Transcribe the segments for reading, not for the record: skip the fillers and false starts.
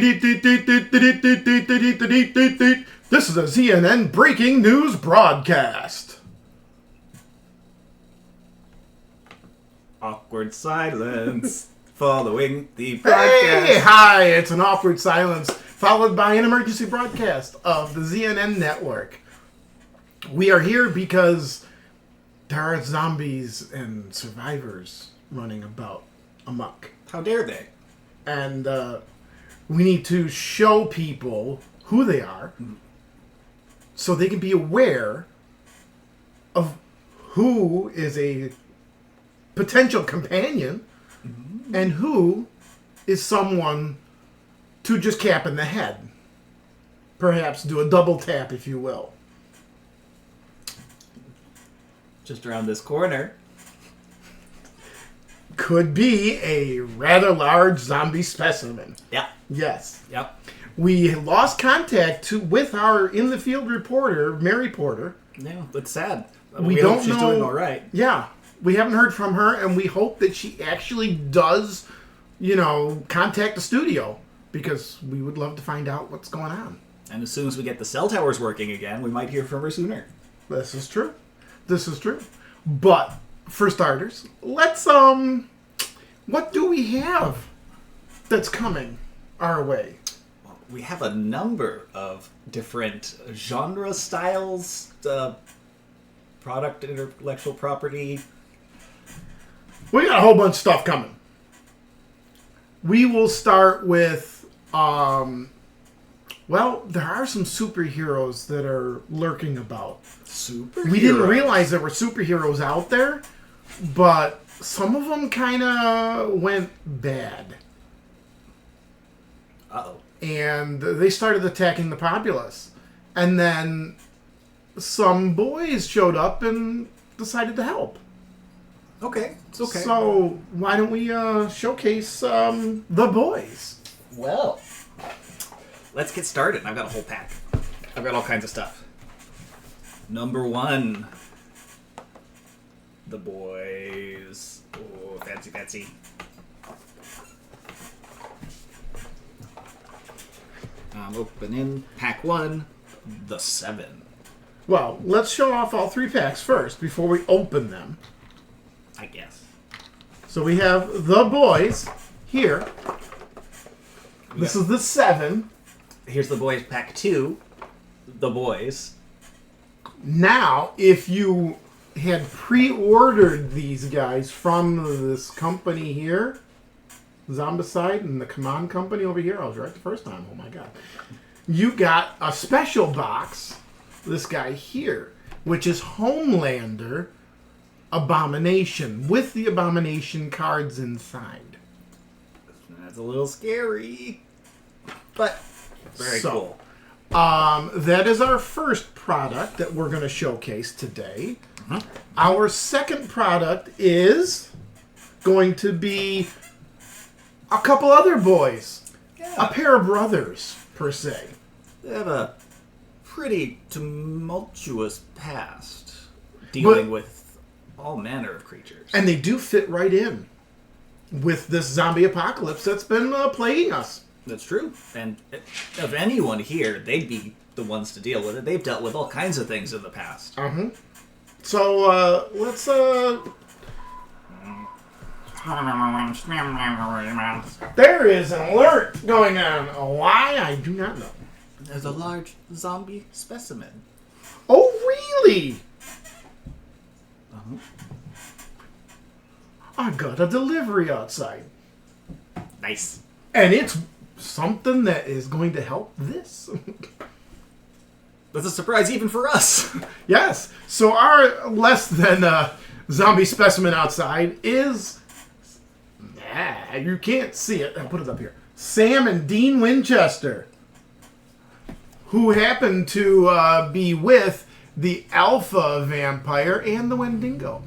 This is a ZNN breaking news broadcast. Awkward silence following the broadcast. Hey, hi, it's an awkward silence followed by an emergency broadcast of the ZNN network. We are here because there are zombies and survivors running about amok. How dare they? And we need to show people who they are so they can be aware of who is a potential companion and who is someone to just cap in the head. Perhaps do a double tap, if you will. Just around this corner. Could be a rather large zombie specimen. Yeah. Yes. Yep. We lost contact with our in-the-field reporter, Mary Porter. Yeah, it's sad. We hope don't she's know. doing all right. Yeah. We haven't heard from her, and we hope that she actually does, contact the studio, because we would love to find out what's going on. And as soon as we get the cell towers working again, we might hear from her sooner. This is true. This is true. But, for starters, let's, what do we have that's coming our way? Well, we have a number of different genre styles, product intellectual property. We got a whole bunch of stuff coming. We will start with, there are some superheroes that are lurking about. Superheroes? We didn't realize there were superheroes out there, but some of them kind of went bad. Uh-oh. And they started attacking the populace. And then some boys showed up and decided to help. Okay, it's okay. So why don't we showcase the boys? Well, let's get started. I've got a whole pack. I've got all kinds of stuff. Number one. The boys. Oh, fancy. I'm opening pack one, the 7. Well, let's show off all 3 packs first before we open them. I guess. So we have the boys here. This is the 7. Here's the boys pack 2, the boys. Now, if you had pre-ordered these guys from this company here, Zombicide, and the CMON company over here, I was right the first time, oh my god. You got a special box, this guy here, which is Homelander Abomination, with the Abomination cards inside. That's a little scary, but very cool. That is our first product that we're going to showcase today. Mm-hmm. Our second product is going to be a couple other boys. Yeah. A pair of brothers, per se. They have a pretty tumultuous past, dealing with all manner of creatures. And they do fit right in with this zombie apocalypse that's been plaguing us. That's true. And of anyone here, they'd be the ones to deal with it. They've dealt with all kinds of things in the past. Uh-huh. So, let's, There is an alert going on. Why? I do not know. There's a large zombie specimen. Oh, really? Uh-huh. I got a delivery outside. Nice. And it's something that is going to help this. That's a surprise even for us. Yes. So our less than zombie specimen outside is... you can't see it. I'll put it up here. Sam and Dean Winchester, who happen to be with the Alpha Vampire and the Wendigo.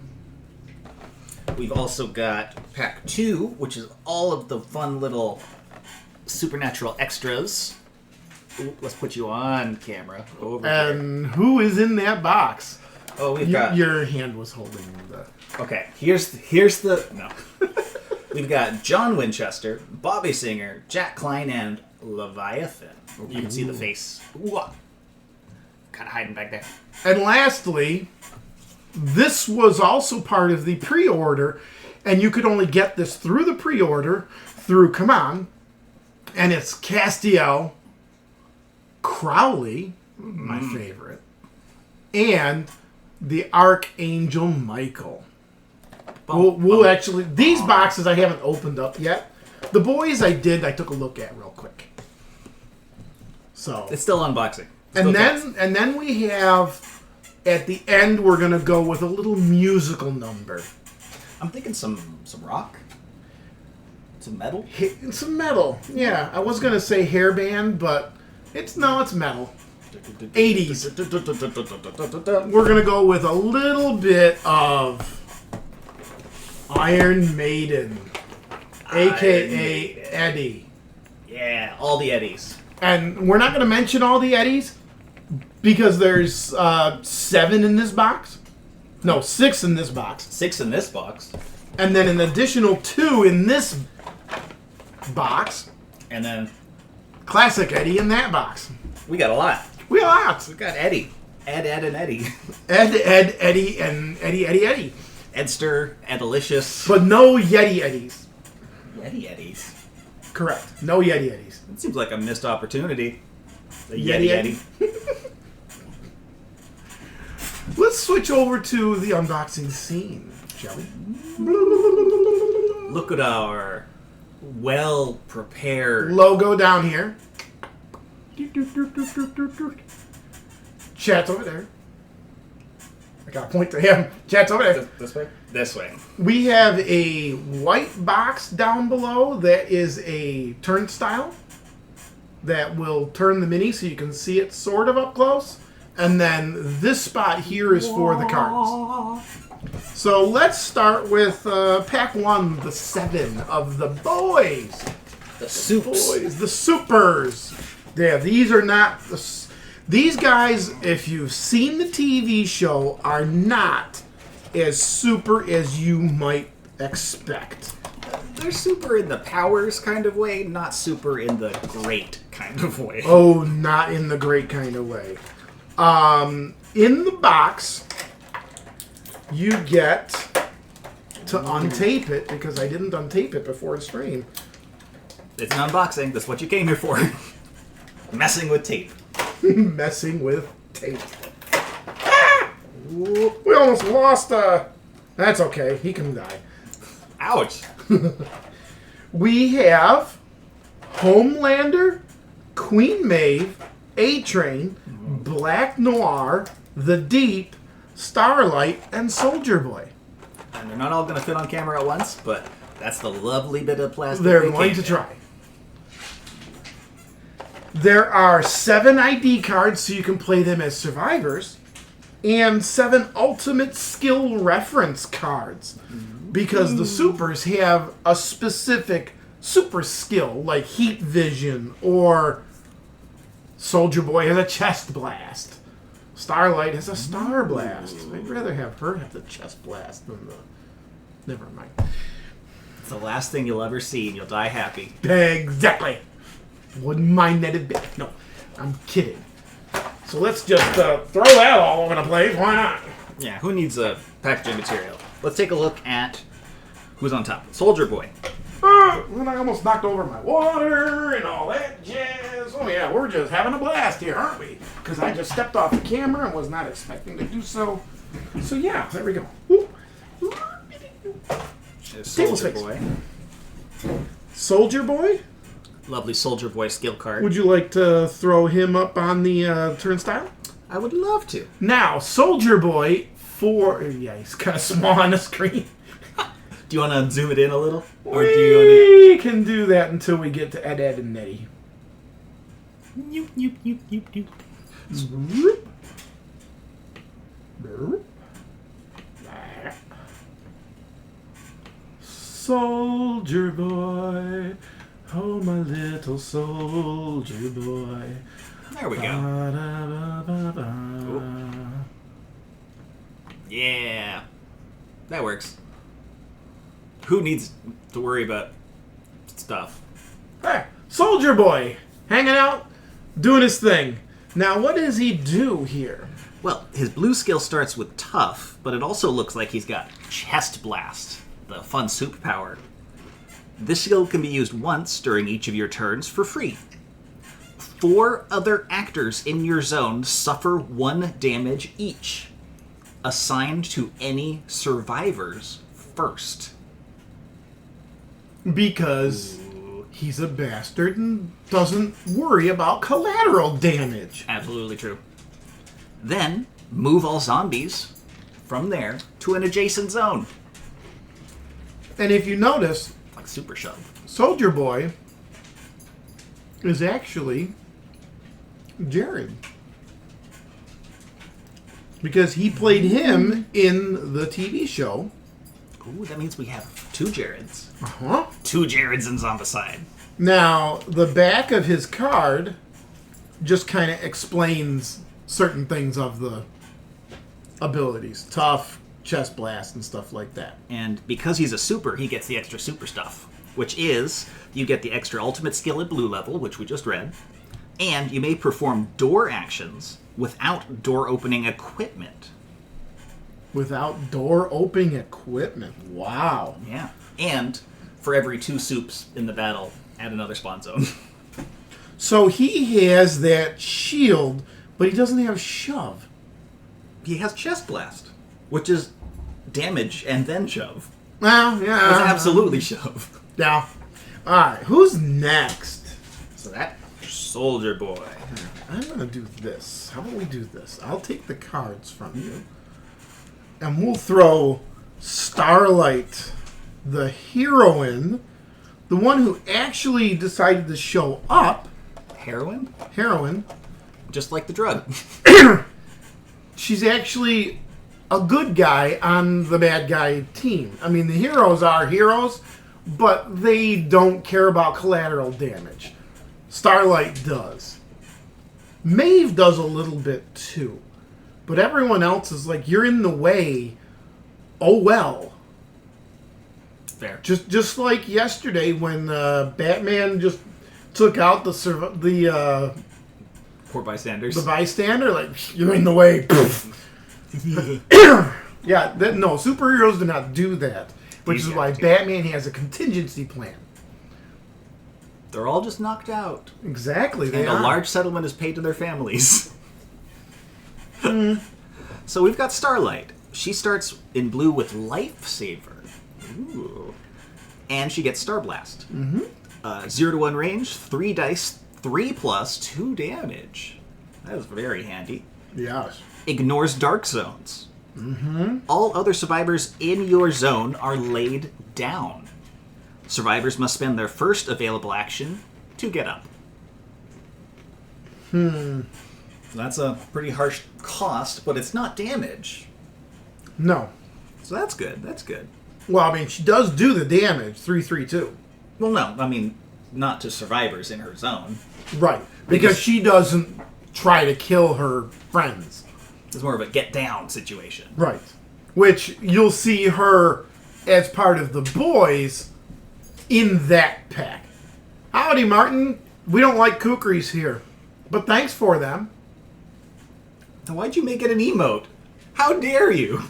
We've also got pack 2, which is all of the fun little supernatural extras. Ooh, let's put you on camera. Over and here. Who is in that box? Oh, we've got... Your hand was holding the... Okay, here's the... No. We've got John Winchester, Bobby Singer, Jack Klein, and Leviathan. You can see the face. Kind of hiding back there. And lastly, this was also part of the pre-order, and you could only get this through the pre-order through CMON, and it's Castiel Crowley, my favorite, and the Archangel Michael. We'll actually, these boxes I haven't opened up yet. The boys I took a look at real quick. So it's still unboxing. And then we have, at the end, we're going to go with a little musical number. I'm thinking some rock. Some metal? Some metal. Yeah, I was going to say hairband, but it's metal. 80s. We're going to go with a little bit of Iron Maiden, a.k.a. Eddie. Yeah, all the Eddies. And we're not going to mention all the Eddies because there's 7 in this box. No, 6 in this box. 6 in this box. And then an additional 2 in this box. And then Classic Eddie in that box. we got a lot. We got lots. We got Eddie. Ed, and Eddie. Ed, Eddie, and Eddie. Edster, Edalicious. But no Yeti Eddies. Yeti Eddies. Correct. No Yeti Eddies. It seems like a missed opportunity. The Yeti Eddie. Let's switch over to the unboxing scene, shall we? Look at our well-prepared Logo down here. Chat's over there. I gotta point to him. Chat's over there. This way? This way. We have a white box down below that is a turnstile that will turn the mini so you can see it sort of up close. And then this spot here is for the cards. So let's start with pack 1, the 7 of the boys. The soups. Boys, the supers. Yeah, these are not... These guys, if you've seen the TV show, are not as super as you might expect. They're super in the powers kind of way, not super in the great kind of way. Oh, not in the great kind of way. In the box, you get to untape it, because I didn't untape it before the stream. It's an unboxing. That's what you came here for. Messing with tape. Messing with tape. Ah! We almost lost. That's okay. He can die. Ouch. We have Homelander, Queen Maeve, A-Train, Black Noir, The Deep, Starlight, and Soldier Boy. And they're not all going to fit on camera at once, but that's the lovely bit of plastic. They're going to try. There are 7 ID cards, so you can play them as survivors, and 7 ultimate skill reference cards, because the supers have a specific super skill, like heat vision, or Soldier Boy has a chest blast. Starlight has a star blast. I'd rather have her have the chest blast than the... Never mind. It's the last thing you'll ever see, and you'll die happy. Exactly. Wouldn't mind that a bit. No, I'm kidding. So let's just throw that all over the place. Why not? Yeah, who needs a packaging material? Let's take a look at who's on top. Soldier Boy. When I almost knocked over my water and all that jazz. Oh yeah, we're just having a blast here, aren't we? Because I just stepped off the camera and was not expecting to do so. So yeah, there we go. Soldier Boy. Soldier Boy? Lovely Soldier Boy skill card. Would you like to throw him up on the turnstile? I would love to. Now, Soldier Boy, yeah, he's kind of small on the screen. Do you want to zoom it in a little? Or We do you want can do that until we get to Ed, and Nettie. Soldier Boy, oh my little soldier boy. There we go. Yeah. That works. Who needs to worry about stuff? Hey, Soldier Boy, hanging out, doing his thing. Now, what does he do here? Well, his blue skill starts with tough, but it also looks like he's got chest blast, the fun superpower. This skill can be used once during each of your turns for free. 4 other actors in your zone suffer 1 damage each, assigned to any survivors first. Because he's a bastard and doesn't worry about collateral damage. Absolutely true. Then, move all zombies from there to an adjacent zone. And if you notice, Like Super Shove. Soldier Boy is actually Jared. Because he played him in the TV show. Ooh, that means we have 2 Jareds. Uh-huh. 2 Jareds in Zombicide. Now, the back of his card just kind of explains certain things of the abilities. Tough, chest blast, and stuff like that. And because he's a super, he gets the extra super stuff. Which is, you get the extra ultimate skill at blue level, which we just read. And you may perform door actions without door opening equipment. Without door opening equipment. Wow. Yeah. And for every 2 soups in the battle, add another spawn zone. So he has that shield, but he doesn't have shove. He has chest blast, which is damage and then shove. Well, yeah. That's absolutely shove. Yeah. Alright, who's next? So that Soldier Boy. I'm going to do this. How about we do this? I'll take the cards from you. And we'll throw Starlight, the heroine, the one who actually decided to show up. Heroin? Heroine. Just like the drug. She's actually a good guy on the bad guy team. I mean, the heroes are heroes, but they don't care about collateral damage. Starlight does. Maeve does a little bit too. But everyone else is like, you're in the way. Oh well. Fair. Just like yesterday when Batman just took out the Poor bystanders. bystander. Like, you're in the way. Yeah, no, superheroes do not do that. Which These is why guys do. Batman has a contingency plan. They're all just knocked out. Exactly. They And are. a large settlement is paid to their families. So we've got Starlight. She starts in blue with Lifesaver. Ooh. And she gets Star Blast. 0 to 1 range, 3 dice, 3+ 2 damage. That is very handy. Yes. Ignores dark zones. All other survivors in your zone are laid down. Survivors must spend their first available action to get up. That's a pretty harsh cost, but it's not damage. No. So that's good. That's good. Well, I mean, she does do the damage. 3-3-2. Well, no, I mean, not to survivors in her zone. Right. Because she doesn't try to kill her friends. It's more of a get down situation. Right. Which you'll see her as part of the boys in that pack. Howdy, Martin. We don't like kukris here. But thanks for them. Now, why'd you make it an emote? How dare you?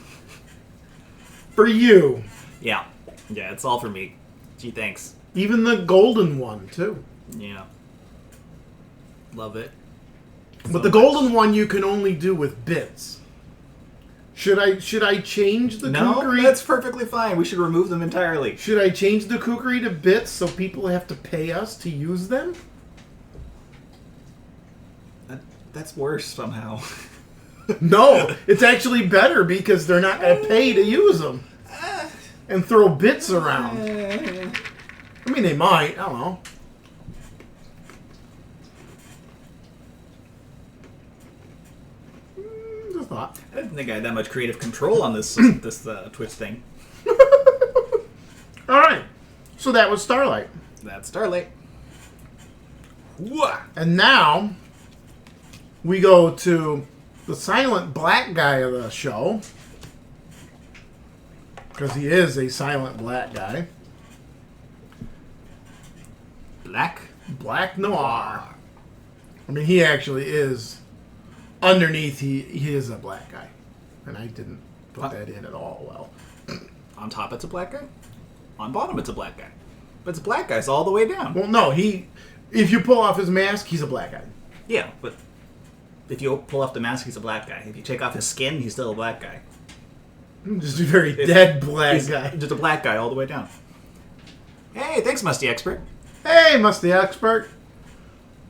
For you. Yeah. Yeah, it's all for me. Gee, thanks. Even the golden one, too. Yeah. Love it. But the golden one you can only do with bits. Should I change the No, kukri? that's perfectly fine. We should remove them entirely. Should I change the kukri to bits so people have to pay us to use them? That's worse somehow. No, it's actually better because they're not going to pay to use them and throw bits around. I mean, they might. I don't know. Just thought. I didn't think I had that much creative control on this Twitch thing. All right. So that was Starlight. That's Starlight. And now we go to the silent black guy of the show. Because he is a silent black guy. Black. Black Noir. mean, he actually is. Underneath, he is a black guy. And I didn't put that in at all well. On top, it's a black guy. On bottom, it's a black guy. But it's black guys all the way down. Well, no, if you pull off his mask, he's a black guy. Yeah, but if you pull off the mask, he's a black guy. If you take off his skin, he's still a black guy. Just a very dead black guy. Just a black guy all the way down. Hey, thanks, Musty Expert. Hey, Musty Expert.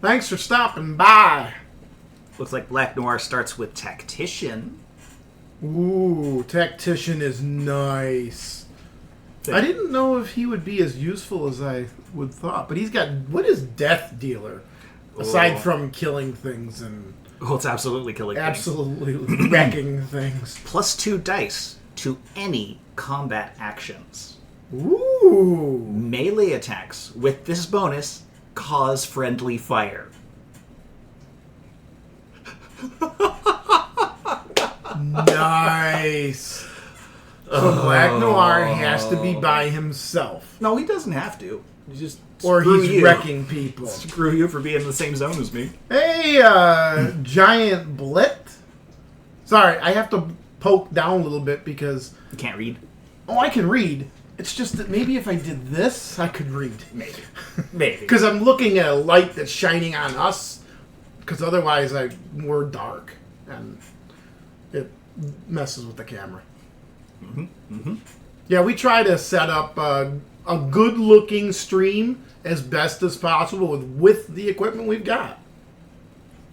Thanks for stopping by. Looks like Black Noir starts with Tactician. Ooh, Tactician is nice. I didn't know if he would be as useful as I would thought, but he's got... What is Death Dealer? Aside from killing things and... Oh, it's absolutely killing things. Absolutely wrecking things. +2 dice to any combat actions. Ooh. Melee attacks with this bonus cause friendly fire. Nice. So Black Noir has to be by himself. No, he doesn't have to. He's just Or he's wrecking people. Screw you for being in the same zone as me. Hey, Giant Blit. Sorry, I have to poke down a little bit because... You can't read? Oh, I can read. It's just that maybe if I did this, I could read. Maybe. Maybe. Because I'm looking at a light that's shining on us. Because otherwise, we're dark. And it messes with the camera. Mm-hmm. Mm-hmm. Yeah, we try to set up a good-looking stream as best as possible with the equipment we've got.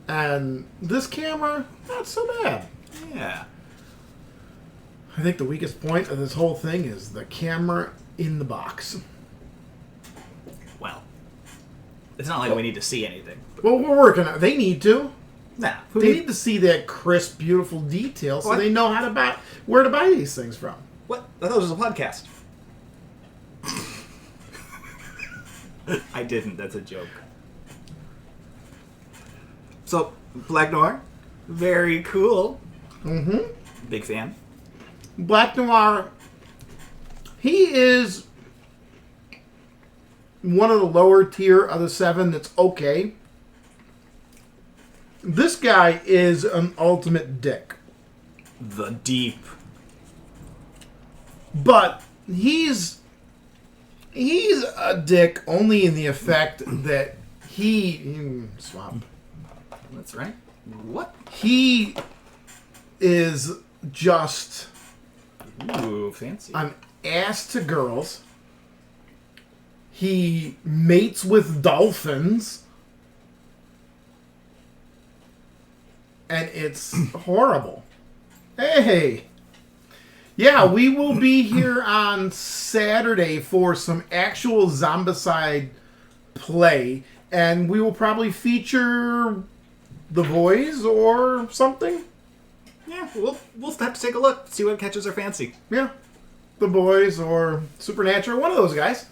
And this camera, not so bad. Yeah. I think the weakest point of this whole thing is the camera in the box. Well, it's not like we need to see anything. Well, we're working on it. They need to. Nah. They need to see that crisp, beautiful detail so they know how to buy, where to buy these things from. What? I thought it was a podcast. I didn't. That's a joke. So, Black Noir, very cool. Mm-hmm. Big fan. Black Noir, he is one of the lower tier of the 7 that's okay. This guy is an ultimate dick. The Deep. But he's a dick only in the effect that swap. That's right. What? He is just Ooh, fancy. an ass to girls. He mates with dolphins. And it's horrible. Hey. Yeah, we will be here on Saturday for some actual Zombicide play. And we will probably feature the boys or something. Yeah, we'll have to take a look, see what catches our fancy. Yeah. The boys or Supernatural, one of those guys.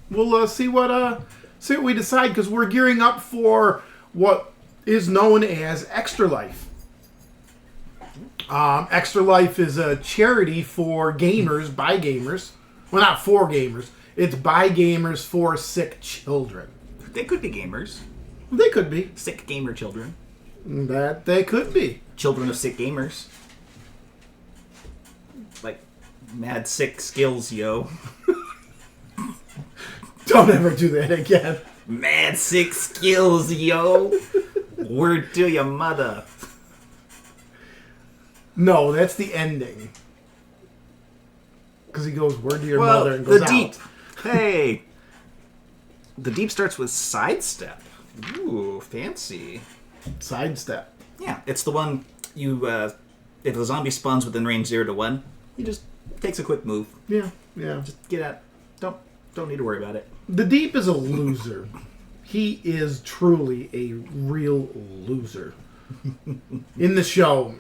We'll see what we decide, because we're gearing up for what is known as Extra Life. Extra Life is a charity for gamers, by gamers. Well, not for gamers. It's by gamers for sick children. They could be gamers. They could be. Sick gamer children. That they could be. Children of sick gamers. Like, mad sick skills, yo. Don't ever do that again. Mad sick skills, yo. Word to your mother. No, that's the ending. Because he goes, word to your mother, and goes the out. Deep. Hey. The Deep starts with Sidestep. Ooh, fancy. Sidestep. Yeah, it's the one you, if a zombie spawns within range 0 to 1, he just takes a quick move. Yeah. Just get out. Don't need to worry about it. The Deep is a loser. He is truly a real loser. In the show.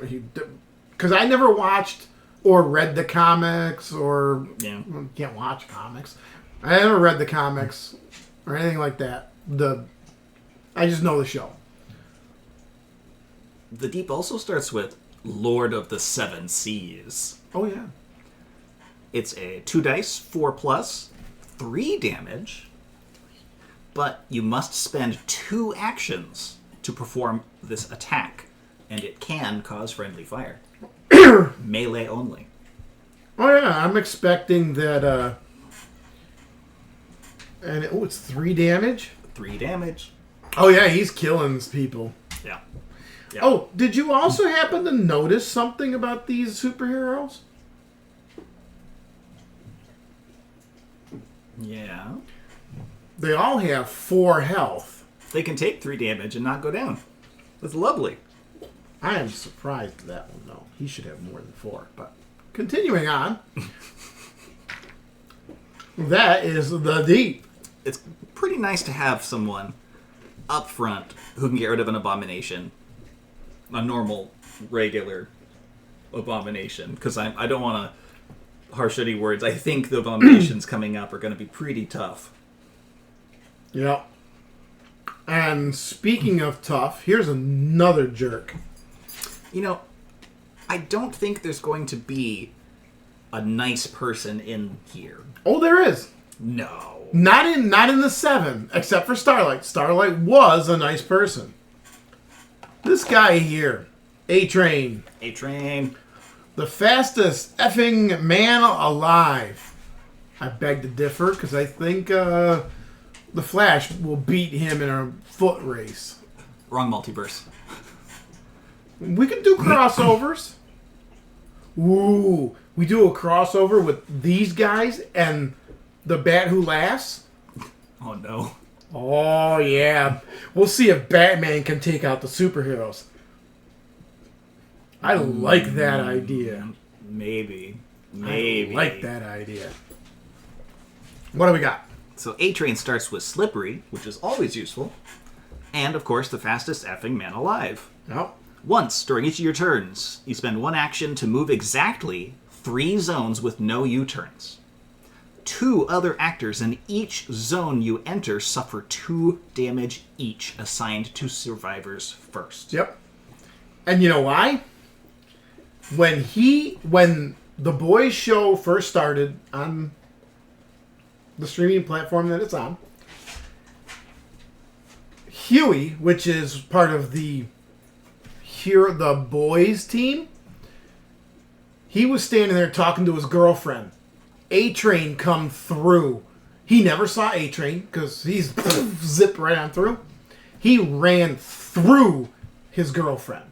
Because I never watched or read the comics or... Yeah. Well, can't watch comics. I never read the comics or anything like that. I just know the show. The Deep also starts with Lord of the Seven Seas. Oh, yeah. It's a 2 dice, 4+, 3 damage, but you must spend 2 actions to perform this attack, and it can cause friendly fire. Melee only. Oh yeah, I'm expecting that. And it's 3 damage. 3 damage. Oh yeah, he's killing people. Yeah. Oh, did you also happen to notice something about these superheroes? Yeah. They all have 4 health. They can take 3 damage and not go down. That's lovely. I am surprised at that one, though. He should have more than 4. But continuing on. That is the deep. It's pretty nice to have someone up front who can get rid of an abomination. A normal, regular abomination. Because I don't want to harsh any words. I think the abominations coming up are going to be pretty tough. Yep. And speaking of tough, here's another jerk. You know, I don't think there's going to be a nice person in here. Oh, there is. No. Not in the 7, except for Starlight. Starlight was a nice person. This guy here, A-Train. A-Train. The fastest effing man alive. I beg to differ, because I think the Flash will beat him in a foot race. Wrong multiverse. We could do crossovers. Ooh, we do a crossover with these guys and the Bat Who Laughs. Oh, no. Oh, yeah. We'll see if Batman can take out the superheroes. I like that idea. Maybe. I like that idea. What do we got? So A-Train starts with Slippery, which is always useful. And, of course, the fastest effing man alive. No. Once, during each of your turns, you spend 1 action to move exactly 3 zones with no U-turns. 2 other actors in each zone you enter suffer 2 damage each, assigned to survivors first. Yep. And you know why? When the Boys show first started on the streaming platform that it's on, Huey, which is part of the Boys team, he was standing there talking to his girlfriend. A-Train come through. He never saw A-Train because he's zipped right on through. He ran through his girlfriend.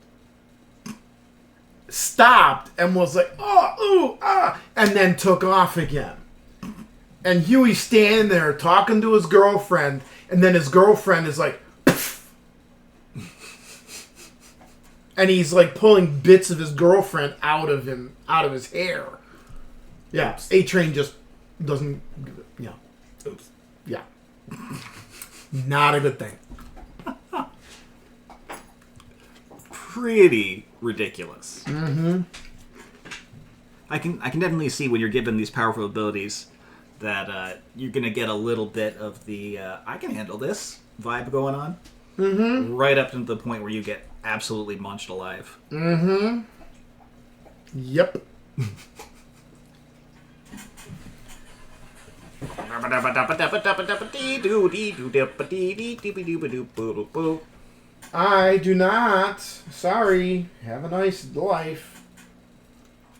Stopped and was like, oh, ooh, ah, and then took off again. And Huey's standing there talking to his girlfriend, and then his girlfriend is like, and he's like pulling bits of his girlfriend out of his hair. Yeah, A-Train just doesn't. Yeah. Oops. Yeah. Not a good thing. Pretty ridiculous. Mm-hmm. I can definitely see when you're given these powerful abilities that you're going to get a little bit of the I can handle this vibe going on. Mm-hmm. Right up to the point where you get absolutely munched alive. Mm-hmm. Yep. I do not. Sorry. Have a nice life.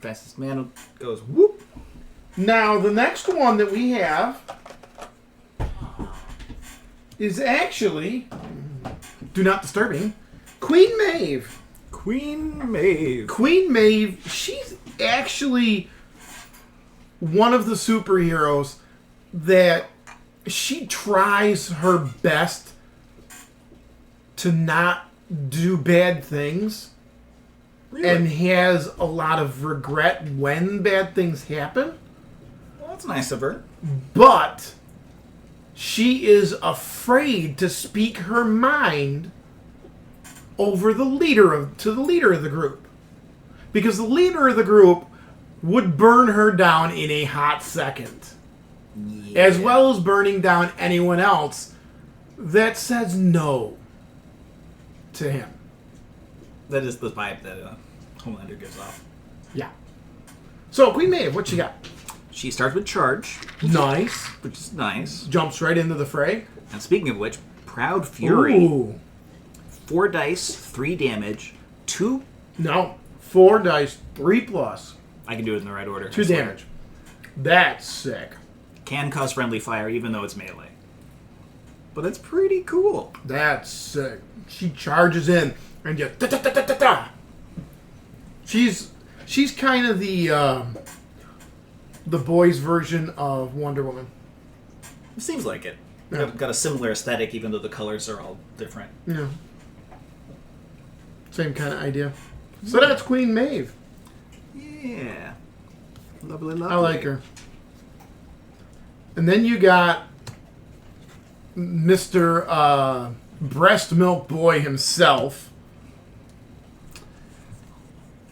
Fastest man goes whoop. Now, the next one that we have is actually, do not disturbing, Queen Maeve. Queen Maeve. Queen Maeve, she's actually one of the superheroes that she tries her best to not do bad things. Really? And has a lot of regret when bad things happen. Well, that's nice of her. But she is afraid to speak her mind over to the leader of the group. Because the leader of the group would burn her down in a hot second. Yeah. As well as burning down anyone else that says no to him. That is the vibe that Homelander gives off. Yeah. So, Queen Maeve, what you got? She starts with Charge. Nice. Which is nice. Jumps right into the fray. And speaking of which, Proud Fury. Ooh. 4 dice, 3 damage, 2... No. 4 dice, 3 plus. I can do it in the right order. 2 damage. That's sick. Can cause friendly fire even though it's melee. But it's pretty cool. That's sick. She charges in and just da-da-da-da-da-da. She's kind of the boys' version of Wonder Woman. It seems like it. Yeah. Got a similar aesthetic even though the colors are all different. Yeah. Same kind of idea. So that's Queen Maeve. Yeah. Lovely, lovely. I like her. And then you got Mr. Breast Milk Boy himself.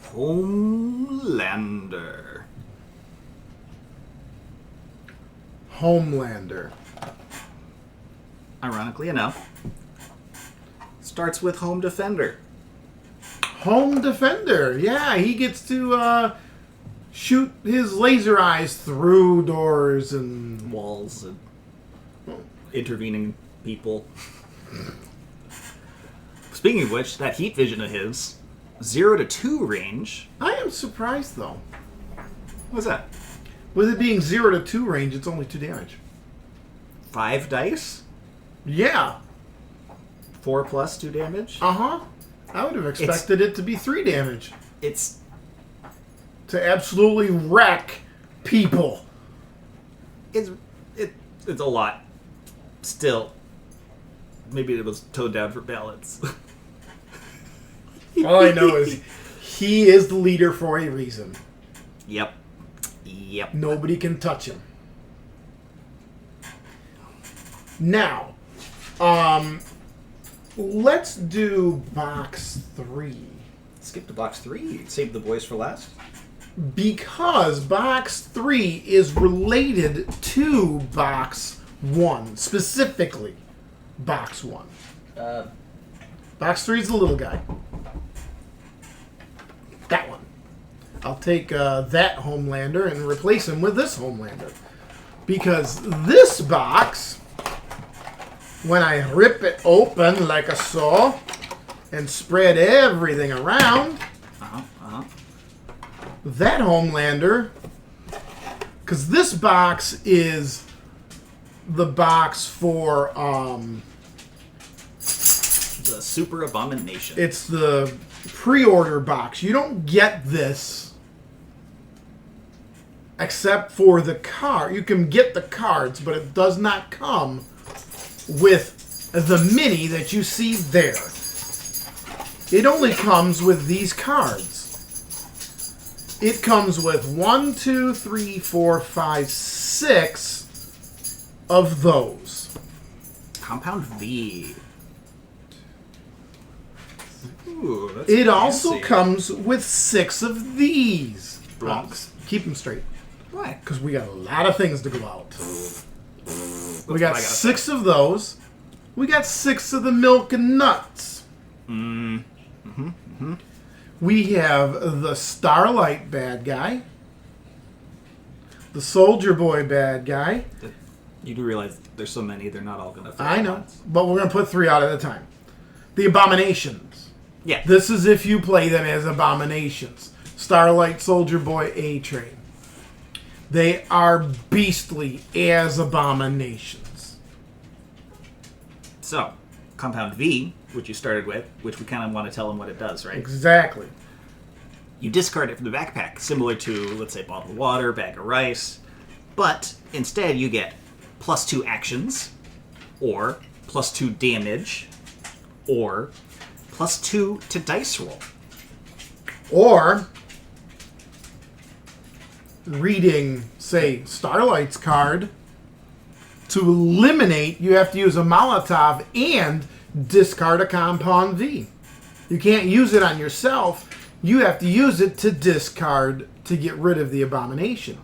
Homelander. Homelander. Ironically enough, starts with Home Defender. Home Defender. Yeah, he gets to shoot his laser eyes through doors and Walls and intervening people. Speaking of which, that heat vision of his, 0 to 2 range. I am surprised though. What's that? With it being 0 to 2 range, it's only 2 damage. 5 dice? Yeah. 4 plus 2 damage? Uh-huh. I would have expected it to be 3 damage. It's... To absolutely wreck people. It's a lot. Still. Maybe it was toned down for balance. All I know is he is the leader for a reason. Yep. Nobody can touch him. Now, let's do box 3. Skip to box 3. Save the boys for last. Because box 3 is related to box 1. Specifically, box 1. Box 3 is the little guy. That one. I'll take that Homelander and replace him with this Homelander. Because this box, when I rip it open like a saw and spread everything around, that Homelander, because this box is the box for The Super Abomination. it's the pre-order box. You don't get this except for the card. You can get the cards, but it does not come with the mini that you see there. It only comes with these cards. It comes with 1, 2, 3, 4, 5, 6 of those. Compound V. Ooh, that's It also fancy. comes with 6 of these. Blocks. Keep them straight, Why? because we got a lot of things to go out. We got I gotta 6 of those. We got 6 of the milk and nuts. We have the Starlight bad guy. The Soldier Boy bad guy. You do realize there's so many, they're not all going to fit. I at know, once. but we're going to put 3 out at a time. The Abominations. Yeah. This is if you play them as Abominations. Starlight, Soldier Boy, A-Train. They are beastly as Abominations. So, Compound V, which you started with, which we kind of want to tell them what it does, right? Exactly. You discard it from the backpack, similar to, let's say, bottle of water, bag of rice. But instead, you get +2 actions, or +2 damage, or +2 to dice roll. Or reading, say, Starlight's card. To eliminate, you have to use a Molotov and discard a Compound V. You can't use it on yourself. You have to use it to discard to get rid of the Abomination.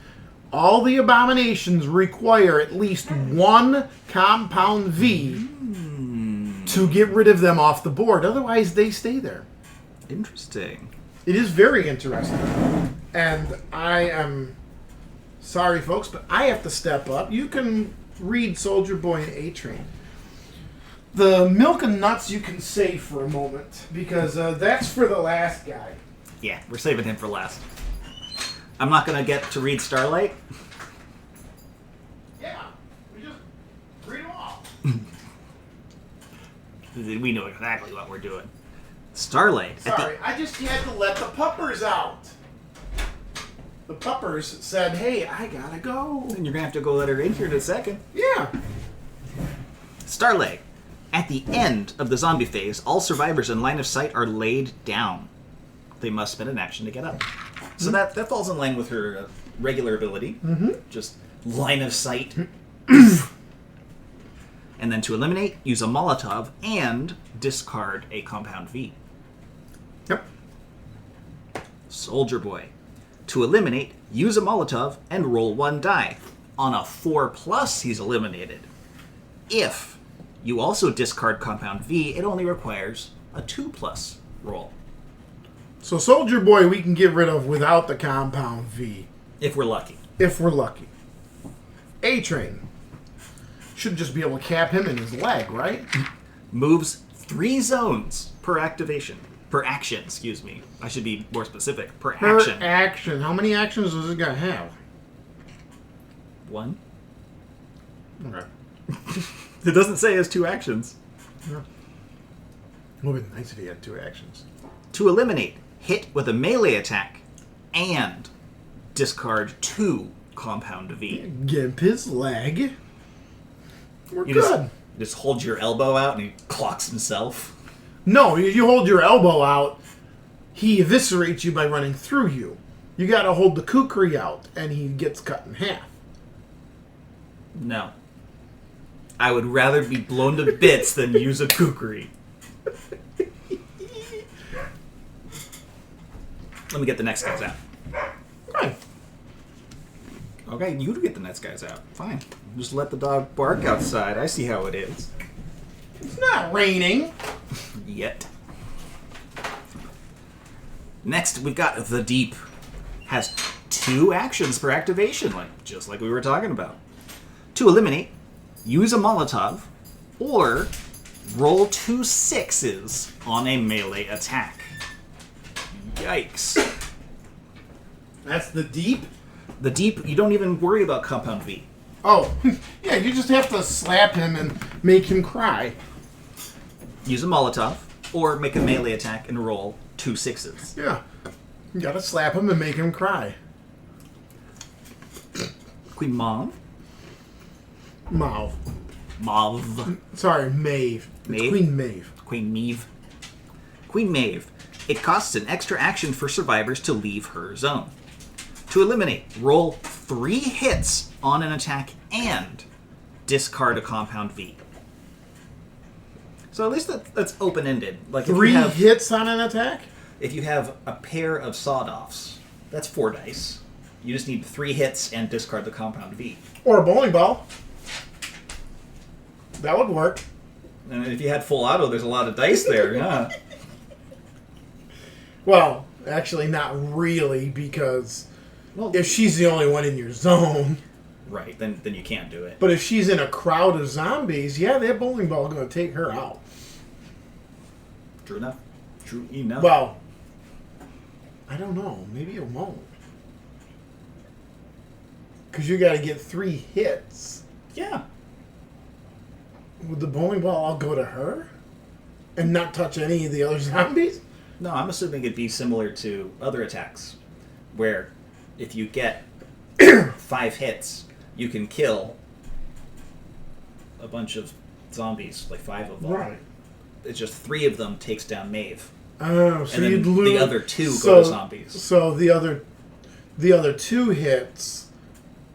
All the Abominations require at least 1 Compound V to get rid of them off the board. Otherwise, they stay there. Interesting. It is very interesting. And I am sorry, folks, but I have to step up. You can read Soldier Boy and A-Train. The milk and nuts you can save for a moment, because that's for the last guy. Yeah, we're saving him for last. I'm not going to get to read Starlight. Yeah, we just read them all. We know exactly what we're doing. Starlight. Sorry, I just had to let the puppers out. The puppers said, hey, I gotta go. And you're going to have to go let her in here in a second. Yeah. Starlight. At the end of the zombie phase, all survivors in line of sight are laid down. They must spend an action to get up. So that falls in line with her regular ability. Mm-hmm. Just line of sight. And then to eliminate, use a Molotov and discard a compound V. Yep. Soldier Boy. To eliminate, use a Molotov and roll 1 die. On a 4+, he's eliminated. If you also discard compound V, it only requires a 2+ roll. So Soldier Boy we can get rid of without the compound V. If we're lucky. If we're lucky. A-Train. Should just be able to cap him in his leg, right? Moves 3 zones per activation. Per action, excuse me. I should be more specific. Per action. Per action. How many actions does this guy have? 1. Okay. It doesn't say it has 2 actions. Yeah. It would have been nice if he had 2 actions. To eliminate, hit with a melee attack and discard 2 compound V. Gimp his leg. We're You good. just hold your elbow out and he clocks himself. No, you hold your elbow out, he eviscerates you by running through you. You gotta hold the kukri out, and he gets cut in half. No. I would rather be blown to bits than use a kukri. Let me get the next guys out. Right. Okay, you get the next guys out. Fine. Just let the dog bark outside. I see how it is. It's not raining. Yet. Next, we've got the Deep. Has 2 actions per activation, just like we were talking about. To eliminate, use a Molotov, or roll 2 6s on a melee attack. Yikes. That's the deep? The Deep, you don't even worry about compound V. Oh, yeah, you just have to slap him and make him cry. Use a Molotov, or make a melee attack and roll 2 6s. Yeah. You gotta slap him and make him cry. Queen Mauve. Mauve. Mauve. Sorry, Maeve. It's Maeve? Queen Maeve. Queen Maeve. Queen Maeve. It costs an extra action for survivors to leave her zone. To eliminate, roll 3 hits on an attack and discard a compound V. So at least that's open-ended. Like if 3 you have, hits on an attack? if you have a pair of sawed-offs, that's 4 dice. You just need 3 hits and discard the compound V. Or a bowling ball. That would work. And if you had full auto, there's a lot of dice there. Yeah. Well, actually not really, because Well, if she's the only one in your zone. right, then you can't do it. But if she's in a crowd of zombies, yeah, that bowling ball is going to take her out. True enough. True enough. Well, I don't know. Maybe it won't. Because you got to get 3 hits. Yeah. Would the bowling ball all go to her? And not touch any of the other zombies? No, I'm assuming it'd be similar to other attacks, where if you get 5 hits, you can kill a bunch of zombies, like 5 of them. Right. It's just 3 of them takes down Maeve. Oh, so And then you'd lose the other 2 go to zombies. So the other 2 hits,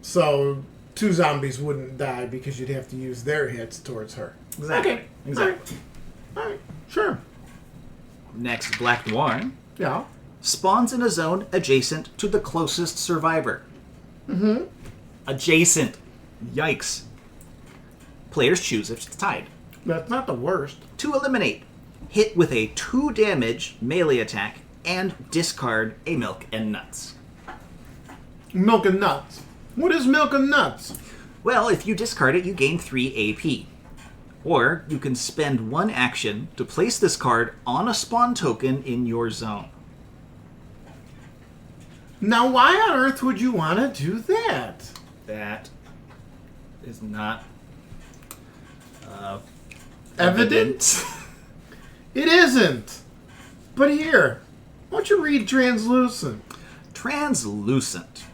so 2 zombies wouldn't die because you'd have to use their hits towards her. Exactly. Okay. Exactly. All right. Sure. Next, Black Noir Yeah. spawns in a zone adjacent to the closest survivor. Mm-hmm. Adjacent. Yikes. Players choose if it's tied. That's not the worst. To eliminate, hit with a 2 damage melee attack and discard a Milk and Nuts. Milk and nuts. What is milk and nuts? Well, if you discard it, you gain 3 AP. Or you can spend 1 action to place this card on a spawn token in your zone. Now, why on earth would you want to do that? That is not Evident? It isn't. But here, why don't you read Translucent? Translucent.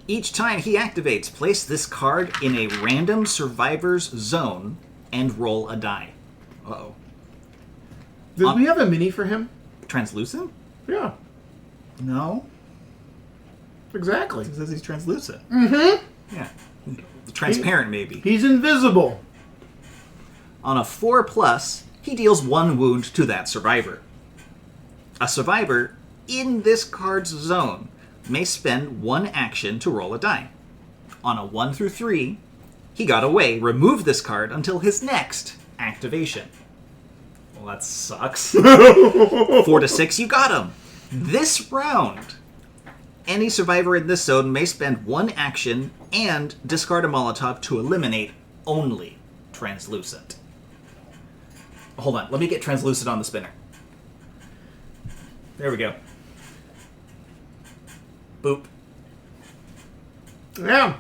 Each time he activates, place this card in a random survivor's zone and roll a die. Uh-oh. Did we have a mini for him? Translucent? Yeah, No. exactly. It says he's translucent. Mm-hmm. Yeah. Transparent, maybe. He's invisible. On a 4+, he deals 1 wound to that survivor. A survivor in this card's zone may spend 1 action to roll a die. On a 1 through 3, he got away. Remove this card until his next activation. Well, that sucks. 4 to 6, you got him. This round, any survivor in this zone may spend 1 action and discard a Molotov to eliminate only Translucent. Hold on, let me get Translucent on the spinner. There we go. Boop. Yeah.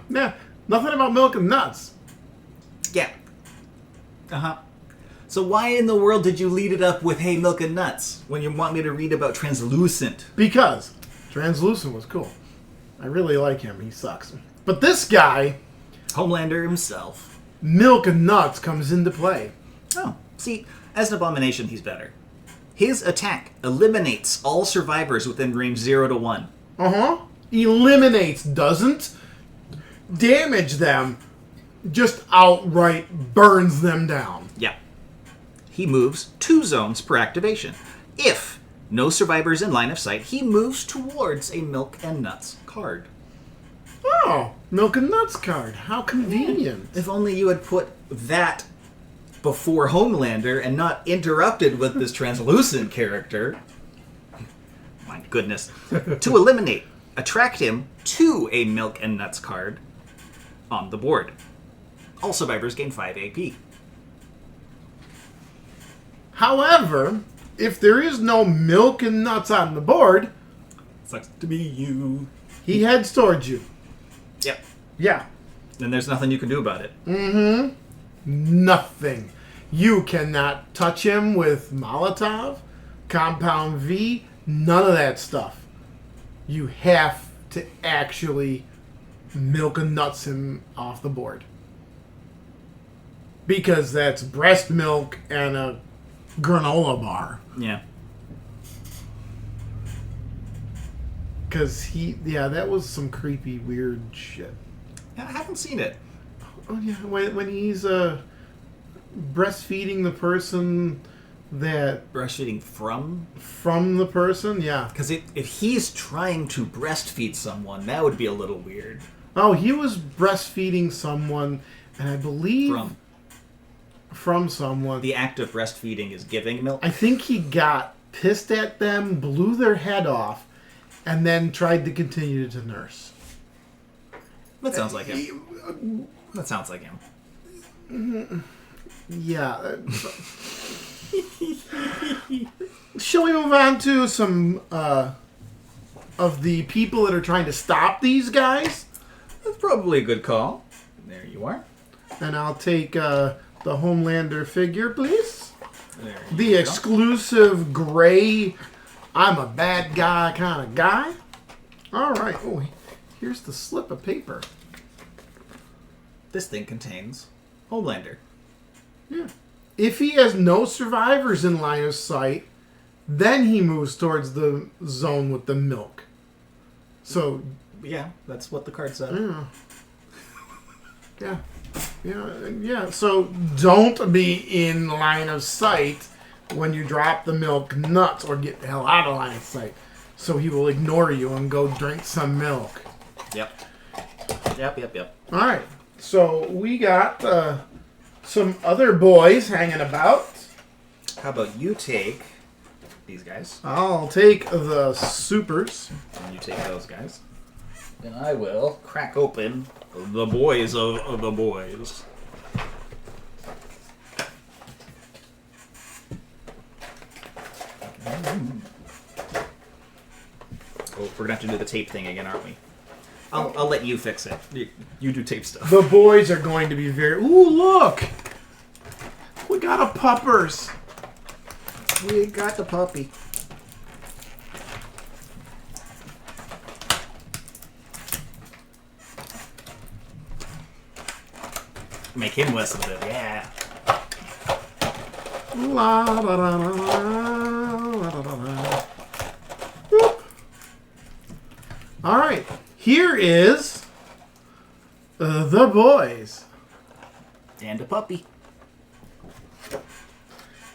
Nothing about milk and nuts. Yeah. Uh-huh. So why in the world did you lead it up with Hey Milk and Nuts when you want me to read about Translucent? Because Translucent was cool. I really like him. He sucks. But this guy, Homelander himself. Milk and Nuts, comes into play. Oh, see, as an abomination, he's better. His attack eliminates all survivors within range 0 to 1. Uh-huh. Eliminates, doesn't damage them, just outright burns them down. Yeah. He moves 2 zones per activation. If no survivors in line of sight, he moves towards a Milk and Nuts card. Oh, Milk and Nuts card. How convenient. If only you had put that before Homelander and not interrupted with this Translucent character. My goodness. To eliminate, attract him to a Milk and Nuts card on the board. All survivors gain 5 AP. However, if there is no Milk and Nuts on the board, Sucks to be you. he heads towards you. Yep. Yeah. And there's nothing you can do about it. Mm-hmm. Nothing. You cannot touch him with Molotov, Compound V, none of that stuff. You have to actually Milk and Nuts him off the board. Because that's breast milk and a granola bar. Yeah. Because that was some creepy, weird shit. Yeah, I haven't seen it. Oh, yeah, when he's breastfeeding the person that... Breastfeeding from? From the person, yeah. Because if he's trying to breastfeed someone, that would be a little weird. Oh, he was breastfeeding someone, and I believe... From someone. The act of breastfeeding is giving milk? I think he got pissed at them, blew their head off, and then tried to continue to nurse. That sounds like him. That sounds like him. Yeah. Shall we move on to some of the people that are trying to stop these guys? That's probably a good call. There you are. And I'll take the Homelander figure, please. There The you go. exclusive gray, I'm a bad guy kind of guy. All right. Oh, here's the slip of paper. This thing contains Homelander. Yeah. If he has no survivors in line of sight, then he moves towards the zone with the milk. So, Yeah, that's what the card said. yeah. So don't be in line of sight when you drop the milk nuts or get the hell out of line of sight. So he will ignore you and go drink some milk. Yep. All right. So we got some other boys hanging about. How about you take these guys, I'll take the supers. and you take those guys, and I will crack open the boys of the boys. Oh, we're gonna have to do the tape thing again, aren't we? I'll let you fix it. You do tape stuff. The boys are going to be very... Ooh, look! We got a puppers. We got the puppy. Make him whistle a bit, yeah. La, da, da, da, la, da, da, da. Whoop. All right, here is the boys. And a puppy.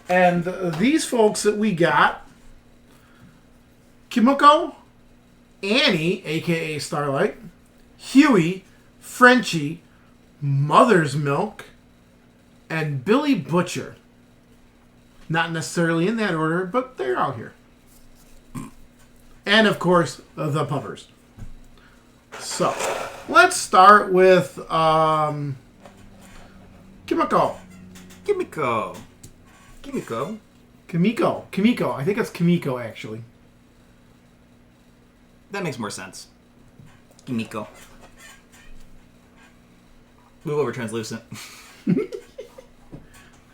And these folks that we got, Kimiko, Annie, a.k.a. Starlight, Huey, Frenchie, Mother's Milk, and Billy Butcher. Not necessarily in that order, but they're out here. And, of course, the puppers. So, let's start with Kimiko. Kimiko. Kimiko. Kimiko. I think it's Kimiko, actually. That makes more sense. Kimiko. Move over, translucent.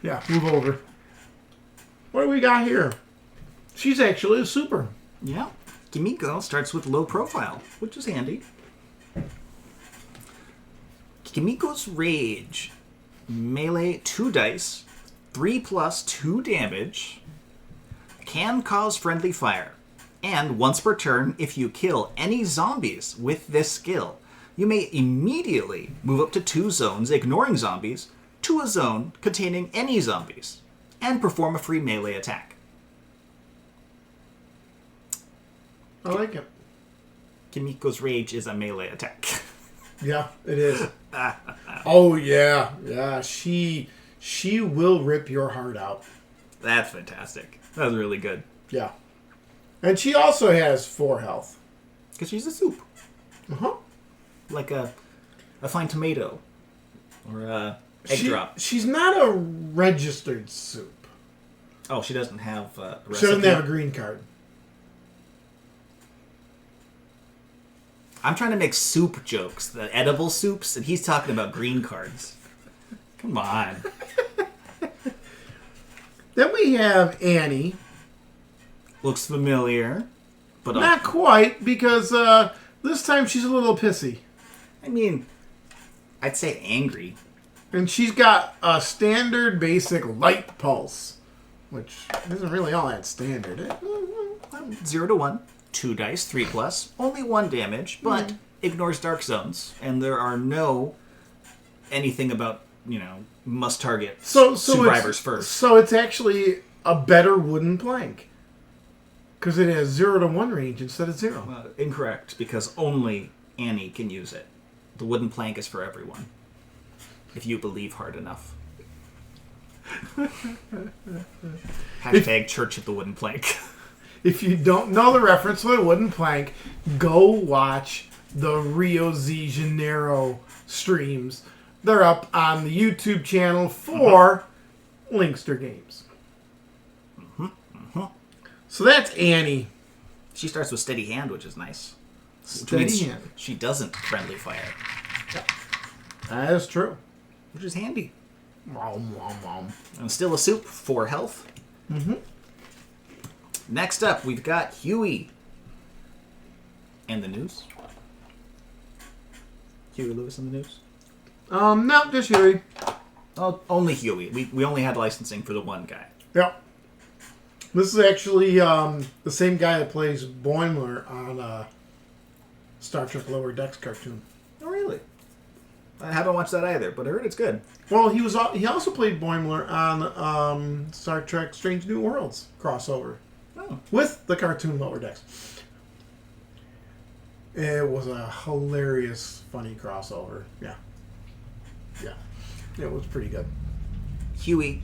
Yeah, move over. What do we got here? She's actually a super. Yeah. Kimiko starts with low profile, which is handy. Kimiko's Rage. Melee 2 dice. 3+ 2 damage. Can cause friendly fire. And once per turn, if you kill any zombies with this skill, you may immediately move up to 2 zones, ignoring zombies, to a zone containing any zombies, and perform a free melee attack. I like it. Kimiko's Rage is a melee attack. Yeah, it is. Oh, yeah. Yeah, she will rip your heart out. That's fantastic. That was really good. Yeah. And she also has 4 health. Because she's a soup. Uh-huh. Like a fine tomato. Or a egg drop. She's not a registered soup. Oh, she doesn't have a recipe? She doesn't have a green card. I'm trying to make soup jokes. The edible soups, and he's talking about green cards. Come on. Then we have Annie. Looks familiar. But Not quite, because this time she's a little pissy. I mean, I'd say angry. And she's got a standard basic light pulse, which isn't really all that standard. 0 to 1. 2 dice, 3+, only 1 damage, but ignores dark zones, and there are no anything about, must target survivors first. So it's actually a better wooden plank. Because it has 0 to 1 range instead of 0. Incorrect, because only Annie can use it. The wooden plank is for everyone. If you believe hard enough. Hashtag Church of the Wooden Plank. If you don't know the reference to the wooden plank, go watch the Rio de Janeiro streams. They're up on the YouTube channel for Linkster Games. So that's Annie. She starts with Steady Hand, which is nice. Steady Hand. She doesn't friendly fire. That is true. Which is handy. Wom, wom, wom. And still a soup, 4 health. Next up, we've got Huey. And the news. Huey Lewis in the news? No, just Huey. Oh, only Huey. We only had licensing for the one guy. Yep. This is actually the same guy that plays Boimler on Star Trek Lower Decks cartoon. Oh, really? I haven't watched that either, but I heard it's good. Well, he also played Boimler on Star Trek Strange New Worlds crossover. Oh. With the cartoon Lower Decks. It was a hilarious, funny crossover. Yeah. Yeah. It was pretty good. Huey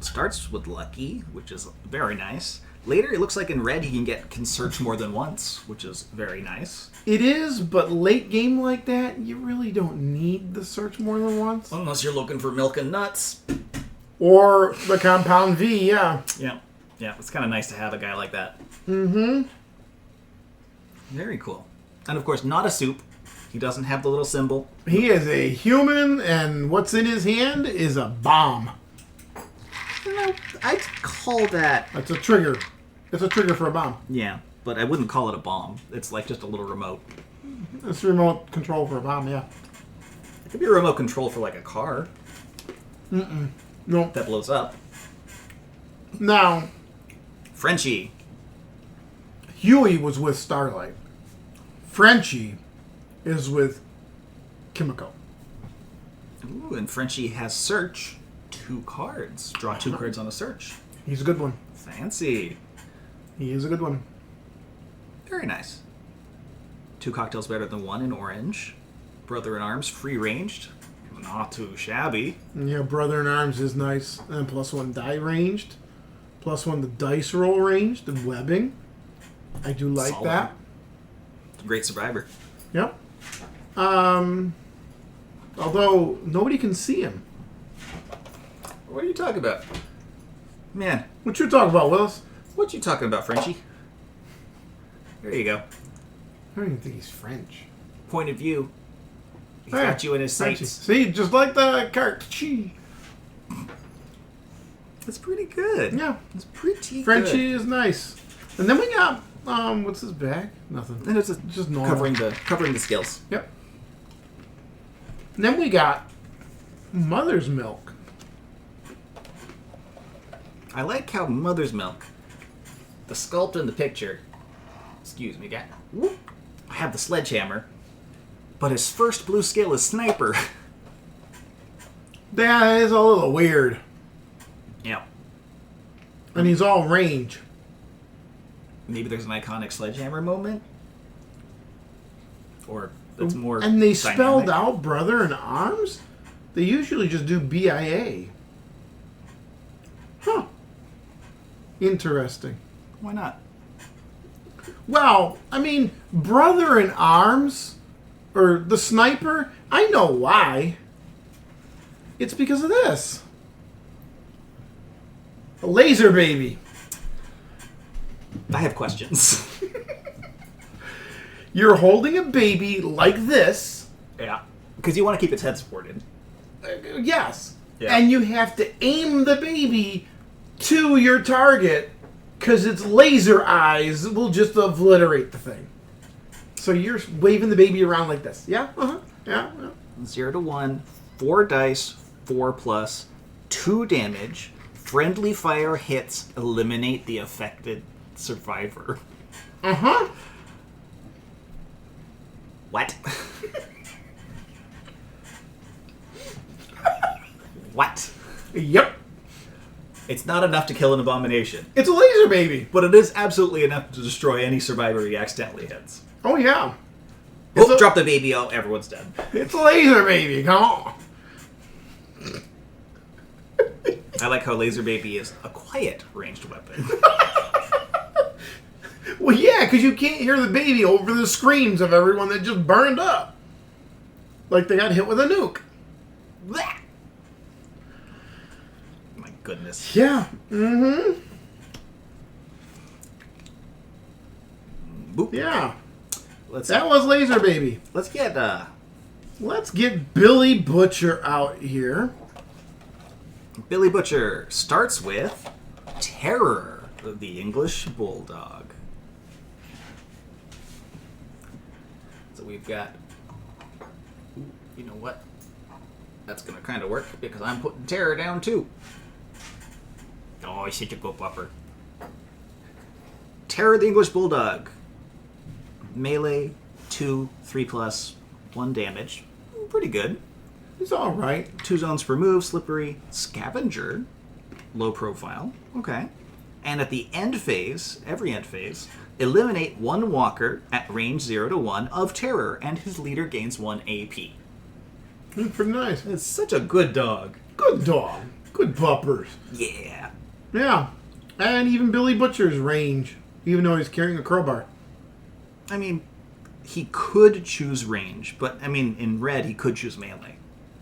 starts with Lucky, which is very nice. Later, it looks like in red he can search more than once, which is very nice. It is, but late game like that, you really don't need the search more than once. Unless you're looking for milk and nuts. Or the Compound V, yeah. Yeah. Yeah, it's kind of nice to have a guy like that. Mm-hmm. Very cool. And of course, not a soup. He doesn't have the little symbol. He is a human, and what's in his hand is a bomb. I'd call that... That's a trigger. It's a trigger for a bomb. Yeah, but I wouldn't call it a bomb. It's like just a little remote. It's a remote control for a bomb, yeah. It could be a remote control for like a car No. that blows up. Now, Frenchie. Huey was with Starlight. Frenchie is with Kimiko. Ooh, and Frenchie has search. 2 cards. Draw 2 cards on a search. He's a good one. Fancy. He is a good one. Very nice. 2 cocktails better than 1 in orange. Brother in Arms, free ranged. Not too shabby. Yeah, Brother in Arms is nice. And +1 die ranged. +1 the dice roll ranged. The webbing. I do like Solid. that. Great survivor. Yep. Although nobody can see him. What are you talking about? Man, What you talking about, Willis? what you talking about, Frenchie? There you go. I don't even think he's French. Point of view. He's Hey, got you in his Frenchie. sights. See, just like the cart. Chee. That's pretty good. Yeah. It's pretty Frenchie good. is nice. And then we got what's his bag? Nothing. And it's Just normal. covering the skills. Yep. And then we got Mother's Milk. I like how Mother's Milk, the sculpt in the picture, excuse me, guy, I have the sledgehammer, but his first blue skill is Sniper. That is a little weird. Yeah. And he's all range. Maybe there's an iconic sledgehammer moment? Or that's more And they dynamic. spelled out Brother in Arms? They usually just do BIA. Huh. Interesting. Why not? Well, I mean, Brother in Arms, or the Sniper, I know why. It's because of this. A laser baby. I have questions. You're holding a baby like this. Yeah. Because you want to keep its head supported. Yes. Yeah. And you have to aim the baby to your target because its laser eyes will just obliterate the thing. So you're waving the baby around like this. Yeah? Uh-huh. Yeah. 0 to 1, 4 dice, 4+, 2 damage, friendly fire hits, eliminate the affected survivor. Uh-huh. What? What? Yep. It's not enough to kill an abomination, It's a laser baby. but it is absolutely enough to destroy any survivor he accidentally hits. Oh, yeah. Oh, drop the baby out, everyone's dead. It's a laser baby. Come on. I like how Laser Baby is a quiet ranged weapon. Well, yeah, because you can't hear the baby over the screams of everyone that just burned up. Like they got hit with a nuke. Blah! My goodness. Yeah. Mm-hmm. Boop. Yeah. Let's That was Laser Baby. let's get Let's get Billy Butcher out here. Billy Butcher starts with Terror, the English Bulldog. So we've got, ooh, you know what? That's going to kind of work because I'm putting Terror down too. Oh, he's such a good pupper. Terror, the English Bulldog. Melee, 2, 3+, 1 damage. Pretty good. He's all right. 2 zones per move, slippery, scavenger, low profile. Okay. And at the end phase, every end phase, eliminate 1 walker at range 0 to 1 of terror, and his leader gains 1 AP. He's pretty nice. It's such a good dog. Good dog. Good puppers. Yeah. Yeah. And even Billy Butcher's range, even though he's carrying a crowbar. I mean, he could choose range, but, I mean, in red, he could choose melee.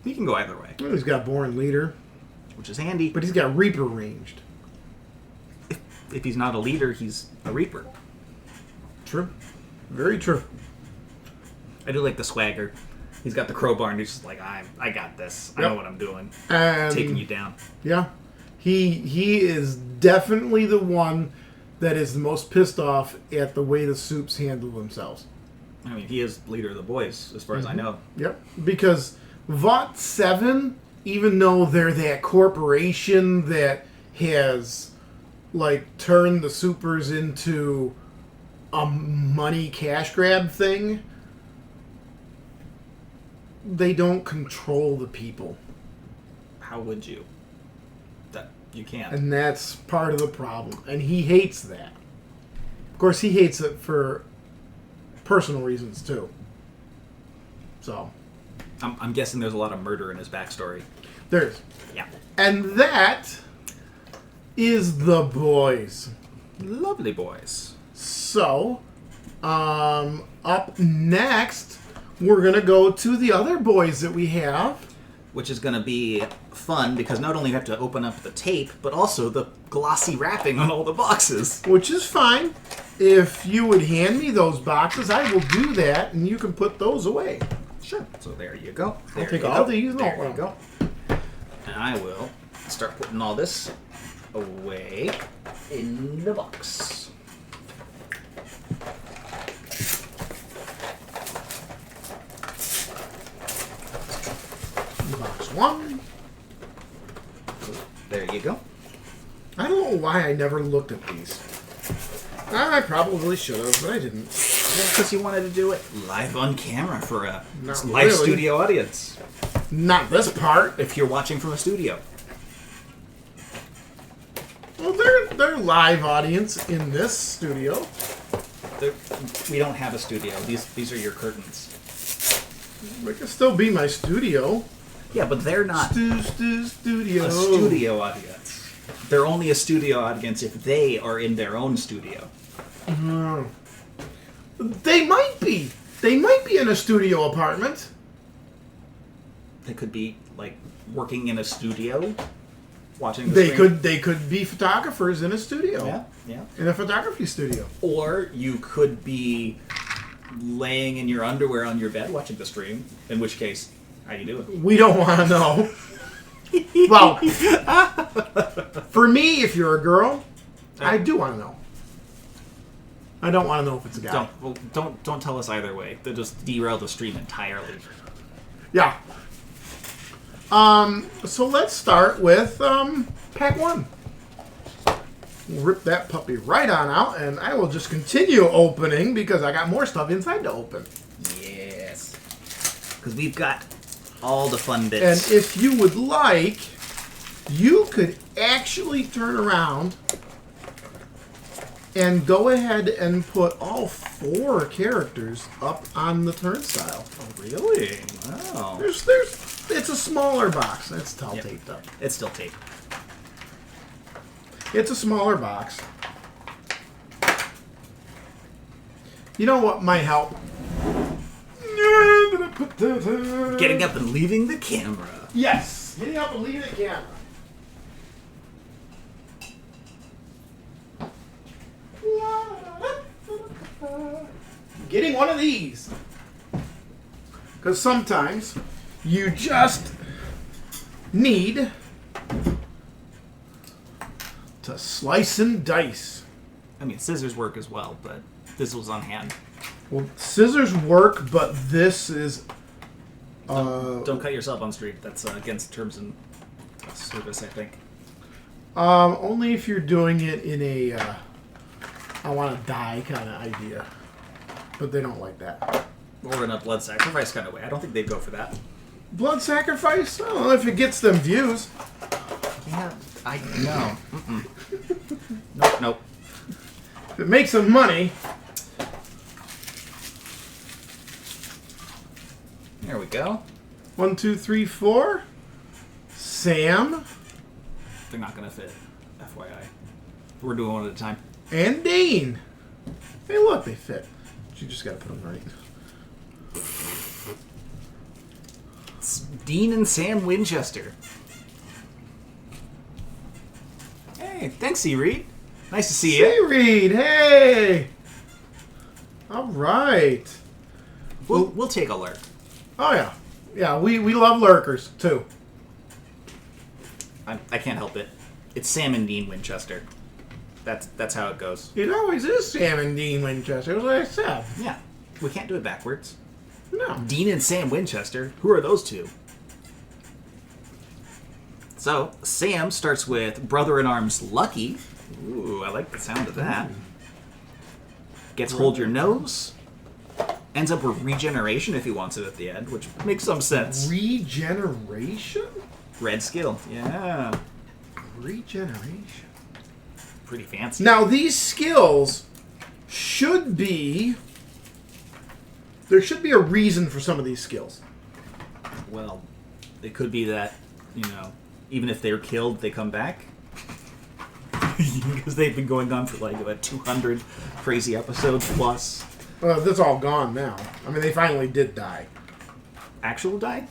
He can go either way, Well, he's got Born Leader, which is handy. but he's got Reaper ranged. if he's not a leader, he's a reaper. True. Very true. I do like the swagger. He's got the crowbar and he's just like, I got this. I know what I'm doing. Taking you down. Yeah. He is definitely the one that is the most pissed off at the way the Supes handle themselves. I mean, he is leader of the boys, as far as I know. Yep. Because Vought 7, even though they're that corporation that has, like, turned the Supers into a money cash grab thing, they don't control the people. How would you? That you can't. And that's part of the problem. And he hates that. Of course, he hates it for personal reasons, too. So. I'm guessing there's a lot of murder in his backstory. There's. Yeah. And that is the boys. Lovely boys. So, up next, we're going to go to the other boys that we have. Which is going to be fun, because not only do you have to open up the tape, but also the glossy wrapping on all the boxes. Which is fine. If you would hand me those boxes, I will do that, and you can put those away. Sure. So there you go. I'll take all these. There you go. And I will start putting all this away in the box. Box 1. There you go. I don't know why I never looked at these. I probably should have, but I didn't. Because you wanted to do it live on camera for a Not live really. studio audience. Not this part. If you're watching from a studio. Well, they're live audience in this studio. We don't have a studio. These are your curtains. It can still be my studio. Yeah, but they're not Studio. a studio audience. They're only a studio audience if they are in their own studio. They might be. They might be in a studio apartment. They could be like working in a studio, watching the They screen. could be photographers in a studio. Yeah. In a photography studio. Or you could be laying in your underwear on your bed watching the stream. In which case, how you doing? We don't want to know. Well, for me, if you're a girl, I do want to know. I don't want to know if it's a guy. Don't tell us either way. They'll just derail the stream entirely. Yeah. So let's start with pack 1. We'll rip that puppy right on out, and I will just continue opening because I got more stuff inside to open. Yes. Because we've got all the fun bits. And if you would like, you could actually turn around and go ahead and put all 4 characters up on the turnstile. Oh, really? Wow. It's a smaller box. It's all taped up. It's still taped. It's a smaller box. You know what might help? Getting up and leaving the camera. Yes. Getting up and leaving the camera. Getting one of these. Because sometimes you just need to slice and dice. I mean, scissors work as well, but this was on hand. Well, scissors work, but this is... Don't cut yourself on street. That's against terms and service, I think. Only if you're doing it in a I want to die kind of idea. But they don't like that. Or in a blood sacrifice kind of way. I don't think they'd go for that. Blood sacrifice? I don't know if it gets them views. Yeah, I know. Nope. If it makes them money. There we go. 1, 2, 3, 4. Sam. They're not going to fit, FYI. We're doing one at a time. And Dean. Hey, look, they fit. You just gotta put them right. It's Dean and Sam Winchester. Hey, thanks, E-Reed. Nice to see you. Seaweed, hey! All right. We'll take a lurk. Oh, yeah. Yeah, we love lurkers, too. I can't help it. It's Sam and Dean Winchester. That's how it goes. It always is Sam and Dean Winchester, as I said. Yeah. We can't do it backwards. No. Dean and Sam Winchester. Who are those two? So, Sam starts with Brother-in-Arms Lucky. Ooh, I like the sound of that. Gets Hold Your Nose. Ends up with Regeneration if he wants it at the end, which makes some sense. Regeneration? Red skill, yeah. Regeneration. Pretty fancy. Now, these skills should be... There should be a reason for some of these skills. Well, it could be that, even if they're killed, they come back. Because they've been going on for like about 200 crazy episodes plus. Well, that's all gone now. I mean, they finally did die. Actual die?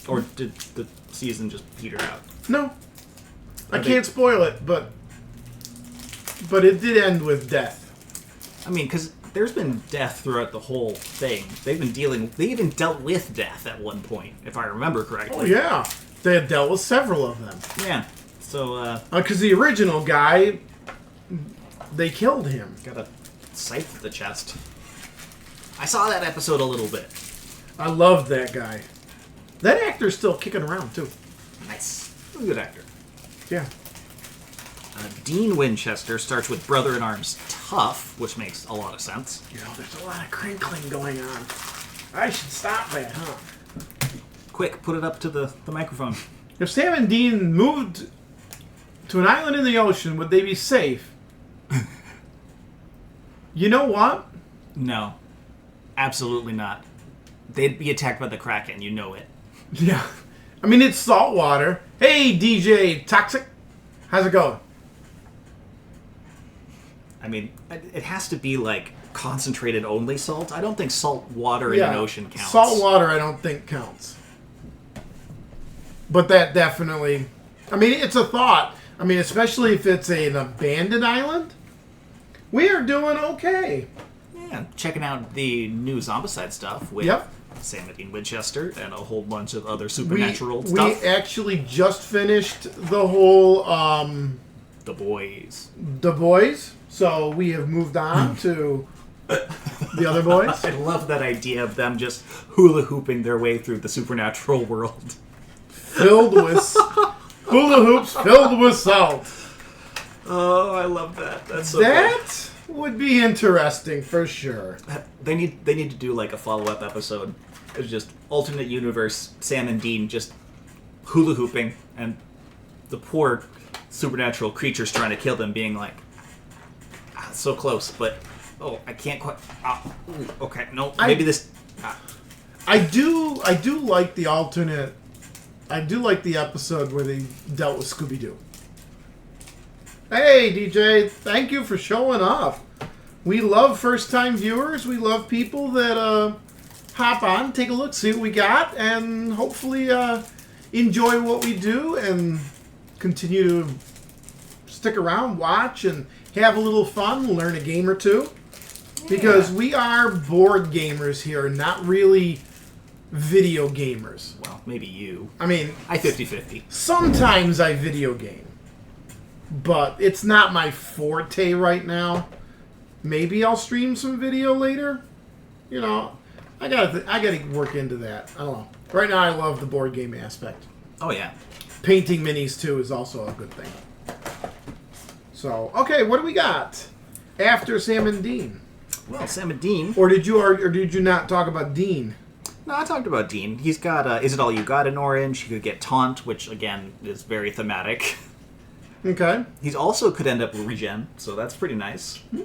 Or did the season just peter out? No. I can't spoil it, but it did end with death. I mean, because there's been death throughout the whole thing. They even dealt with death at one point, if I remember correctly. Oh, yeah. They had dealt with several of them. Yeah. So, because the original guy, they killed him. got a scythe to the chest. I saw that episode a little bit. I loved that guy. That actor's still kicking around, too. Nice. He's a good actor. Yeah. Dean Winchester starts with Brother-in-Arms Tough, which makes a lot of sense. There's a lot of crinkling going on. I should stop that, huh? Quick, put it up to the microphone. If Sam and Dean moved to an island in the ocean, would they be safe? You know what? No. Absolutely not. They'd be attacked by the Kraken, you know it. Yeah. I mean, it's salt water. Hey, DJ Toxic. How's it going? I mean, it has to be like concentrated only salt. I don't think salt water in an ocean counts. Salt water I don't think counts. But that definitely... I mean, it's a thought. I mean, especially if it's an abandoned island. We are doing okay. Yeah, checking out the new Zombicide stuff with Sam and Dean Winchester and a whole bunch of other supernatural stuff. We actually just finished the whole... The Boys. The Boys. So we have moved on to the other boys. I love that idea of them just hula hooping their way through the supernatural world. Filled with... hula hoops filled with salt. Oh, I love that. That's so That would be interesting for sure. They need to do like a follow-up episode. It's just alternate universe Sam and Dean just hula hooping and the poor supernatural creatures trying to kill them being like, so close, but I can't quite. Okay, no, maybe this. I do like the alternate. I do like the episode where they dealt with Scooby-Doo. Hey, DJ, thank you for showing up. We love first-time viewers. We love people that hop on, take a look, see what we got, and hopefully enjoy what we do and continue to stick around, watch, and have a little fun, learn a game or two. Because we are board gamers here, not really video gamers. Well, maybe you. I mean... I 50-50. Sometimes I video game. But it's not my forte right now. Maybe I'll stream some video later. I gotta work into that. I don't know. Right now I love the board game aspect. Oh, yeah. Painting minis, too, is also a good thing. So, okay, what do we got after Sam and Dean? Well, Sam and Dean. Or did you not talk about Dean? No, I talked about Dean. He's got Is It All You Got in Orange? He could get Taunt, which, again, is very thematic. Okay. He's also could end up with Regen, so that's pretty nice. Mm-hmm.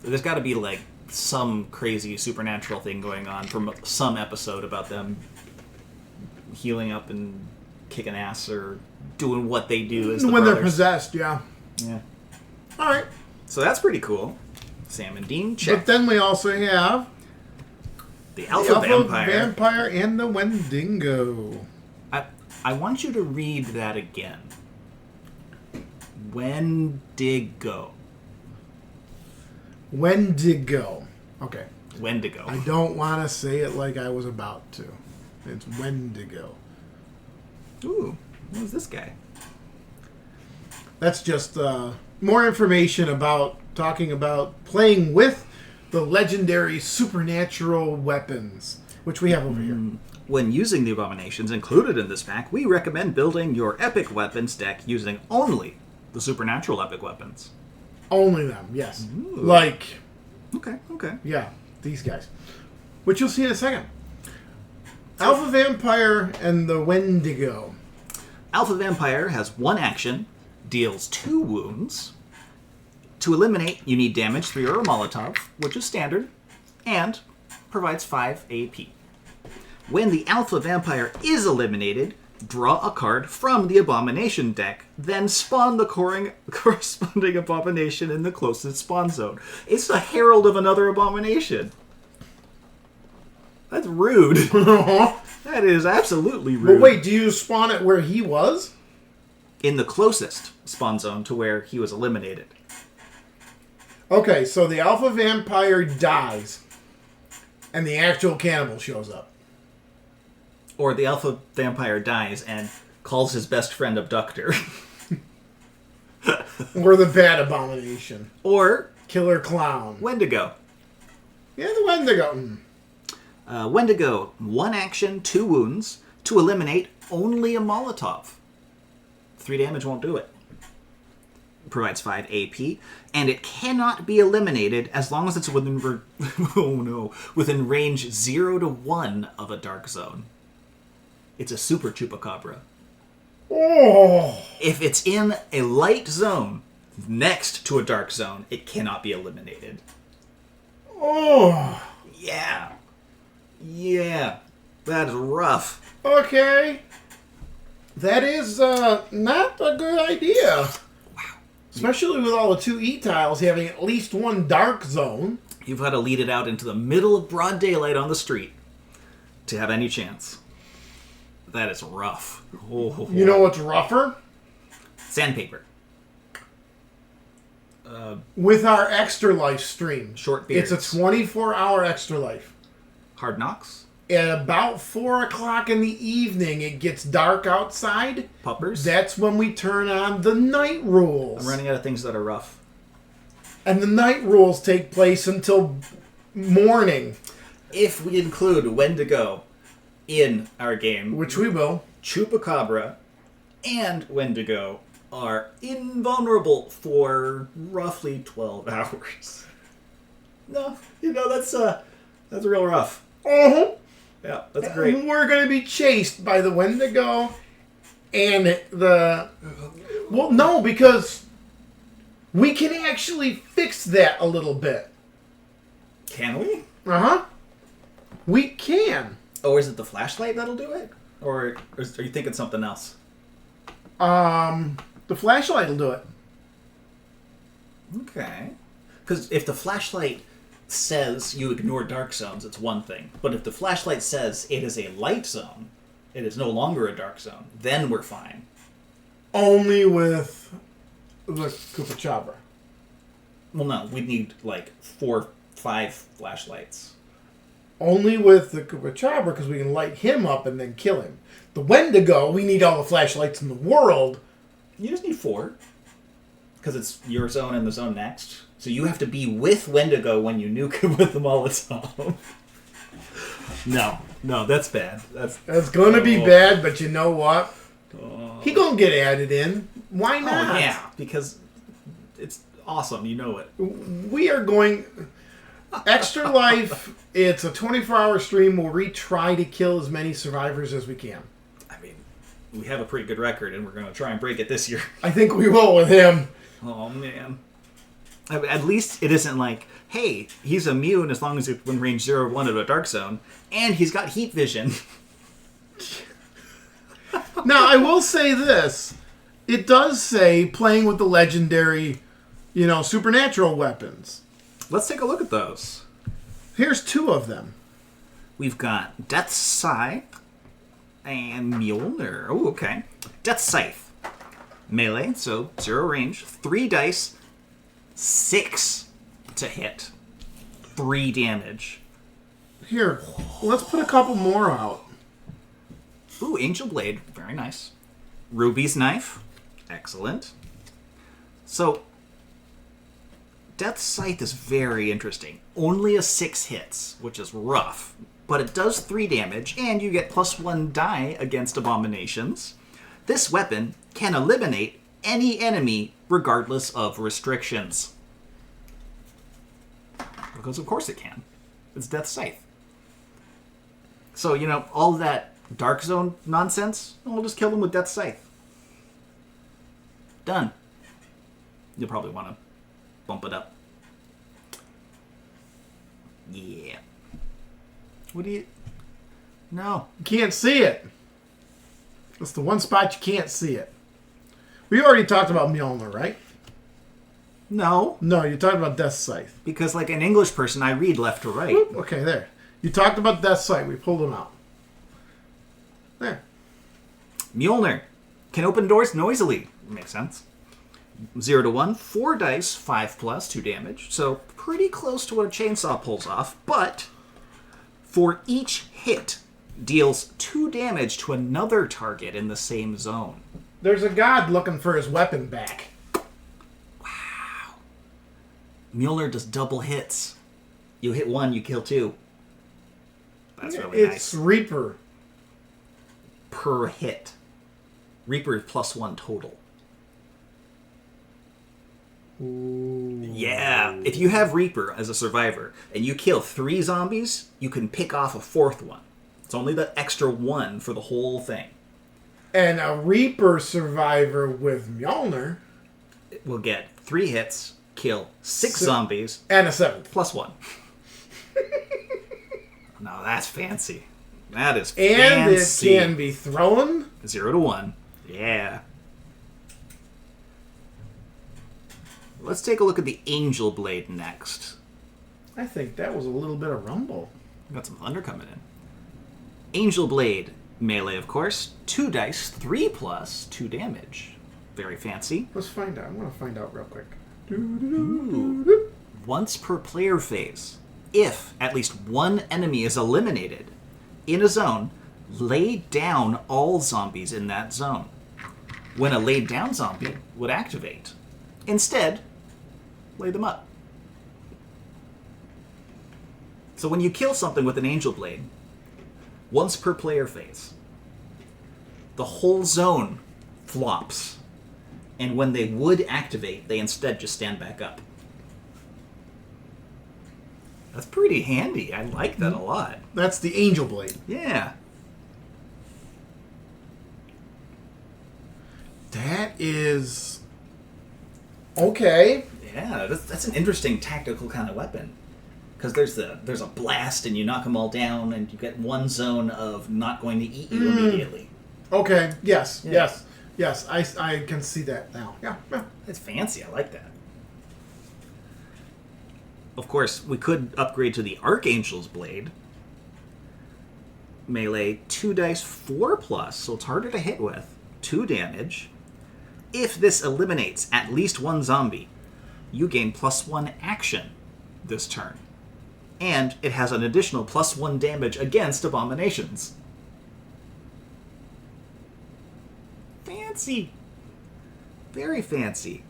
There's got to be, like, some crazy supernatural thing going on from some episode about them healing up and kicking ass or doing what they do as the when brothers. They're possessed, yeah. Yeah. All right. So that's pretty cool. Sam and Dean, check. But then we also have the Alpha Vampire and the Wendigo. I want you to read that again. Wendigo. Wendigo. Okay. Wendigo. I don't want to say it like I was about to. It's Wendigo. Ooh, who's this guy? That's just more information about talking about playing with the legendary supernatural weapons, which we have over here. When using the abominations included in this pack, we recommend building your epic weapons deck using only the supernatural epic weapons. Only them, yes. Ooh. Like, Okay. yeah, these guys. Which you'll see in a second. Alpha Vampire and the Wendigo. Alpha Vampire has 1 action, deals 2 wounds. To eliminate, you need damage 3 or a Molotov, which is standard, and provides 5 AP. When the Alpha Vampire is eliminated, draw a card from the Abomination deck, then spawn the corresponding Abomination in the closest spawn zone. It's the herald of another Abomination. That's rude. That is absolutely rude. But wait, do you spawn it where he was? In the closest spawn zone to where he was eliminated. Okay, so the Alpha Vampire dies, and the actual cannibal shows up. Or the Alpha Vampire dies and calls his best friend Abductor. Or the Bad Abomination. Or Killer Clown. Wendigo. Yeah, the Wendigo. Wendigo, 1 action, 2 wounds. To eliminate, only a Molotov. 3 damage won't do it. Provides 5 AP, and it cannot be eliminated as long as it's within within range 0 to 1 of a dark zone. It's a super chupacabra. Oh! If it's in a light zone next to a dark zone, it cannot be eliminated. Oh! Yeah. That's rough. Okay. That is not a good idea. Wow. Especially with all the 2E tiles having at least 1 dark zone. You've got to lead it out into the middle of broad daylight on the street to have any chance. That is rough. Oh. You know what's rougher? Sandpaper. With our Extra Life stream. Short beards. It's a 24-hour Extra Life. Hard Knocks. At about 4 o'clock in the evening, it gets dark outside. Puppers. That's when we turn on the night rules. I'm running out of things that are rough. And the night rules take place until morning. If we include Wendigo in our game, Which we will. Chupacabra and Wendigo are invulnerable for roughly 12 hours. No, that's real rough. Uh-huh. Yeah, that's great. We're going to be chased by the Wendigo and the... Well, no, because we can actually fix that a little bit. Can we? Uh-huh. We can. Or is it the flashlight that'll do it? Or are you thinking something else? The flashlight will do it. Okay. Because if the flashlight says you ignore dark zones, it's one thing. But if the flashlight says it is a light zone, it is no longer a dark zone, then we're fine. Only with the Chupacabra. Well, no, we'd need like 4, 5 flashlights. Only with the Chupacabra, because we can light him up and then kill him. The Wendigo, we need all the flashlights in the world. You just need 4. Because it's your zone and the zone next. So you have to be with Wendigo when you nuke him with the Molotov. No, that's bad. That's going to be bad, but you know what? He going to get added in. Why not? Oh, yeah, because it's awesome. You know it. We are going... Extra Life, it's a 24-hour stream where we try to kill as many survivors as we can. I mean, we have a pretty good record, and we're going to try and break it this year. I think we will with him. Oh, man. At least it isn't like, hey, he's immune as long as it's within range 0 or 1 of a dark zone, and he's got heat vision. Now, I will say this. It does say playing with the legendary, supernatural weapons. Let's take a look at those. Here's 2 of them. We've got Death Scythe and Mjolnir. Oh, okay. Death Scythe. Melee, so 0 range. 3 dice, 6 to hit. 3 damage. Here, let's put a couple more out. Ooh, Angel Blade. Very nice. Ruby's Knife. Excellent. So, Death Scythe is very interesting. Only a 6 hits, which is rough. But it does 3 damage, and you get +1 die against abominations. This weapon can eliminate any enemy regardless of restrictions. Because of course it can. It's Death Scythe. So, you know, all that Dark Zone nonsense, we'll just kill them with Death Scythe. Done. You'll probably want to bump it up. Yeah. What do you... No. You can't see it. That's the one spot you can't see it. We already talked about Mjolnir, right? No. No, you talked about Death Scythe. Because like an English person, I read left to right. Whoop, okay, there. You talked about Death Scythe. We pulled them out. There. Mjolnir can open doors noisily. Makes sense. 0 to 1, 4 dice, 5+, 2 damage. So pretty close to what a chainsaw pulls off. But for each hit, deals 2 damage to another target in the same zone. There's a god looking for his weapon back. Wow. Mjolnir does double hits. You hit 1, you kill 2. That's really nice. It's Reaper. Per hit. Reaper is +1 total. Ooh. Yeah. If you have Reaper as a survivor and you kill 3 zombies, you can pick off a 4th one. It's only the extra 1 for the whole thing. And a Reaper survivor with Mjolnir It will get 3 hits, kill 6 zombies, and a 7th. +1. No, that's fancy. That is And fancy. it can be thrown. 0 to 1. Yeah. Let's take a look at the Angel Blade next. I think that was a little bit of rumble. Got some thunder coming in. Angel Blade, melee of course. 2 dice, 3+, 2 damage. Very fancy. Let's find out. I want to find out real quick. Ooh. Once per player phase, if at least one enemy is eliminated in a zone, lay down all zombies in that zone. When a laid down zombie would activate, instead, lay them up. So when you kill something with an Angel Blade, once per player phase, the whole zone flops. And when they would activate, they instead just stand back up. That's pretty handy. I like that a lot. That's the Angel Blade. Yeah. That is... okay. Yeah, that's an interesting tactical kind of weapon. Because there's a blast and you knock them all down and you get one zone of not going to eat you immediately. Okay, yes, Yeah. yes, I can see that now. Yeah. It's fancy. I like that. Of course, we could upgrade to the Archangel's Blade. Melee, 2 dice, 4+, so it's harder to hit with. 2 damage. If this eliminates at least one zombie, you gain +1 action this turn. And it has an additional +1 damage against abominations. Fancy. Very fancy.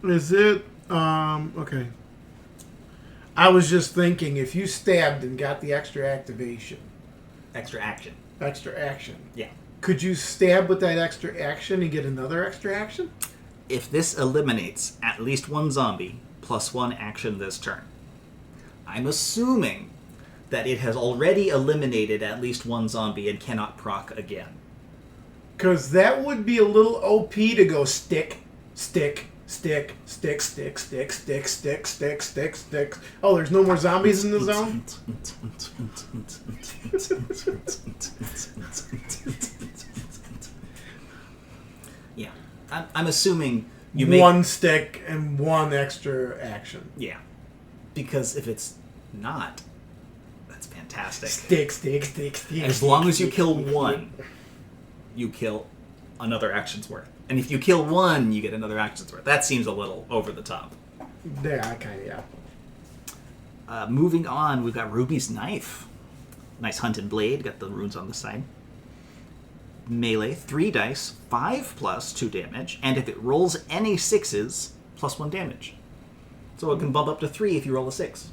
Is it... okay. I was just thinking, if you stabbed and got the extra activation, Extra action. Yeah. could you stab with that extra action and get another extra action? If this eliminates at least one zombie, +1 action this turn. I'm assuming that it has already eliminated at least one zombie and cannot proc again. Because that would be a little OP to go stick, stick, stick, stick, stick, stick, stick, stick, stick, stick, stick. Oh, there's no more zombies in the zone? Yeah. I'm assuming you make... One stick and one extra action. Yeah. Because if it's not, that's fantastic. Stick, stick, stick, stick. As long as you kill one, you kill another action's worth. And if you kill one, you get another action's worth. That seems a little over the top. Yeah, kind of, yeah. Moving on, we've got Ruby's Knife. Nice hunted blade, got the runes on the side. Melee, 3 dice, 5 plus 2 damage, and if it rolls any 6s, plus 1 damage. So it can bump up to 3 if you roll a 6.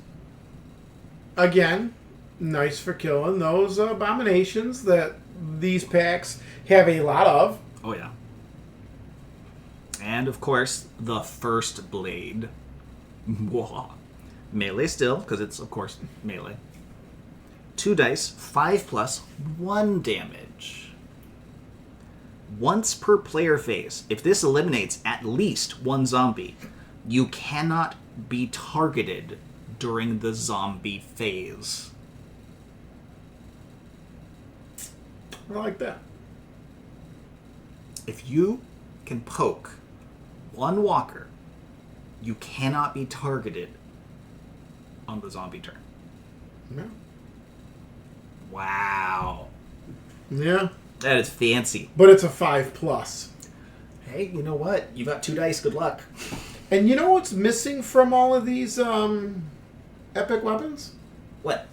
Again, nice for killing those abominations that these packs have a lot of. Oh yeah. And of course, the first blade. Melee still, because it's of course melee. 2 dice, 5 plus 1 damage. Once per player phase, if this eliminates at least one zombie, you cannot be targeted during the zombie phase. I like that. If you can poke one walker, you cannot be targeted on the zombie turn. Yeah. Wow. Yeah. That is fancy. But it's a 5 plus. Hey, you know what? You got 2 dice. Good luck. And you know what's missing from all of these epic weapons? What?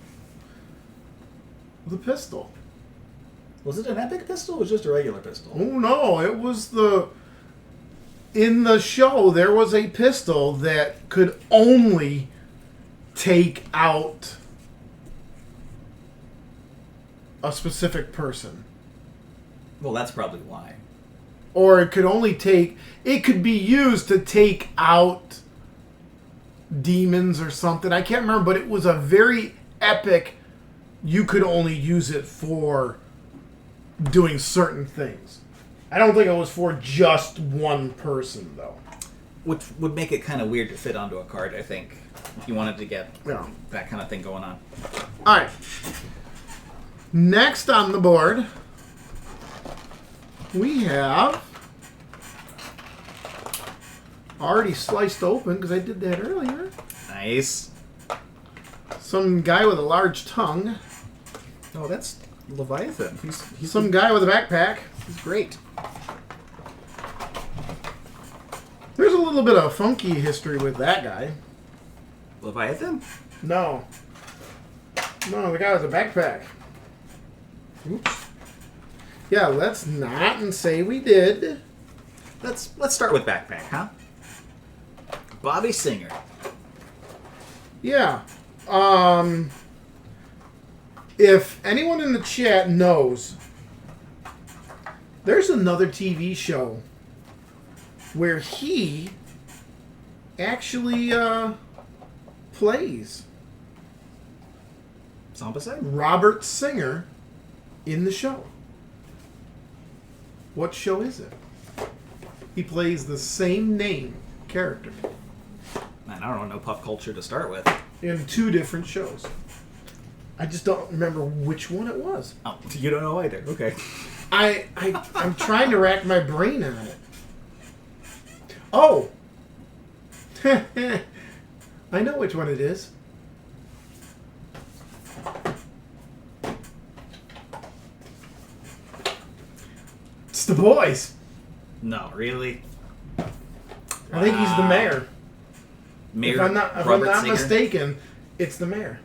The pistol. Was it an epic pistol or was it just a regular pistol? Oh no, it was the... In the show, there was a pistol that could only take out a specific person. Well, that's probably why. Or it could only take... It could be used to take out demons or something. I can't remember, but it was a very epic... You could only use it for doing certain things. I don't think it was for just one person, though. Which would make it kind of weird to fit onto a card, I think. If you wanted to get that kind of thing going on. Alright. Next on the board, we have... Already sliced open, because I did that earlier. Nice. Some guy with a large tongue. Oh, that's Leviathan. He's Some guy with a backpack. He's great. There's a little bit of funky history with that guy. Leviathan? No. No, the guy with a backpack. Oops. Yeah, let's not and say we did. Let's start with backpack, huh? Bobby Singer. Yeah. If anyone in the chat knows, there's another TV show where he actually plays Zombicide? Robert Singer in the show. What show is it? He plays the same name character Man, I don't know pop culture to start with. in 2 different shows. I just don't remember which one it was. Oh, you don't know either. Okay. I'm trying to rack my brain on it. Oh! I know which one it is. It's the boys. No, really? I think he's the mayor. Mayor If I'm not Singer? mistaken, it's the mayor.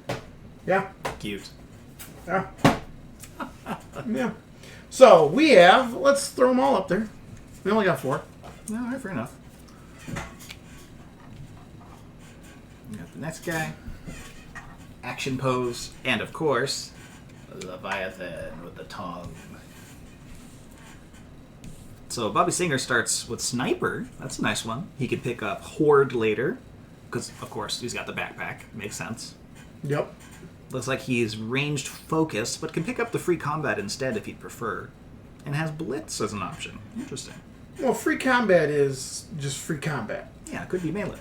Yeah. Cute. Yeah. Yeah. So we have. Let's throw them all up there. We only got 4. No, all right, fair enough. We got the next guy. Action pose. And of course, Leviathan with the tongue. So Bobby Singer starts with Sniper. That's a nice one. He could pick up Horde later. Because, of course, he's got the backpack. Makes sense. Yep. Looks like he's ranged focus, but can pick up the free combat instead if he'd prefer. And has Blitz as an option. Interesting. Well, free combat is just free combat. Yeah, it could be melee.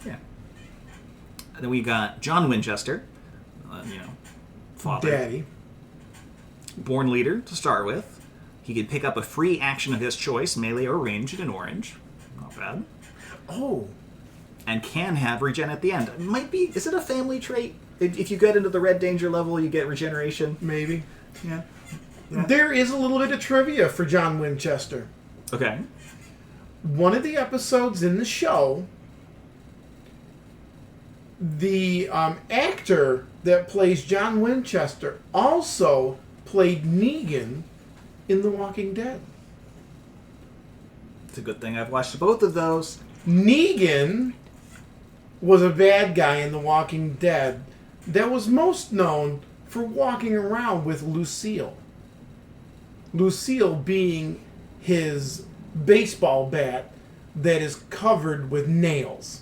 Yeah. And then we got John Winchester. Father. Daddy. Born leader to start with. He could pick up a free action of his choice, melee or ranged, in orange. Not bad. Oh. And can have regen at the end. It might be. Is it a family trait? If you get into the red danger level, you get regeneration. Maybe. Yeah. There is a little bit of trivia for John Winchester. Okay. One of the episodes in the show, the actor that plays John Winchester also played Negan in The Walking Dead. It's a good thing I've watched both of those. Negan was a bad guy in The Walking Dead that was most known for walking around with Lucille. Lucille being his baseball bat that is covered with nails.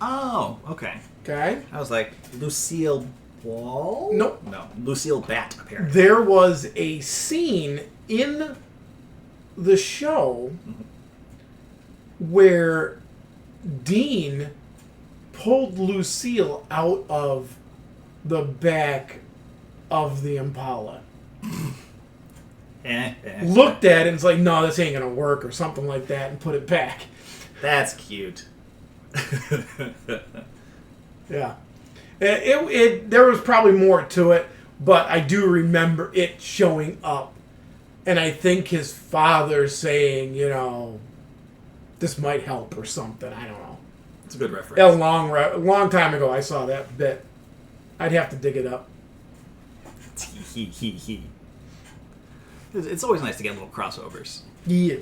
Oh, okay. Okay? I was like, Lucille Ball? Nope. No, Lucille Bat, apparently. There was a scene in the show where Dean pulled Lucille out of the back of the Impala. Looked at it and was like, no, this ain't gonna work, or something like that, and put it back. That's cute. Yeah. There was probably more to it, but I do remember it showing up. And I think his father saying, this might help or something. I don't know. It's a good reference. A long time ago I saw that bit. I'd have to dig it up. It's always nice to get little crossovers. Yeah.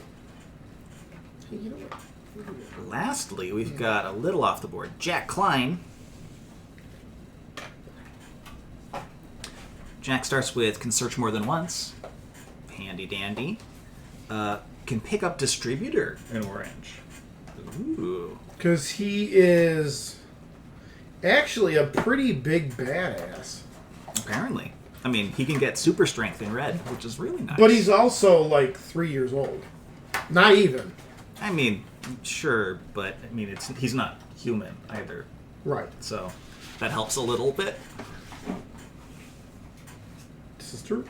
Lastly, we've got a little off the board. Jack Klein. Jack starts with can search more than once. Handy dandy. Can pick up distributor in orange. Ooh. Because he is actually a pretty big badass. Apparently. I mean, he can get super strength in red, which is really nice. But he's also like 3 years old. Not even. I mean, sure, but I mean, he's not human either. Right. So that helps a little bit. This is true.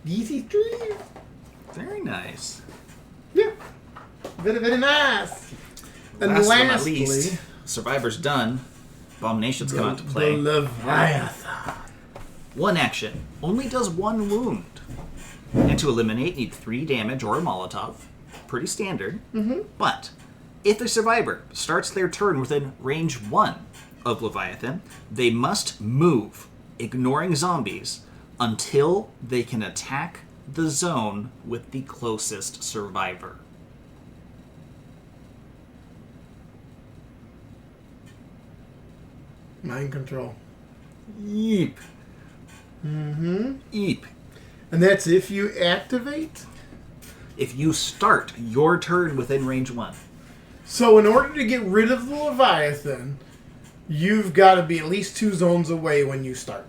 This is true. Very nice. Yeah. Very, very nice. And Last but not lastly, least, Survivor's done. Abomination's come out to the play. Leviathan. One action. Only does one wound. And to eliminate, need 3 damage or a Molotov. Pretty standard. Mm-hmm. But if the survivor starts their turn within range 1 of Leviathan, they must move, ignoring zombies, until they can attack the zone with the closest survivor. Mind control. Yeep. Mm-hmm. Eep. And that's if you activate? If you start your turn within range 1. So in order to get rid of the Leviathan, you've got to be at least 2 zones away when you start.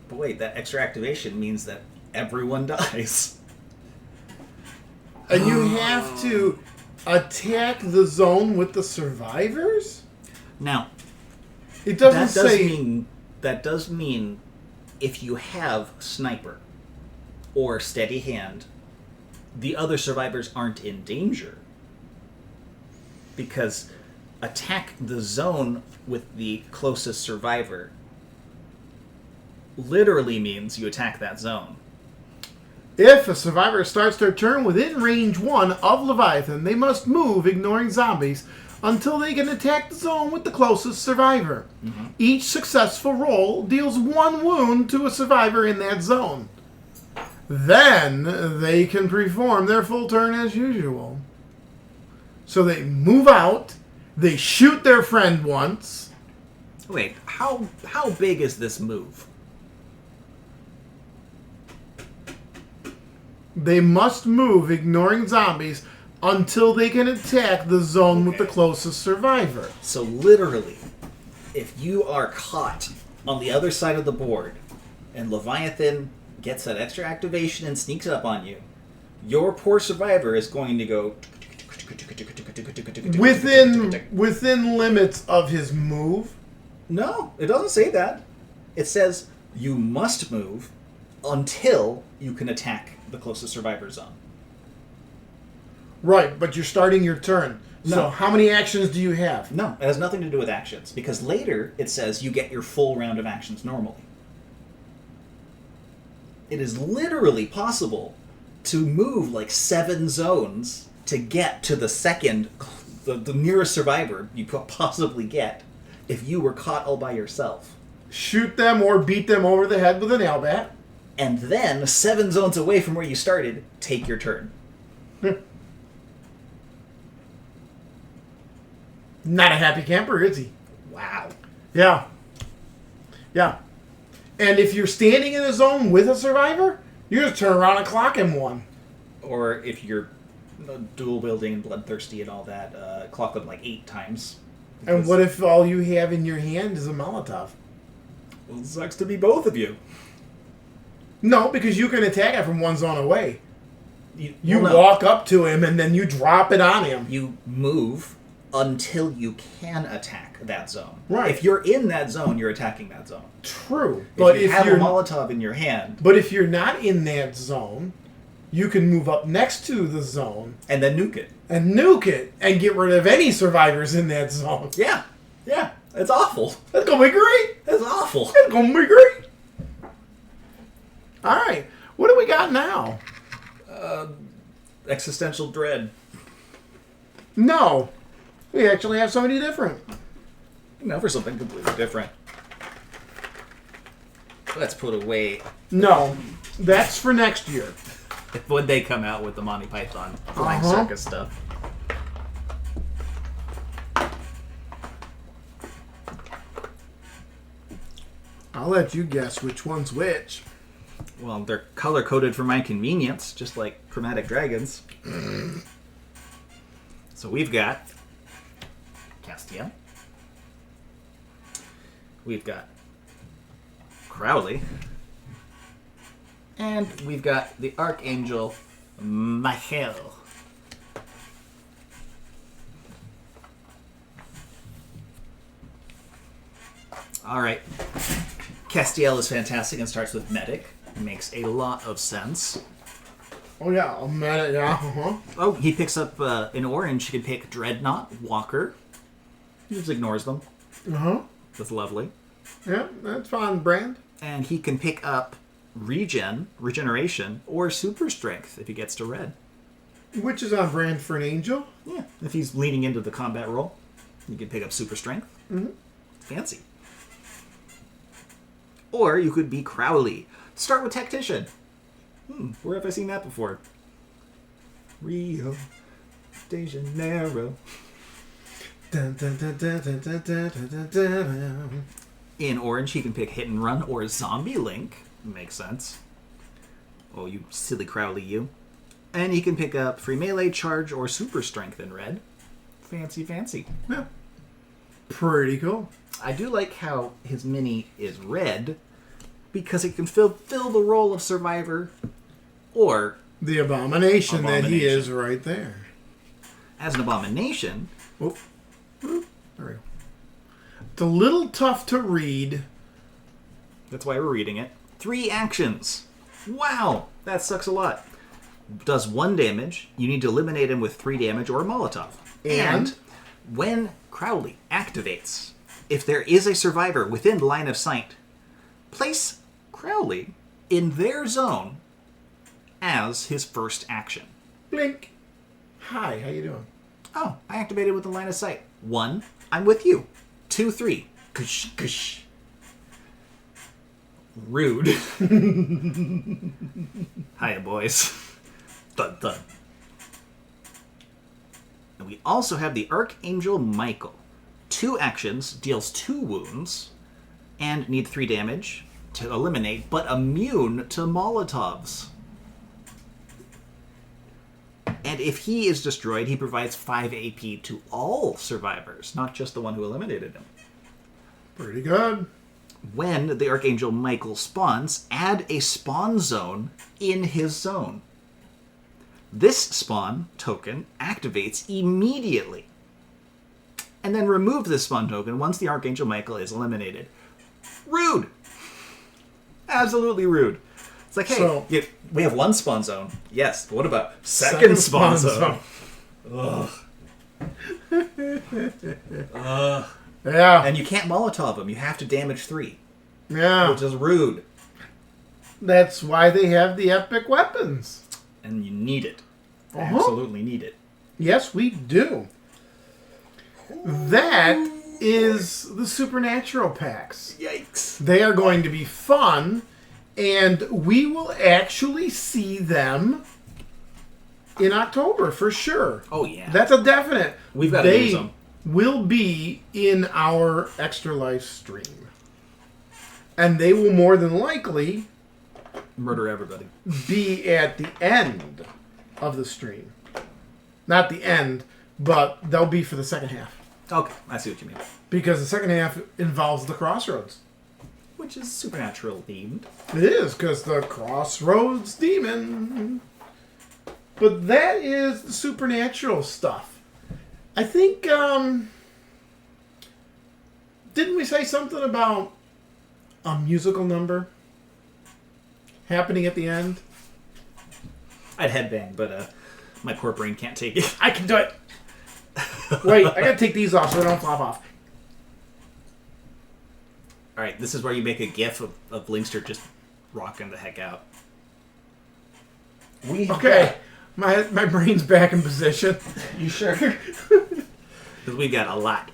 But wait, that extra activation means that everyone dies. And you have to attack the zone with the survivors? Now, It doesn't that does mean if you have sniper or steady hand, the other survivors aren't in danger. Because attack the zone with the closest survivor literally means you attack that zone. If a survivor starts their turn within range 1 of Leviathan, they must move, ignoring zombies, until they can attack the zone with the closest survivor. Mm-hmm. Each successful roll deals 1 wound to a survivor in that zone. Then they can perform their full turn as usual. So they move out, they shoot their friend once. Wait, how big is this move? They must move, ignoring zombies, until they can attack the zone with the closest survivor. So literally, if you are caught on the other side of the board and Leviathan gets that extra activation and sneaks up on you, your poor survivor is going to go within limits of his move. No, it doesn't say that. It says you must move until you can attack the closest survivor zone. Right, but you're starting your turn. No. So how many actions do you have? No, it has nothing to do with actions, because later it says you get your full round of actions normally. it is literally possible to move like 7 zones to get to the second, the nearest survivor you could possibly get if you were caught all by yourself. Shoot them or beat them over the head with a nail bat. And then, 7 zones away from where you started, take your turn. Not a happy camper, is he? Wow. Yeah. Yeah. And if you're standing in a zone with a survivor, you just turn around and clock him one. Or if you're dual wielding and bloodthirsty and all that, clock them like 8 times. And what if all you have in your hand is a Molotov? Well, it sucks to be both of you. No, because you can attack it from one zone away. You Well, no. walk up to him and then you drop it on him. You move until you can attack that zone. Right. If you're in that zone, you're attacking that zone. True. But if you have a Molotov in your hand... But if you're not in that zone, you can move up next to the zone. And then nuke it. And nuke it. And get rid of any survivors in that zone. Yeah. Yeah. It's awful. That's going to be great. It's awful. It's going to be great. All right. What do we got now? Existential dread. No. We actually have somebody different. Now for something completely different. Let's put away No. That's for next year. when they come out with the Monty Python Flying Circus stuff. I'll let you guess which one's which. Well, they're color-coded for my convenience, just like Chromatic Dragons. So we've got Castiel. We've got Crowley. And we've got the Archangel Michael. Alright. Castiel is fantastic and starts with Medic. Makes a lot of sense. Oh, yeah. A minute, yeah. Uh-huh. Oh, he picks up in orange. He can pick Dreadnought, Walker. He just ignores them. Uh-huh. That's lovely. Yeah, that's fine, Brand. And he can pick up Regeneration, or Super Strength if he gets to red. Which is on brand for an angel. Yeah, if he's leaning into the combat role, you can pick up Super Strength. Mm-hmm. Fancy. Or you could be Crowley. Start with Tactician. Where have I seen that before? Rio de Janeiro. Dun, dun, dun, dun, dun, dun, dun, dun, dun, dun. In orange, he can pick Hit and Run or Zombie Link. Makes sense. Oh, you silly Crowley, you. And he can pick up Free Melee, Charge, or Super Strength in red. Fancy, fancy. Yeah. Pretty cool. I do like how his mini is red because it can fill the role of Survivor or... The abomination that he Abomination. is right there. As an Abomination... Oh. There we go. It's a little tough to read. That's why we're reading it. 3 actions. Wow, that sucks a lot. Does 1 damage. You need to eliminate him with 3 damage or a Molotov. And when Crowley activates, if there is a survivor within line of sight, place Crowley in their zone as his first action. Blink. Hi, how you doing? Oh, I activated with the line of sight. 1, I'm with you. 2, 3. Kush, kush. Rude. Hiya, boys. Dun, dun. And we also have the Archangel Michael. 2 actions, deals 2 wounds, and need 3 damage to eliminate, but immune to Molotovs. And if he is destroyed, he provides 5 AP to all survivors, not just the one who eliminated him. Pretty good. When the Archangel Michael spawns, add a spawn zone in his zone. This spawn token activates immediately. And then remove this spawn token once the Archangel Michael is eliminated. Rude! Absolutely rude. It's like, hey, So- we have 1 spawn zone. Yes, but what about second spawn zone? Ugh. Ugh. Yeah. And you can't Molotov him. You have to damage 3, Yeah. which is rude. That's why they have the epic weapons. And you need it. Uh-huh. Absolutely need it. Yes, we do. That is the Supernatural packs. Yikes. They are going to be fun, and we will actually see them in October for sure. Oh, yeah. That's a definite. We've got to use them. They will be in our Extra Life stream. And they will more than likely Murder everybody. be at the end of the stream. Not the end, but they'll be for the second half. Okay, I see what you mean. Because the second half involves the Crossroads. Which is supernatural themed. It is, because the Crossroads Demon. But that is the supernatural stuff. I think, didn't we say something about a musical number happening at the end? I'd headbang, but my poor brain can't take it. I can do it! Wait, I gotta take these off so they don't flop off. Alright, this is where you make a gif of Linkster just rocking the heck out. Okay, my brain's back in position. You sure? Because we've got a lot.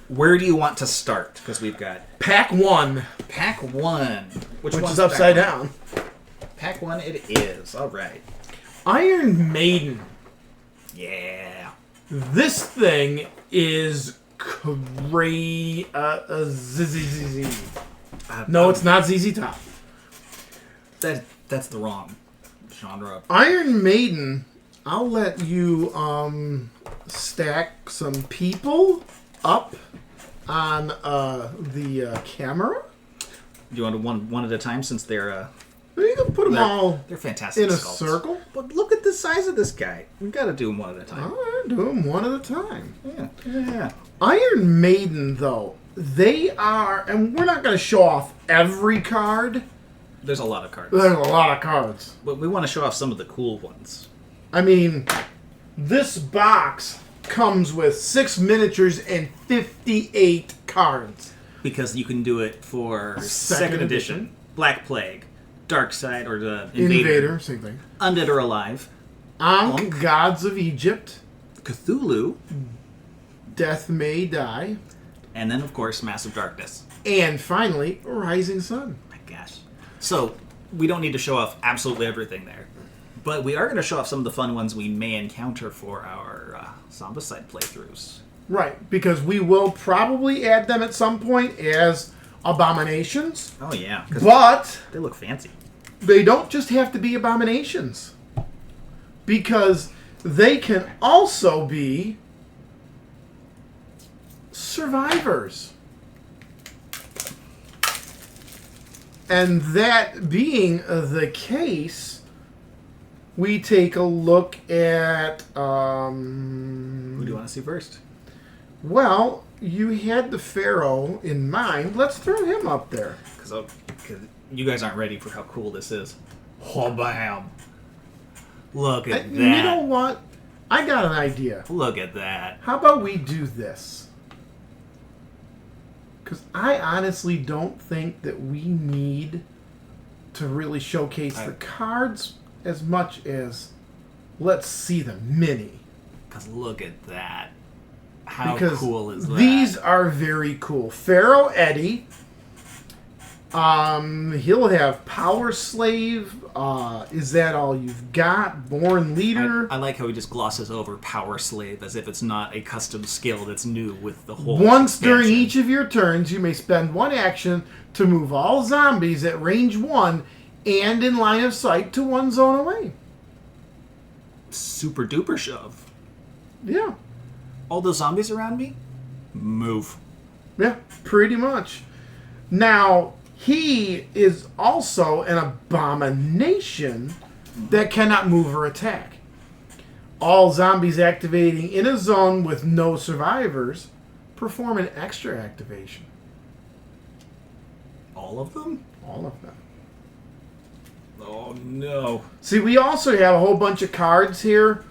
Where do you want to start? Because we've got Pack 1. Pack 1. Which is upside down. Pack 1 it is. Alright. Iron Maiden. Yeah. This thing is crazy. No, it's not ZZ Top. That's the wrong genre. Iron Maiden, I'll let you stack some people up on the camera. Do you want one at a time since they're You can put them all they're fantastic in a sculpts. circle. But look at the size of this guy. We've got to do them one at a time. All right, do them one at a time. Yeah. Iron Maiden, though, they are, and we're not going to show off every card. There's a lot of cards. There's a lot of cards. But we want to show off some of the cool ones. I mean, this box comes with 6 miniatures and 58 cards. Because you can do it for Second second edition, Black Plague, Dark Side, or the Invader, same thing. Undead or Alive, Ankh, Gods of Egypt, Cthulhu, Death May Die, and then, of course, Massive Darkness. and finally, Rising Sun. My gosh. So, we don't need to show off absolutely everything there. But we are going to show off some of the fun ones we may encounter for our Zombicide playthroughs. Right, because we will probably add them at some point as abominations, Oh, yeah. 'Cause but they look fancy. they don't just have to be abominations. Because they can also be survivors. And that being the case, we take a look at... Who do you want to see first? Well, you had the Pharaoh in mind. Let's throw him up there. Because you guys aren't ready for how cool this is. Oh, bam. Look at that. You know what? I got an idea. Look at that. How about we do this? Because I honestly don't think that we need to really showcase the cards as much as let's see the mini. Because look at that. How Because cool is that? these are very cool. Pharaoh Eddie. He'll have Power Slave. Is that all you've got? Born Leader. I like how he just glosses over Power Slave as if it's not a custom skill that's new with the whole Once during expansion. each of your turns, you may spend one action to move all zombies at range 1 and in line of sight to 1 zone away. Super duper shove. Yeah. All those zombies around me? Move. Yeah, pretty much. Now, he is also an abomination that cannot move or attack. All zombies activating in a zone with no survivors perform an extra activation. All of them? All of them. Oh no. See, we also have a whole bunch of cards here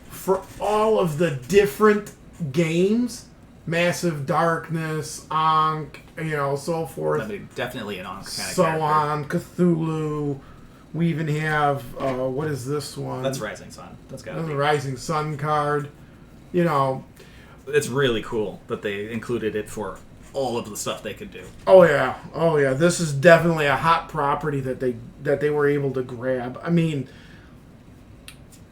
for all of the different games Massive Darkness, Ankh, so forth. I mean, definitely an Ankh kind of So character. on, Cthulhu. We even have, what is this one? That's Rising Sun. That's got to The be. Rising Sun card. It's really cool that they included it for all of the stuff they could do. Oh yeah. This is definitely a hot property that they were able to grab. I mean,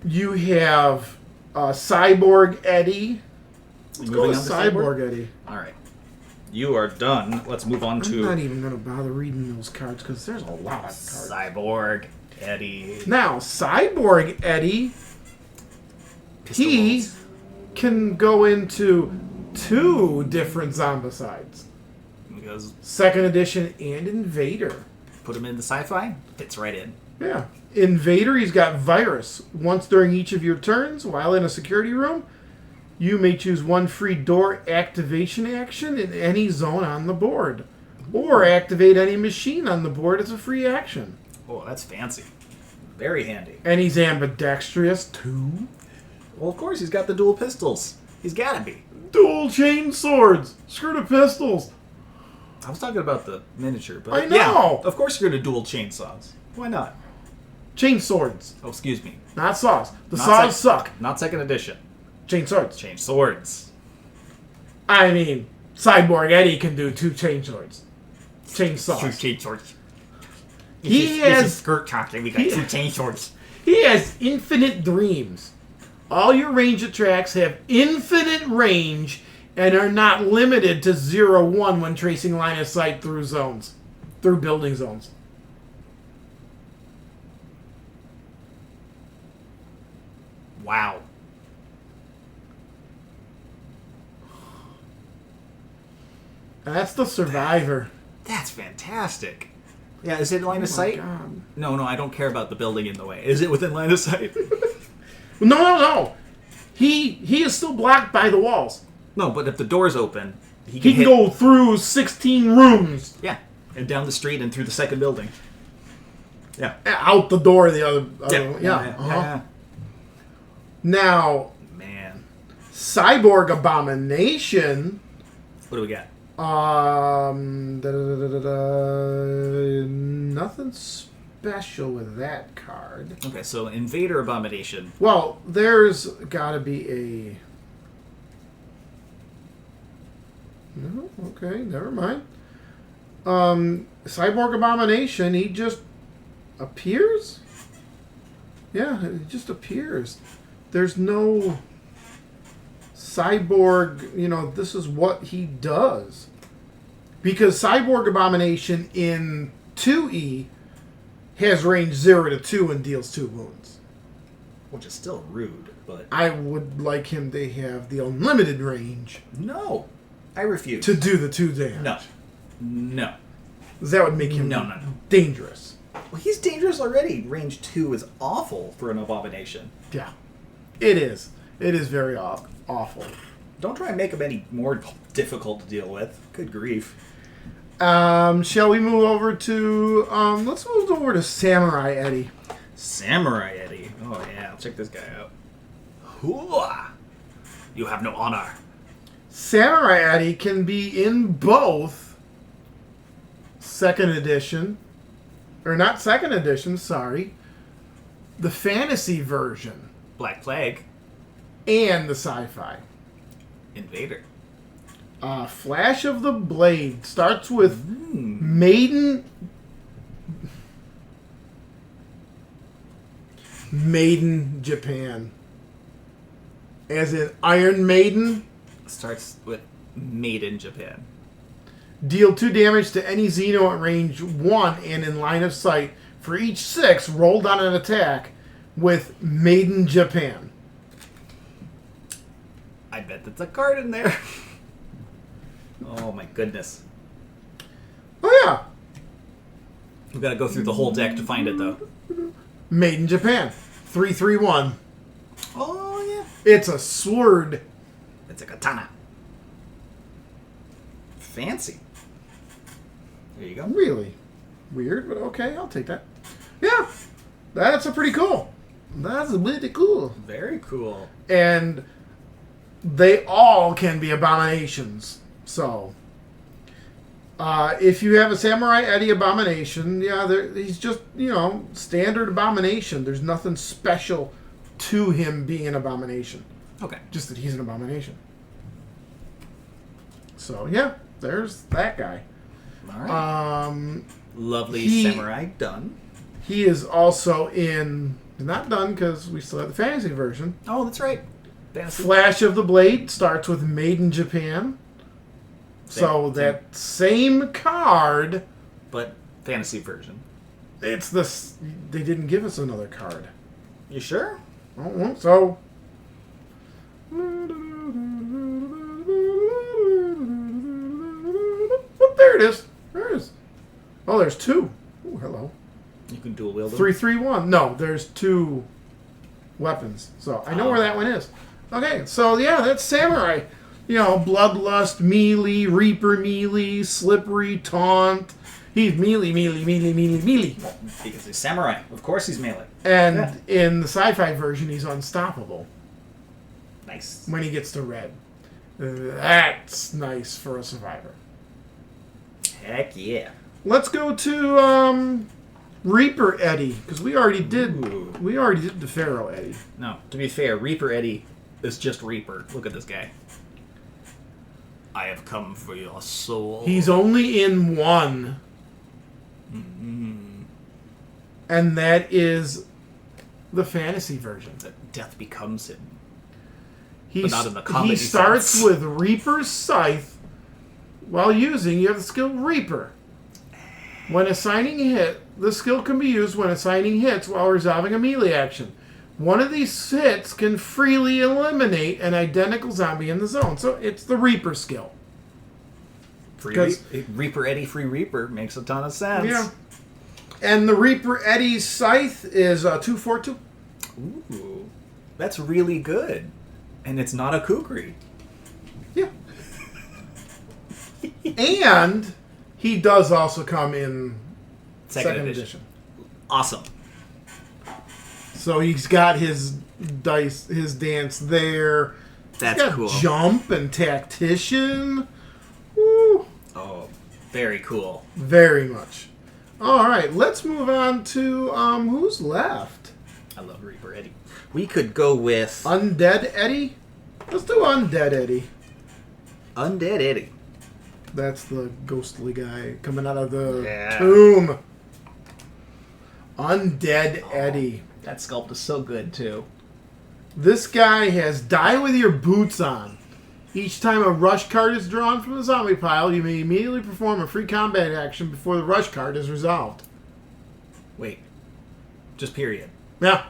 you have Cyborg Eddie. Let's go with Cyborg Eddie. All right. You are done. Let's move on I'm to not even going to bother reading those cards because there's a lot of cards. Cyborg Eddie. Now, Cyborg Eddie, he Pistols. can go into 2 different Zombicides. Because Second edition and Invader. put him in the sci-fi, fits right in. Yeah. Invader, he's got Virus. Once during each of your turns, while in a security room, you may choose 1 free door activation action in any zone on the board. Or activate any machine on the board as a free action. Oh, that's fancy. Very handy. And he's ambidextrous, too. Well, of course, he's got the dual pistols. He's got to be. Dual chain swords. Screw the pistols. I was talking about the miniature, but I know. Yeah, of course you're going to dual chainsaws. Why not? Chain swords. Oh, excuse me. Not saws. The Not saws suck. Not second edition. Chain swords. Chain swords. I mean, Cyborg Eddie can do 2 chain swords. Chain saws. Chain swords. He has skirt talking. We got he- 2 chain swords. He has infinite dreams. All your range attacks have infinite range and are not limited to 0-1 when tracing line of sight through building zones. Wow. That's the Survivor. That's fantastic. Yeah, is it line of Oh my sight? God. No, I don't care about the building in the way. Is it within line of sight? No. He is still blocked by the walls. No, but if the door's open, He can go through 16 rooms. Yeah, and down the street and through the second building. Yeah. Out the door the other Yeah. uh-huh. Now, Man. Cyborg Abomination. What do we got? Nothing special with that card. Okay, so Invader Abomination. Well, there's gotta be a... No? Okay, never mind. Cyborg Abomination, he just appears? Yeah, he just appears. There's no... Cyborg, this is what he does. Because Cyborg Abomination in 2E has range 0-2 and deals 2 wounds. Which is still rude, but... I would like him to have the unlimited range No. I refuse. to do the 2 damage. No. 'Cause that would make him No. dangerous. Well, he's dangerous already. Range 2 is awful for an Abomination. Yeah. It is. It is very awful. Don't try and make him any more difficult to deal with. Good grief. Shall we move over to... let's move over to Samurai Eddie. Samurai Eddie. Oh, yeah. Check this guy out. Hooah! You have no honor. Samurai Eddie can be in both second edition, or not second edition, sorry, the fantasy version Black Plague. and the sci-fi. Invader. Flash of the Blade starts with Maiden Japan. As in Iron Maiden. Starts with Made in Japan. Deal 2 damage to any Xeno at range 1 and in line of sight for each 6 rolled on an attack with Maiden Japan. I bet that's a card in there. Oh my goodness. Oh yeah, We've got to go through the whole deck to find it, though. Maiden Japan. 3/3/1. Oh, yeah. It's a sword. It's a katana. Fancy. There you go. Really weird, but okay, I'll take that. Yeah, that's a pretty cool. That's a pretty cool. Very cool. And they all can be abominations. So, if you have a Samurai Eddie abomination, he's just, standard abomination. There's nothing special to him being an abomination. Okay. Just that he's an abomination. So, yeah, there's that guy. All right. Lovely Samurai, done. He is also in... Not done, because we still have the fantasy version. Oh, that's right. Fantasy. Flash of the Blade starts with Maiden Japan. That same card... But fantasy version. It's this... They didn't give us another card. You sure? Oh, so... Oh, there it is. There it is. Oh, there's two. Oh, hello. You can dual wield them. 3-3-1. No, there's two weapons. So I know where that one is. Okay, so yeah, that's Samurai. Bloodlust, melee, Reaper melee, Slippery, Taunt. He's melee. Because he's Samurai. Of course he's melee. And in the sci-fi version, he's unstoppable. Nice. When he gets to red. That's nice for a survivor. Heck yeah. Let's go to Reaper Eddie, because we already did the Pharaoh Eddie. No, to be fair, Reaper Eddie is just Reaper. Look at this guy. I have come for your soul. He's only in one. Mm-hmm. And that is the fantasy version. That death becomes him. But not in the comedy He starts sense. with Reaper's Scythe. While using, you have the skill Reaper. When assigning a hit, the skill can be used when assigning hits while resolving a melee action. One of these hits can freely eliminate an identical zombie in the zone. So it's the Reaper skill. Reaper Eddie, free Reaper makes a ton of sense. Yeah. And the Reaper Eddie's Scythe is 2/4/2. Ooh, that's really good. And it's not a kukri. Yeah. And he does also come in second edition. Awesome. So he's got his dance there. That's he's got cool. Jump and Tactician. Woo. Oh, very cool. Very much. All right, let's move on to who's left. I love Reaper Eddie. We could go with Undead Eddie. Let's do Undead Eddie. Undead Eddie. That's the ghostly guy coming out of the Yeah. tomb. Undead Eddie. That sculpt is so good too. This guy has Die With Your Boots On. Each time a rush card is drawn from the zombie pile, you may immediately perform a free combat action before the rush card is resolved. Wait. Just period. Yeah.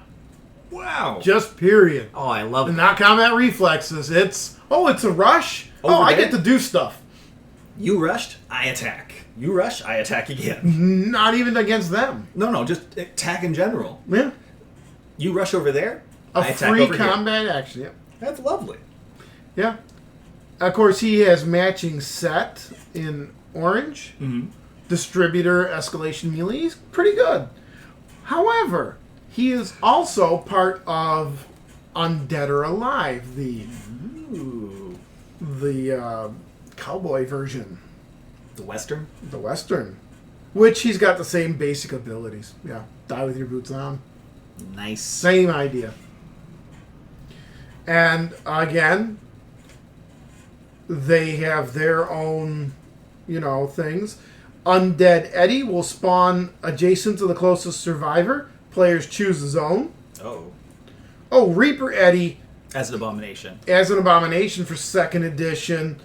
Wow. Just period. Oh, I love it. Not combat reflexes. It's a rush? I get to do stuff. You rushed, I attack. You rush, I attack again. Not even against them. No, just attack in general. Yeah. You rush over there, A I attack free over here. combat action, yeah. That's lovely. Yeah. Of course, he has matching set in orange. Mm-hmm. Distributor escalation melee. He's pretty good. However, he is also part of Undead or Alive, the cowboy version. The Western? The Western. Which he's got the same basic abilities. Yeah. Die with your boots on. Nice. Same idea. And again, they have their own, things. Undead Eddie will spawn adjacent to the closest survivor. Players choose a zone. Oh, Reaper Eddie. As an abomination. As an abomination for second edition.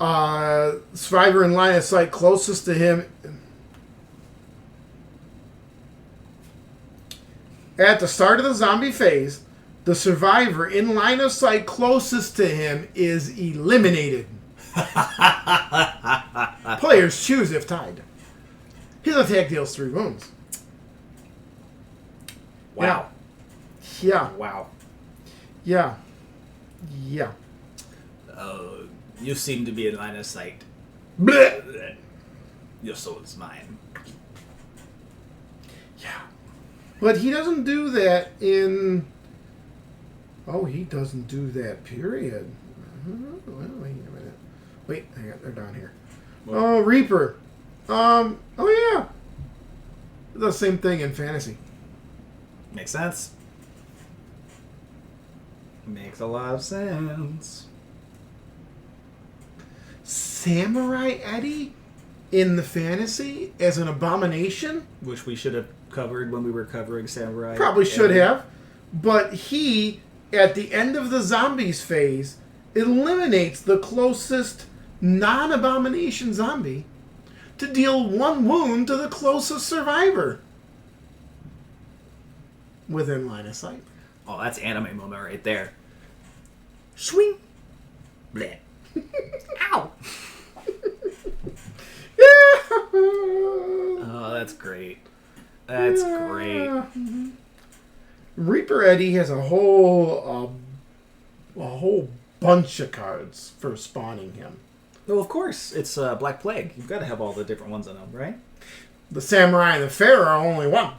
Survivor in line of sight closest to him. At the start of the zombie phase, the survivor in line of sight closest to him is eliminated. Players choose if tied. His attack deals 3 wounds. Wow. Yeah. Wow. Yeah. You seem to be in line of sight. Blech. Your soul is mine. Yeah. But he doesn't do that in... Oh, he doesn't do that, period. Wait a minute. Wait, hang on, they're down here. Oh, Reaper. Oh yeah. The same thing in fantasy. Makes sense. Makes a lot of sense. Samurai Eddie in the fantasy as an abomination? Which we should have covered when we were covering Samurai. Probably should have. But he, at the end of the zombies phase, eliminates the closest non-abomination zombie to deal 1 wound to the closest survivor. Within line of sight. Oh, that's anime moment right there. Swing. Bleh. Ow. Oh, that's great. That's great. Reaper Eddie has a whole bunch of cards for spawning him. Well, of course, it's Black Plague. You've got to have all the different ones in them, right? The Samurai and the Pharaoh are only one.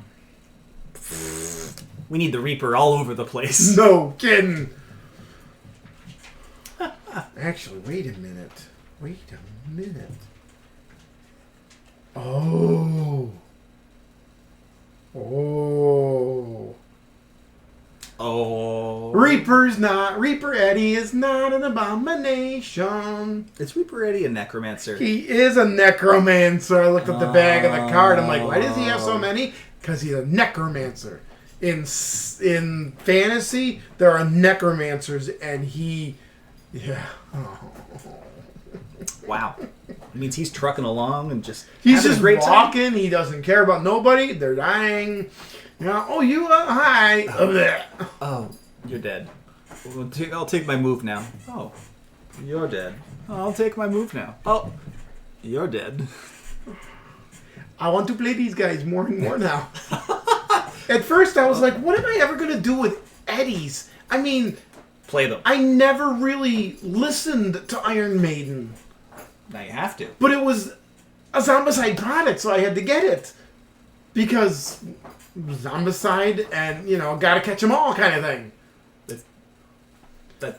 We need the Reaper all over the place. No kidding. Actually, wait a minute. Oh. Reaper Eddie is not an abomination. Is Reaper Eddie a necromancer? He is a necromancer. I looked at the bag of the card. I'm like, why does he have so many? Because he's a necromancer. In fantasy, there are necromancers, and he... Yeah. Oh. Wow. It means he's trucking along and just He's having just a great walking. time. He doesn't care about nobody. They're dying. You know, oh, you hi. Oh, you're dead. I'll take my move now. Oh, you're dead. I'll take my move now. Oh, you're dead. I want to play these guys more and more now. At first, I was like, what am I ever going to do with Eddies? I mean... Play them. I never really listened to Iron Maiden. Now you have to. But it was a Zombicide product, so I had to get it. Because Zombicide and, you know, gotta catch them all kind of thing.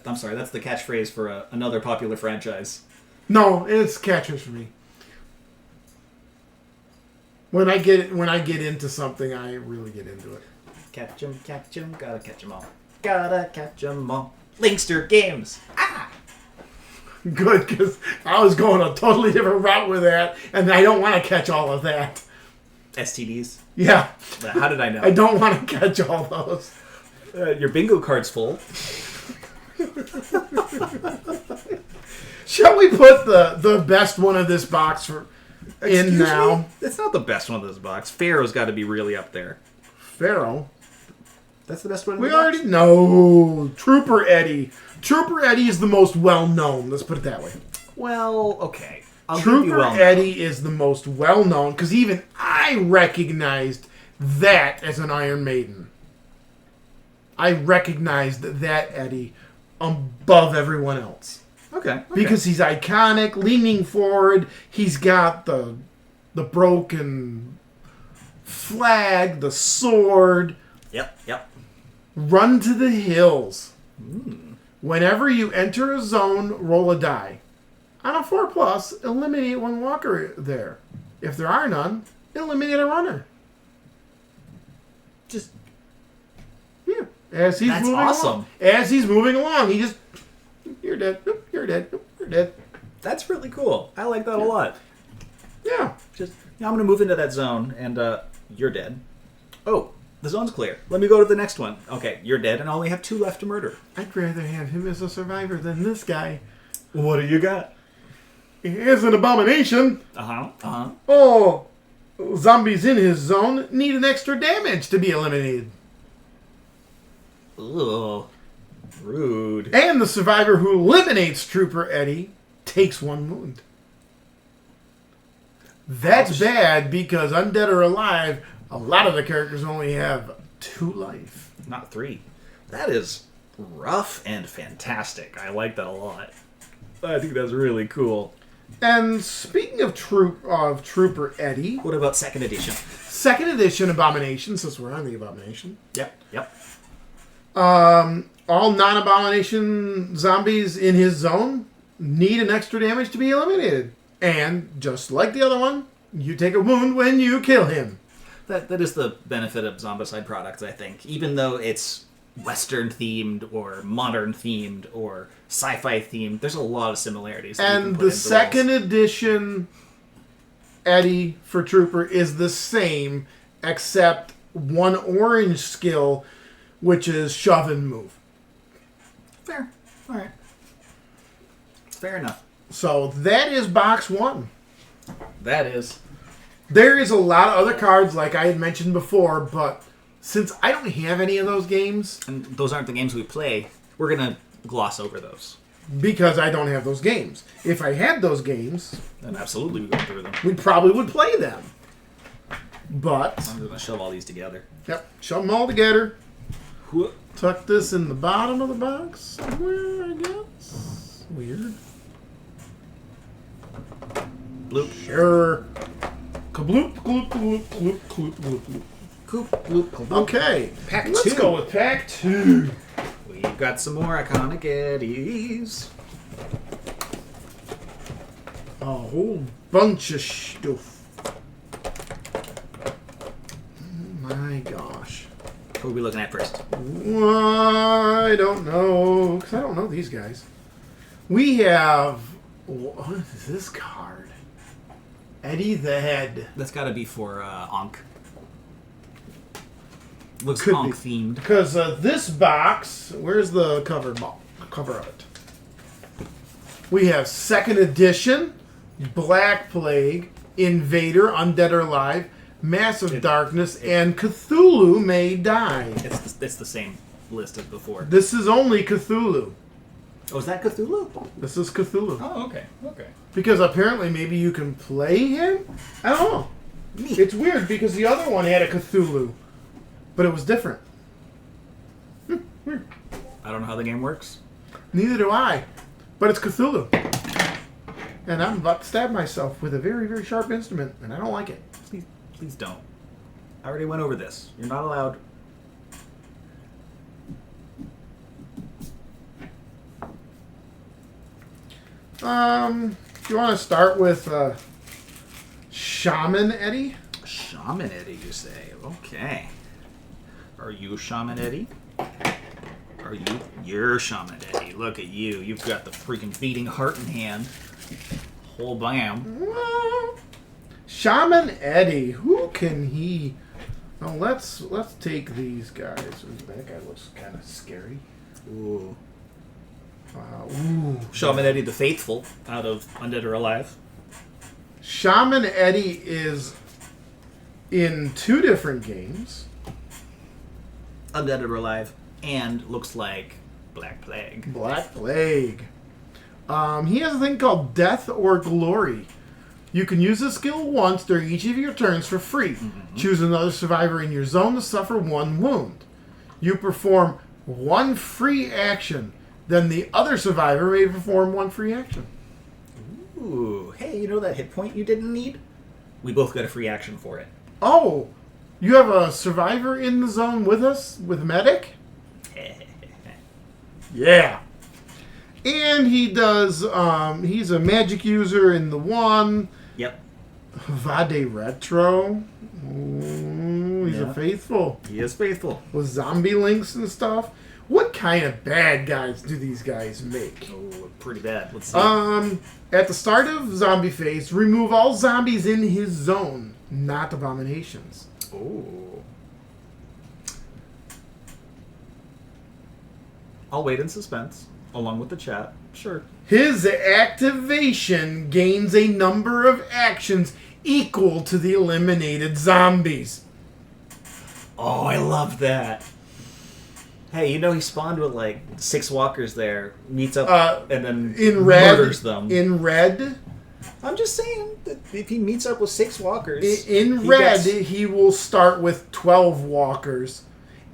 I'm sorry, that's the catchphrase for another popular franchise. No, it's catchers for me. When I get into something, I really get into it. Catch 'em, gotta catch 'em all. Gotta catch 'em all. Linkster Games. Ah! Good, because I was going a totally different route with that, and I don't want to catch all of that. STDs. Yeah. How did I know? I don't want to catch all those. Your bingo card's full. Shall we put the best one of this box in now? Me? It's not the best one of this box. Pharaoh's got to be really up there. Pharaoh? That's the best one. We already know. Trooper Eddie. Trooper Eddie is the most well-known. Let's put it that way. Well, okay. Trooper Eddie is the most well-known because even I recognized that as an Iron Maiden. I recognized that Eddie above everyone else. Okay. Because he's iconic, leaning forward. He's got the broken flag, the sword. Yep. Run to the hills. Mm. Whenever you enter a zone, roll a die. On a 4+, eliminate one walker there. If there are none, eliminate a runner. Just... Yeah. As he's That's moving awesome. along. As he's moving along, he just... You're dead. Oop, you're dead. Oop, you're dead. That's really cool. I like that a lot. Yeah. Just, I'm going to move into that zone, and you're dead. Oh, the zone's clear. Let me go to the next one. Okay, you're dead, and I only have 2 left to murder. I'd rather have him as a survivor than this guy. What do you got? He is an abomination. Uh-huh. Oh, zombies in his zone need an extra damage to be eliminated. Ugh. Rude. And the survivor who eliminates Trooper Eddie takes 1 wound. That's bad because Undead or Alive, a lot of the characters only have 2 life. Not 3. That is rough and fantastic. I like that a lot. I think that's really cool. And speaking of Trooper Eddie... What about 2nd edition? 2nd edition Abomination, since we're on the Abomination. Yep. all non-abomination zombies in his zone need an extra damage to be eliminated. And just like the other one, you take a wound when you kill him. That is the benefit of Zombicide products, I think. Even though it's Western themed or modern themed or sci-fi themed, there's a lot of similarities. And the second edition Eddie for Trooper is the same, except one orange skill, which is shove and move. Fair. All right. Fair enough. So that is box 1. That is. There is a lot of other cards, like I had mentioned before, but since I don't have any of those games... And those aren't the games we play, we're going to gloss over those. Because I don't have those games. If I had those games... Then absolutely we go through them. We probably would play them. But... I'm going to shove all these together. Yep, shove them all together. Tuck this in the bottom of the box somewhere, I guess. Weird. Bloop. Sure. Kabloop, gloop, gloop, gloop, gloop, gloop, gloop. Coop, bloop, bloop. Okay, Pack let's 2. go with pack 2. We've got some more iconic Eddies. A whole bunch of stuff. Oh my gosh. What are we looking at first? I don't know, because I don't know these guys. We have... What is this card? Eddie the Head. That's got to be for Ankh. Looks Could Ankh be. themed. Because this box... Where's the cover of it? We have 2nd edition, Black Plague, Invader, Undead or Alive, Massive Darkness, and Cthulhu May Die. It's the same list as before. This is only Cthulhu. Oh, is that Cthulhu? This is Cthulhu. Oh, okay. Okay. Because apparently maybe you can play him? I don't know. Neat. It's weird because the other one had a Cthulhu, but it was different. Weird. I don't know how the game works. Neither do I, but it's Cthulhu. And I'm about to stab myself with a very, very sharp instrument, and I don't like it. Please don't. I already went over this. You're not allowed. Do you want to start with Shaman Eddie? Shaman Eddie, you say? Okay. Are you Shaman Eddie? Are you? You're Shaman Eddie. Look at you. You've got the freaking beating heart in hand. Whole bam. Shaman Eddie. Who can he? Oh, let's take these guys. Ooh, that guy looks kind of scary. Ooh. Ooh. Shaman Eddie the Faithful out of Undead or Alive. Shaman Eddie is in 2 different games. Undead or Alive. And looks like Black Plague. Black Plague. He has a thing called Death or Glory. You can use this skill once during each of your turns for free. Mm-hmm. Choose another survivor in your zone to suffer 1 wound. You perform 1 free action. Then the other survivor may perform 1 free action. Ooh. Hey, you know that hit point you didn't need? We both got a free action for it. Oh, you have a survivor in the zone with us, with Medic? Yeah. And he does, he's a magic user in the 1. Yep. Vade Retro. Ooh, he's a faithful. He is faithful. With zombie links and stuff. What kind of bad guys do these guys make? Oh, pretty bad. Let's see. At the start of zombie phase, remove all zombies in his zone, not abominations. Oh. I'll wait in suspense, along with the chat. Sure. His activation gains a number of actions equal to the eliminated zombies. Oh, I love that. Hey, you know he spawned with like 6 walkers there, meets up and then murders them. In red? I'm just saying that if he meets up with 6 walkers... He will start with 12 walkers.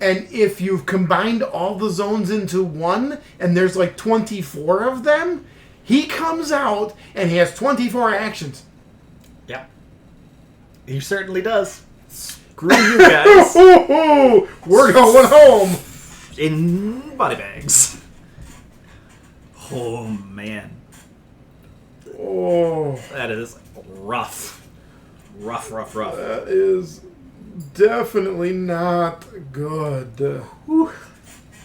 And if you've combined all the zones into 1, and there's like 24 of them, he comes out and he has 24 actions. Yeah. He certainly does. Screw you guys. We're going home. in body bags. Oh, man. Oh, That is rough. Rough. that is definitely not good. Whew.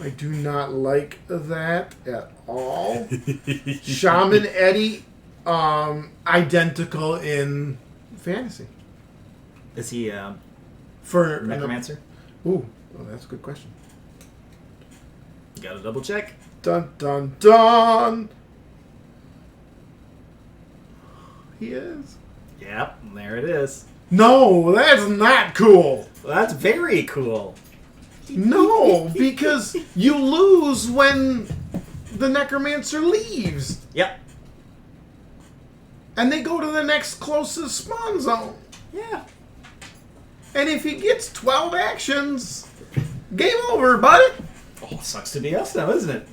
I do not like that at all. Shaman Eddie, identical in fantasy. Is he For necromancer? Ooh, well, that's a good question. You gotta double check. Dun dun dun. He is. Yep, there it is. No, that's not cool. Well, that's very cool. No, because you lose when the necromancer leaves, Yep. and they go to the next closest spawn zone. Yeah. And if he gets 12 actions, game over, buddy. Oh, sucks to be us now, isn't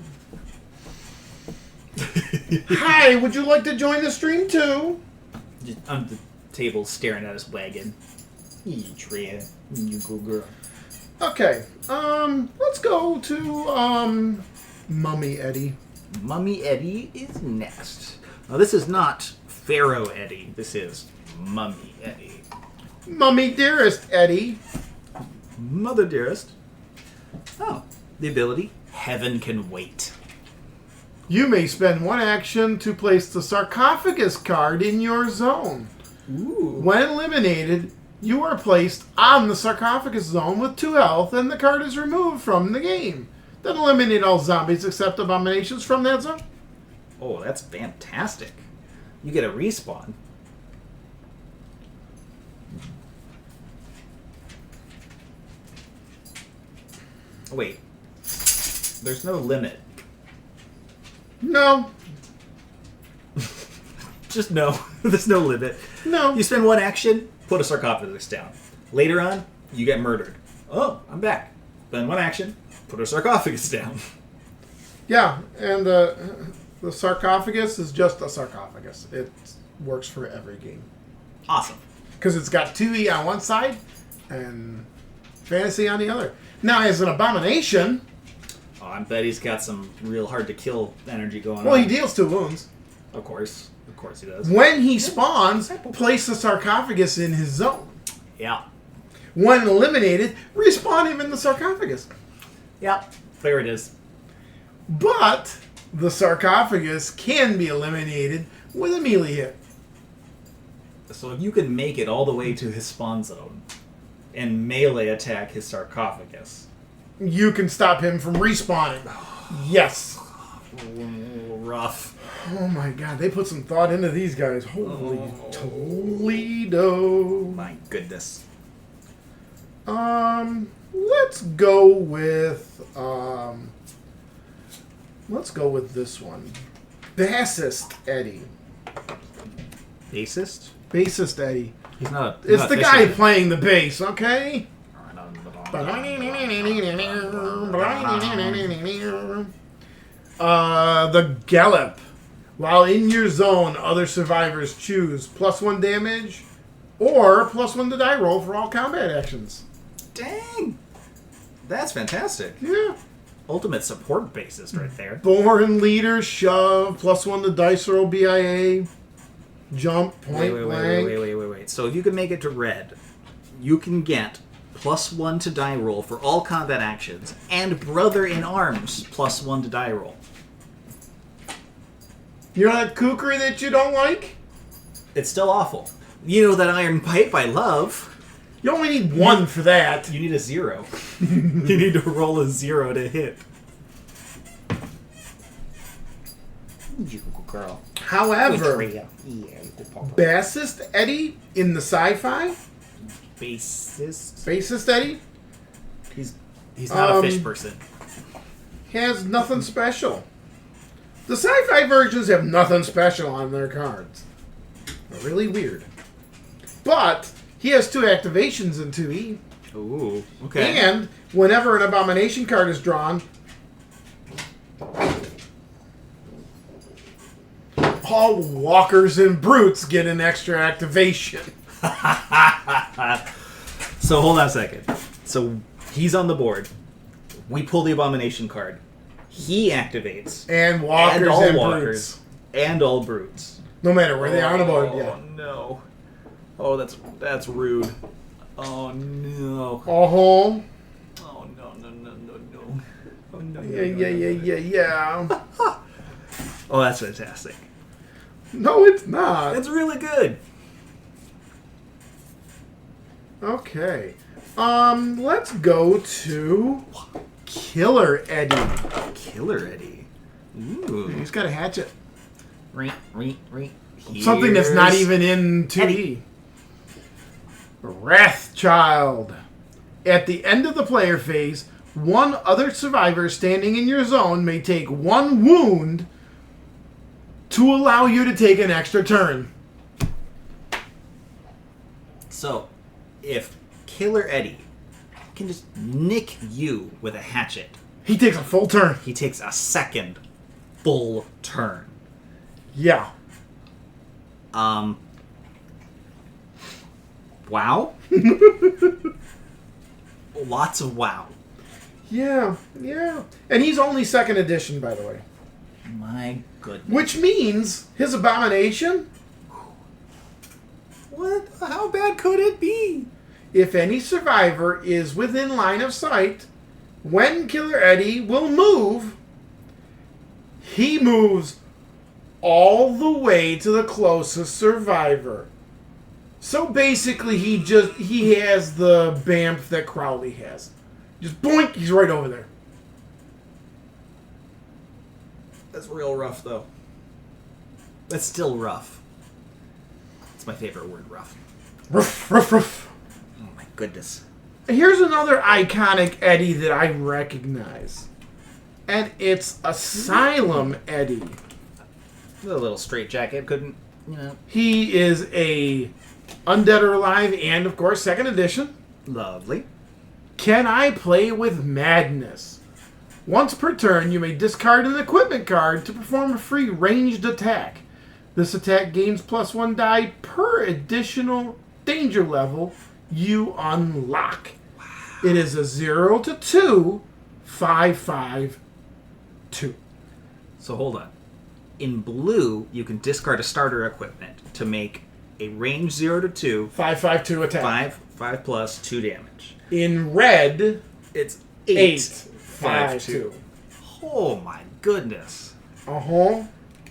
it? Hi, would you like to join the stream too? Just on the table staring at his wagon. You Tria, you go girl. Okay, let's go to, Mummy Eddie. Mummy Eddie is next. Now, this is not Pharaoh Eddie. This is Mummy Eddie. Mummy Dearest Eddie. Mother dearest. Oh, the ability Heaven Can Wait. You may spend one action to place the sarcophagus card in your zone. Ooh. When eliminated, you are placed on the sarcophagus zone with 2 health, and the card is removed from the game. Then eliminate all zombies except abominations from that zone. Oh, that's fantastic. You get a respawn. Wait. There's no limit. No. Just no. There's no limit. No. You spend one action, put a sarcophagus down. Later on, you get murdered. Oh, I'm back. Spend one action, put a sarcophagus down. Yeah, and the sarcophagus is just a sarcophagus. It works for every game. Awesome. Because it's got 2E on one side and fantasy on the other. Now, as an abomination... Oh, I bet he's got some real hard to kill energy going on. Well, he deals 2 wounds. Of course he does. When he spawns, place the sarcophagus in his zone. Yeah. When eliminated, respawn him in the sarcophagus. Yeah. There it is. But the sarcophagus can be eliminated with a melee hit. So if you can make it all the way to his spawn zone and melee attack his sarcophagus, You can stop him from respawning. Yes. rough. Oh my god, they put some thought into these guys. Holy Toledo. My goodness. Let's go with this one. Bassist Eddie. Bassist? Bassist Eddie. He's not. It's the guy playing the bass, okay? The Gallop. While in your zone, other survivors choose +1 damage or +1 to die roll for all combat actions. Dang. That's fantastic. Yeah. Ultimate support bassist right there. Born leader, shove, +1 to dice roll, BIA, jump, point blank. Wait. So if you can make it to red, you can get +1 to die roll for all combat actions, and Brother in Arms +1 to die roll. You're not kookery that you don't like? It's still awful. You know that iron pipe I love. You only need 1 for that. You need a 0. You need to roll a 0 to hit. You girl. However, Bassist Eddie in the sci-fi, Bassist? Eddie, He's not a fish person. has nothing special. The sci-fi versions have nothing special on their cards. They're really weird. But he has 2 activations in 2E. Ooh, okay. And whenever an abomination card is drawn, all walkers and brutes get an extra activation. So hold on a second. So he's on the board. We pull the Abomination card. He activates. And walkers all and walkers. brutes. And all brutes. No matter where they are on the board, Oh, yeah. no. Oh, that's rude. Oh, no. Oh, Oh, no, no, no, no, no. Oh, no, yeah. Oh, that's fantastic. No, it's not. That's really good. Okay. Let's go to Killer Eddie. Killer Eddie. Ooh. He's got a hatchet. Something that's not even in 2E. Eddie. Wrathchild. At the end of the player phase, one other survivor standing in your zone may take 1 wound to allow you to take an extra turn. So, if Killer Eddie can just nick you with a hatchet, He takes a full turn. he takes a second full turn. Yeah. Wow. Lots of wow. Yeah. And he's only 2nd edition, by the way. My goodness. Which means his abomination, What? How bad could it be? if any survivor is within line of sight, when Killer Eddie will move, he moves all the way to the closest survivor. So basically, he has the BAMF that Crowley has. Just boink, he's right over there. That's real rough, though. That's still rough. It's my favorite word, rough. Ruff, ruff, ruff. Oh my goodness. Here's another iconic Eddie that I recognize. And it's Asylum Eddie. The little straitjacket couldn't, He is a Undead or Alive and, of course, 2nd edition. Lovely. Can I play with madness? Once per turn, you may discard an equipment card to perform a free ranged attack. This attack gains +1 die per additional danger level you unlock. Wow. It is a 0 to 2, 5/5/2. So hold on. In blue, you can discard a starter equipment to make a range 0 to 2, 5/5/2 attack. 5 plus 2 damage. In red, It's 8/5/2. Oh my goodness.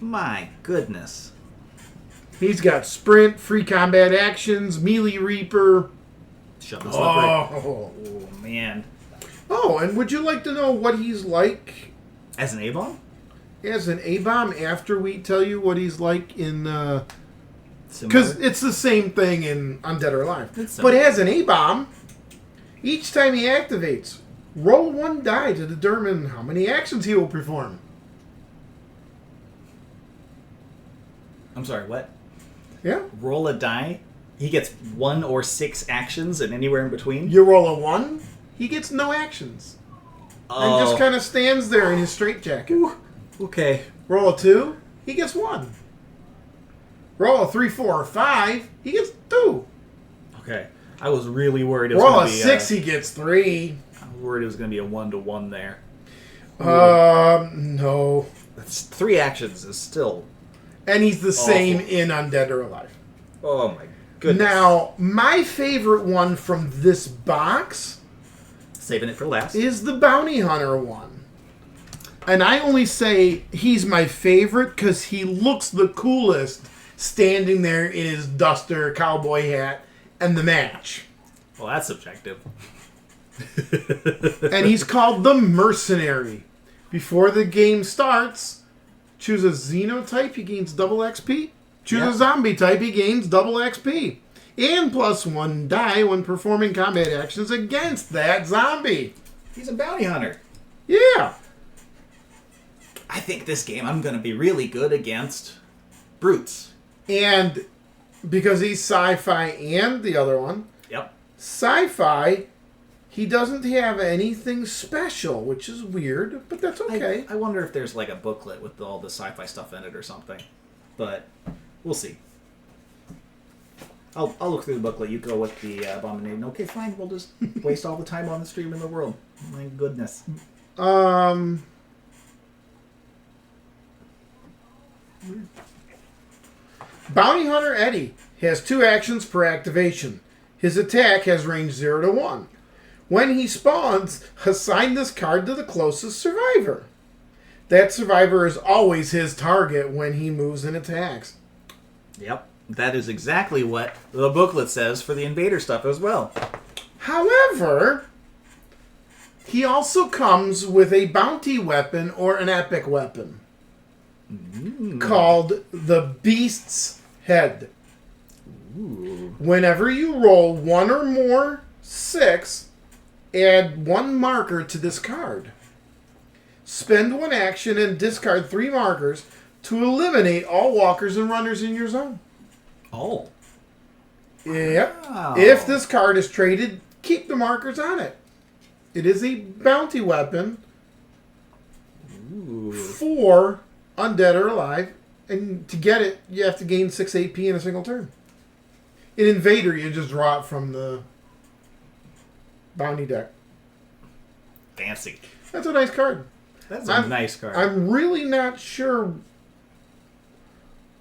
My goodness. He's got sprint, free combat actions, melee reaper. Shove and slippery. Oh. Oh man. Oh, and would you like to know what he's like As an A-bomb? as an A-bomb after we tell you what he's like in... Similar? Because it's the same thing in Undead or Alive. It's But similar. as an A-bomb, each time he activates, roll 1 die to determine how many actions he will perform. I'm sorry, what? Yeah? Roll a die? He gets 1 or 6 actions and anywhere in between? You roll a 1, he gets no actions. And just kind of stands there in his straitjacket. Okay. Roll a 2, he gets 1. Roll a 3, 4, or 5, he gets 2. Okay. I was really worried it was Roll going a to be 6, he gets 3. I was worried it was going to be a 1-to-1 there. No. That's 3 actions is still... And he's the same Awful. in Undead or Alive. Oh my goodness. Now, my favorite one from this box Saving it for last. is the Bounty Hunter one. And I only say he's my favorite because he looks the coolest standing there in his duster, cowboy hat, and the match. Well, that's subjective. And he's called the Mercenary. Before the game starts, choose a Xenotype, he gains double XP. Choose a Zombie type, he gains double XP. And +1 die when performing combat actions against that zombie. He's a bounty hunter. Yeah. I think this game I'm going to be really good against brutes. And because he's sci-fi and the other one, Yep. sci-fi, he doesn't have anything special, which is weird, but that's okay. I wonder if there's like a booklet with all the sci-fi stuff in it or something. But we'll see. I'll look through the booklet. You go with the Abomination. Okay, fine. We'll just waste all the time on the stream in the world. My goodness. Bounty Hunter Eddie has 2 actions per activation. His attack has range 0 to 1. When he spawns, assign this card to the closest survivor. That survivor is always his target when he moves and attacks. Yep. That is exactly what the booklet says for the Invader stuff as well. However, he also comes with a bounty weapon or an epic weapon called the Beast's Head. Ooh. Whenever you roll 1 or more 6, add 1 marker to this card. Spend 1 action and discard 3 markers to eliminate all walkers and runners in your zone. Oh. Yep. Wow. If this card is traded, keep the markers on it. It is a bounty weapon Ooh. for undead or alive, and to get it, you have to gain 6 AP in a single turn. In Invader, you just draw it from the bounty deck. Fancy. That's a nice card. That's a nice card. I'm really not sure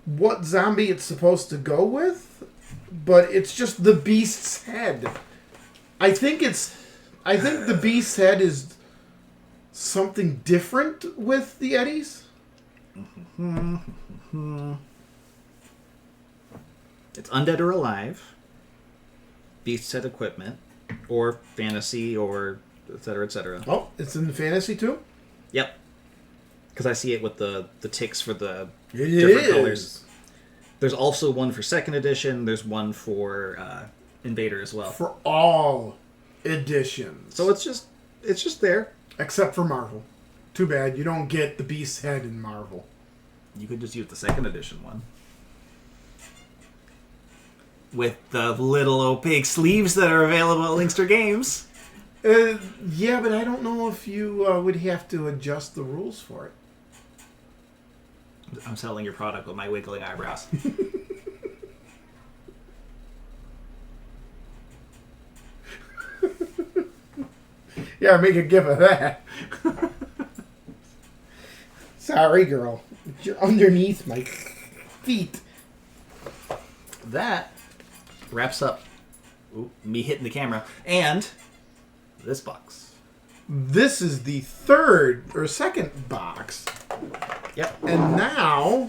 what zombie it's supposed to go with, but it's just the Beast's Head. I think the Beast's Head is something different with the Eddies. It's undead or alive, beast set equipment, or fantasy, or etc. etc. Oh, it's in fantasy too? Yep. Because I see it with the ticks for the It different is. colors. There's also one for 2nd edition. There's one for Invader as well. For all editions. So it's just there. Except for Marvel. Too bad, you don't get the Beast's Head in Marvel. You could just use the 2nd edition one. With the little opaque sleeves that are available at Linkster Games. Yeah, but I don't know if you would have to adjust the rules for it. I'm selling your product with my wiggling eyebrows. Yeah, make a gif of that. Sorry, girl. You're underneath my feet. That wraps up me hitting the camera and this box. This is the 3rd or 2nd box. Yep. And now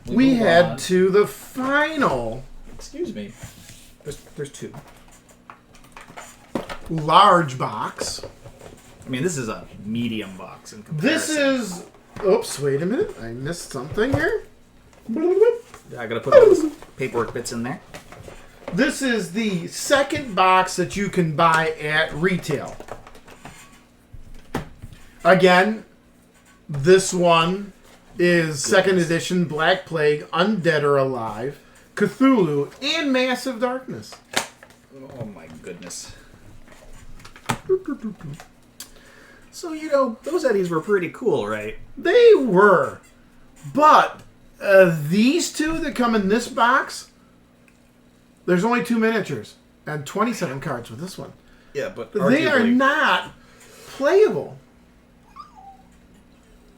we head to the final Excuse me. There's 2. large box. I mean, this is a medium box in This comparison. is... Oops, wait a minute. I missed something here. I gotta put all those paperwork bits in there. This is the 2nd box that you can buy at retail. Again, this one is 2nd edition Black Plague, Undead or Alive, Cthulhu, and Massive Darkness. Oh my goodness. So, you know, those Eddies were pretty cool, right? They were. But these 2 that come in this box, there's only 2 miniatures and 27 cards with this one. Yeah, but They are not playable.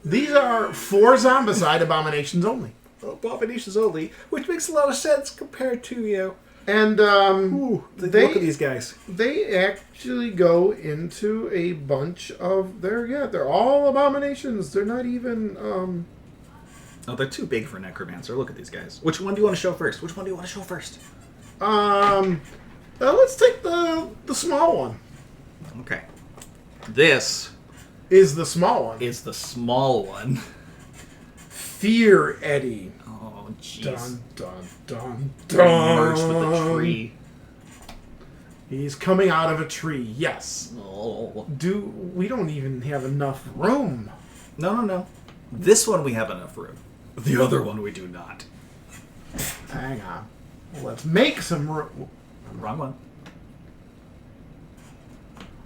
These are 4 Zombicide abominations only. Abominations only, which makes a lot of sense compared to, you know... And look at these guys. They actually go into a bunch of they're all abominations. They're not even Oh, they're too big for Necromancer. Look at these guys. Which one do you want to show first? let's take the small one. Okay. This Is the small one. is the small one. Fear Eddie. Oh, jeez. Dun dun dun Merged dun. with a tree. He's coming out of a tree. Yes. Oh. We don't even have enough room. No. This one we have enough room. The other one we do not. Hang on. Let's make some room. Wrong one.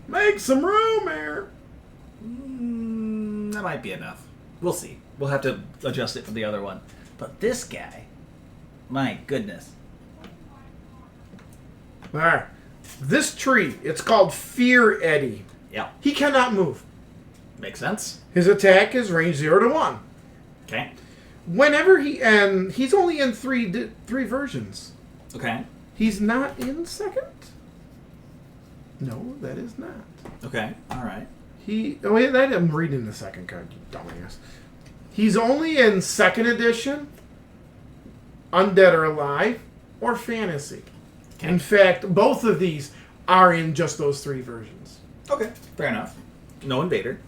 Make some room here. That might be enough. We'll see. We'll have to adjust it for the other one. But this guy, my goodness. Alright. This tree, it's called Fear Eddie. Yeah. He cannot move. Makes sense. His attack is range 0 to 1. Okay. Whenever and he's only in three versions. Okay. He's not in second? No, that is not. Okay. All right. I'm reading the second card, you dumbass. He's only in second edition, Undead or Alive, or Fantasy. Okay. In fact, both of these are in just those 3 versions. Okay. Fair enough. No invader.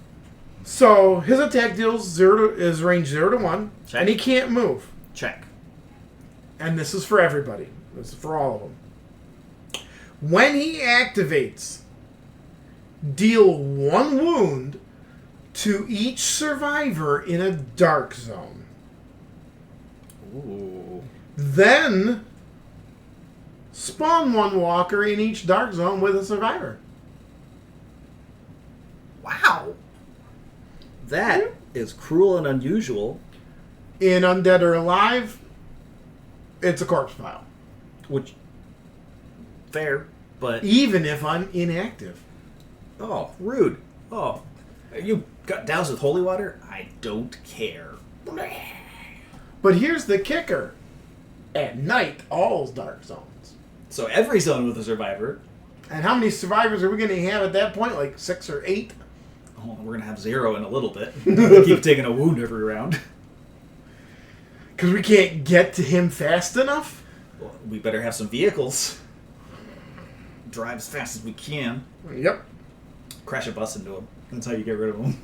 So his attack is range 0 to 1, Check. and he can't move. Check. And this is for everybody. This is for all of them. When he activates, deal 1 wound to each survivor in a dark zone. Ooh. Then spawn 1 walker in each dark zone with a survivor. Wow. That is cruel and unusual. In Undead or Alive, it's a corpse pile. Which, fair, but... Even if I'm inactive. Oh, rude. Oh, you got doused with holy water? I don't care. But here's the kicker. At night, all's dark zones. So every zone with a survivor. And how many survivors are we going to have at that point? Like 6 or 8? Oh, we're going to have 0 in a little bit. We'll keep taking a wound every round. Because we can't get to him fast enough? Well, we better have some vehicles. Drive as fast as we can. Yep. Crash a bus into him. That's how you get rid of him.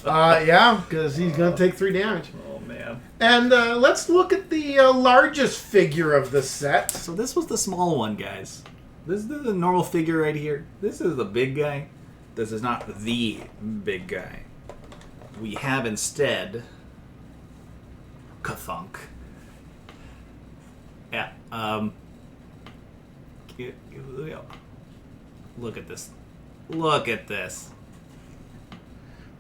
Yeah, because he's going to take 3 damage. Oh, man. And let's look at the largest figure of the set. So this was the small one, guys. This is the normal figure right here. This is the big guy. This is not the big guy. We have instead... Kathunk. Yeah, look at this. Look at this.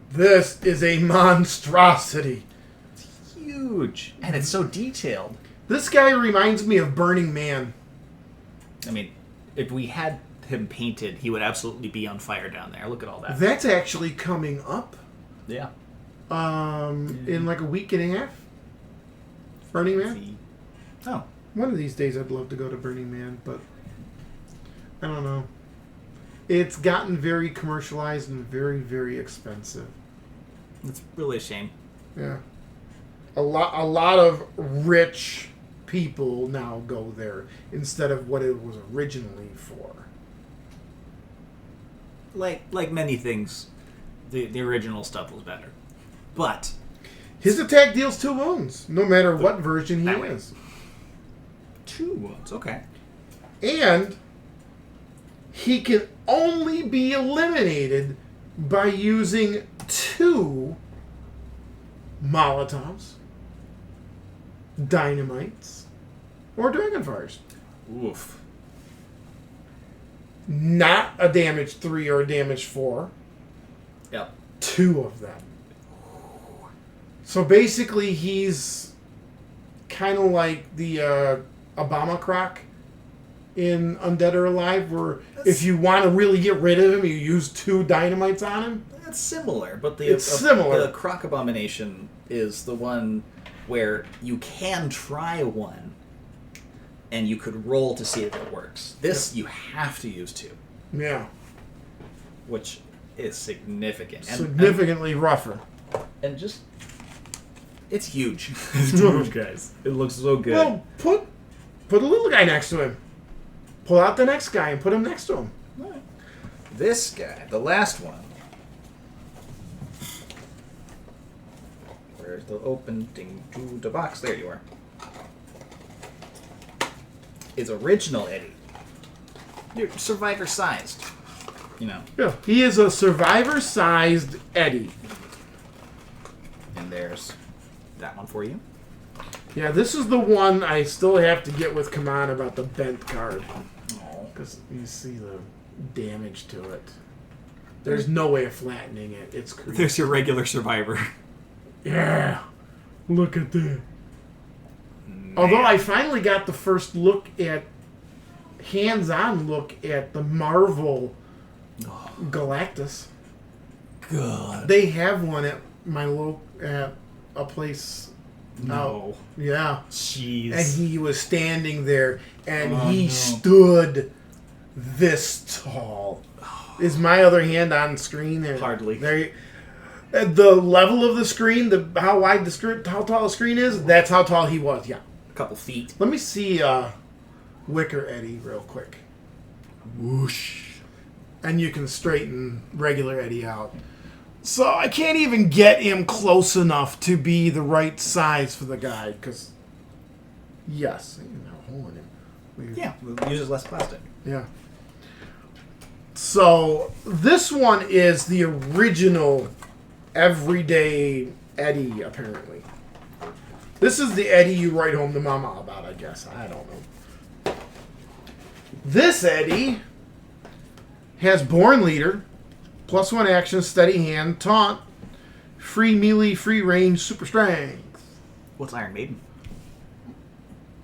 This is a monstrosity. It's huge. And it's so detailed. This guy reminds me of Burning Man. I mean, if we had him painted, he would absolutely be on fire down there. Look at all that. That's actually coming up. Yeah. In like a week and a half. Burning Man? Oh. One of these days I'd love to go to Burning Man, but I don't know. It's gotten very commercialized and very, very expensive. It's really a shame. Yeah. A lot of rich people now go there instead of what it was originally for. Like many things, the original stuff was better. But his attack deals 2 wounds, no matter what version he is. 2 wounds, okay. And he can only be eliminated by using 2 Molotovs, Dynamites, or Dragonfires. Oof. Not a damage 3 or a damage 4. Yep. 2 of them. So basically, he's kind of like the Obama Croc in Undead or Alive, where if you want to really get rid of him, you use 2 dynamites on him. That's similar, but It's similar. The Croc Abomination is the one where you can try one, and you could roll to see if it works. This, you have to use 2. Yeah. Which is significant. Significantly rougher. And just... It's huge. It's huge, guys. It looks so good. Well, put a little guy next to him. Pull out the next guy and put him next to him. Right. This guy, the last one. Where's the opening to the box? There you are. Is original Eddie. You're survivor-sized. You know. Yeah. He is a survivor-sized Eddie. And there's that one for you. Yeah, this is the one I still have to get with CMON about the bent card. Because you see the damage to it. There's no way of flattening it. It's crazy. There's your regular survivor. Yeah. Look at that. Man. Although I finally got the first look at hands-on look at the Marvel Galactus. God. They have one at my at a place. No. Yeah. Jeez. And he was standing there, and he stood this tall. Is my other hand on screen there? Hardly. There. The level of the screen, how wide the screen, how tall the screen is, that's how tall he was. Yeah. A couple feet. Let me see Wicker Eddie real quick. Whoosh. And you can straighten regular Eddie out. So I can't even get him close enough to be the right size for the guy, because, yes, there's a hole in him. Weird. Yeah, it uses less plastic. Yeah. So this one is the original everyday Eddie, apparently. This is the Eddie you write home to mama about, I guess. I don't know. This Eddie has Born Leader, +1 action, steady hand, taunt, free melee, free range, super strength. What's Iron Maiden?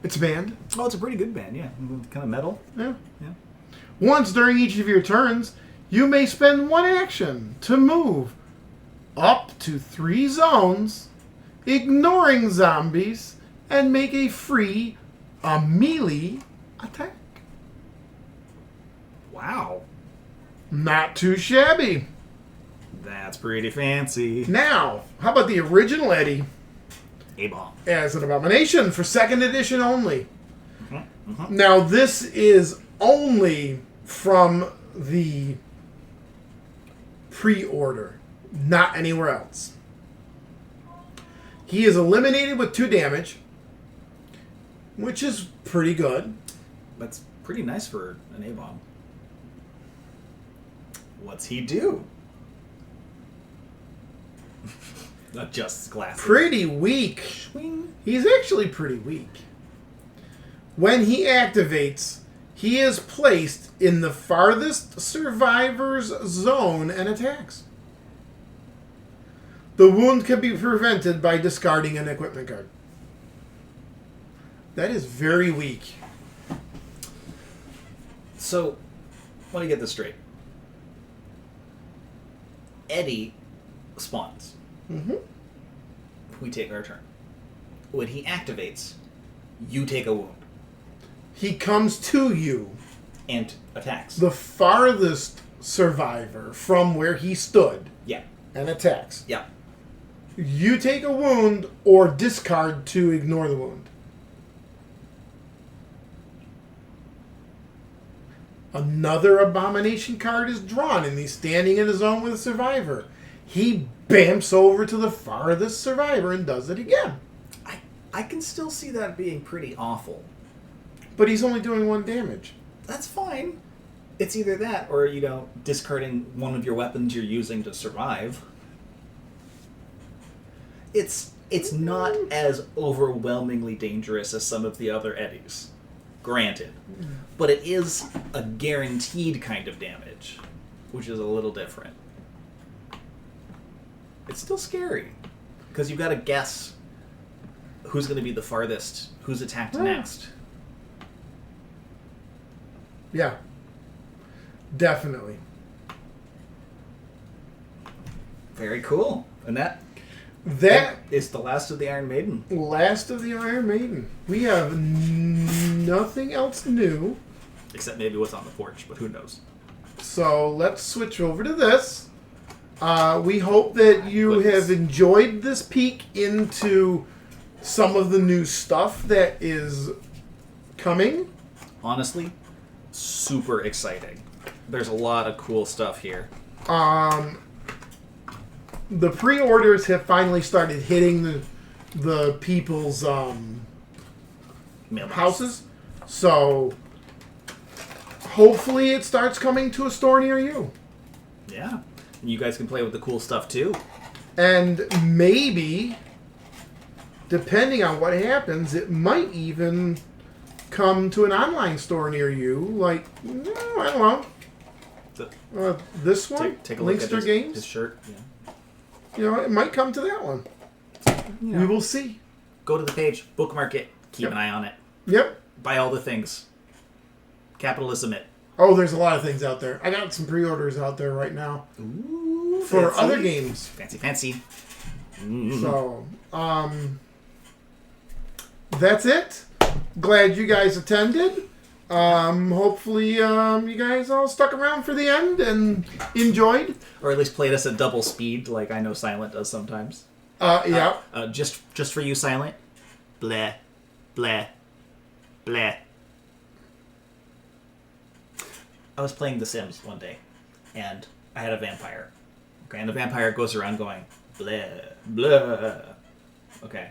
It's a band. Oh, it's a pretty good band, yeah. Kind of metal. Yeah. Yeah. Once during each of your turns, you may spend 1 action to move up to 3 zones, ignoring zombies, and make a melee attack. Wow. Not too shabby. That's pretty fancy. Now, how about the original Eddie A-bomb. as an abomination for 2nd edition only? Now, this is only from the pre-order, not anywhere else. He is eliminated with 2 damage, which is pretty good. That's pretty nice for an A-bomb. What's he do? Adjusts glasses. Pretty weak. Swing. He's actually pretty weak. When he activates, he is placed in the farthest survivor's zone and attacks. The wound can be prevented by discarding an equipment card. That is very weak. So, let me get this straight. Eddie spawns. Mm-hmm. We take our turn. When he activates, you take a wound. He comes to you, And attacks. the farthest survivor from where he stood, Yeah. and attacks. Yeah. You take a wound or discard to ignore the wound. Another abomination card is drawn, and he's standing in a zone with a survivor. He bamps over to the farthest survivor and does it again. I can still see that being pretty awful. But he's only doing 1 damage. That's fine. It's either that or, discarding one of your weapons you're using to survive. It's not as overwhelmingly dangerous as some of the other Eddies. Granted. But it is a guaranteed kind of damage, which is a little different. It's still scary, because you've got to guess who's going to be the farthest, who's attacked next. Yeah. Definitely. Very cool. And that That is the last of the Iron Maiden. last of the Iron Maiden. We have nothing else new. Except maybe what's on the porch, but who knows? So let's switch over to this. We hope that you have enjoyed this peek into some of the new stuff that is coming. Honestly, super exciting. There's a lot of cool stuff here. The pre-orders have finally started hitting the people's Mailbox. houses. So hopefully it starts coming to a store near you. Yeah. And you guys can play with the cool stuff too. And maybe, depending on what happens, it might even come to an online store near you. Like, no, I don't know. This one? Take a look Linkster at Games? his shirt. Yeah. It might come to that one. We will see. Go to the page, bookmark it, keep an eye on it. Yep. Buy all the things. Capitalism it. Oh, there's a lot of things out there. I got some pre-orders out there right now. Ooh, for fancy. other games. Fancy. So, that's it. Glad you guys attended. Hopefully, you guys all stuck around for the end and enjoyed. Or at least played us at double speed, like I know Silent does sometimes. Yeah. Just for you, Silent. Bleh. Bleh. Bleh. I was playing The Sims one day, and I had a vampire. Okay, and the vampire goes around going, bleh, bleh. Okay.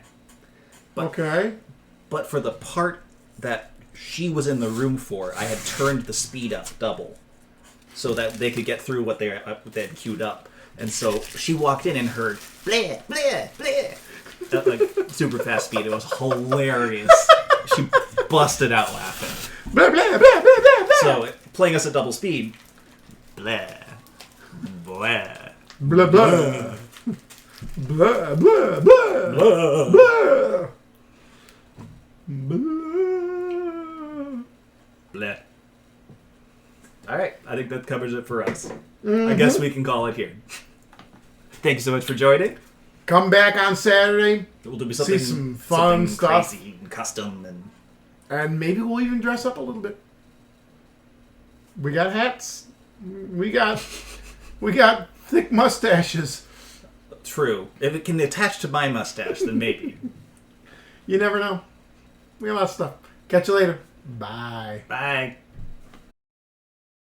But for the part that she was in the room for, I had turned the speed up double so that they could get through what they had queued up. And so she walked in and heard, bleh, bleh, bleh. At like super fast speed. It was hilarious. She busted out laughing. Blah, blah, blah, blah, blah, blah. So, playing us at double speed, bleh, bleh, Blah, blah. Blah, blah, blah. bleh. Blah. Blah. Bleh. Alright, I think that covers it for us. I guess we can call it here. Thank you so much for joining. Come back on Saturday. We'll do something, See some fun something stuff. crazy and custom And maybe we'll even dress up a little bit. We got hats. We got thick mustaches. true. If it can attach to my mustache, then maybe. You never know. We got a lot of stuff. Catch you later. Bye. Bye.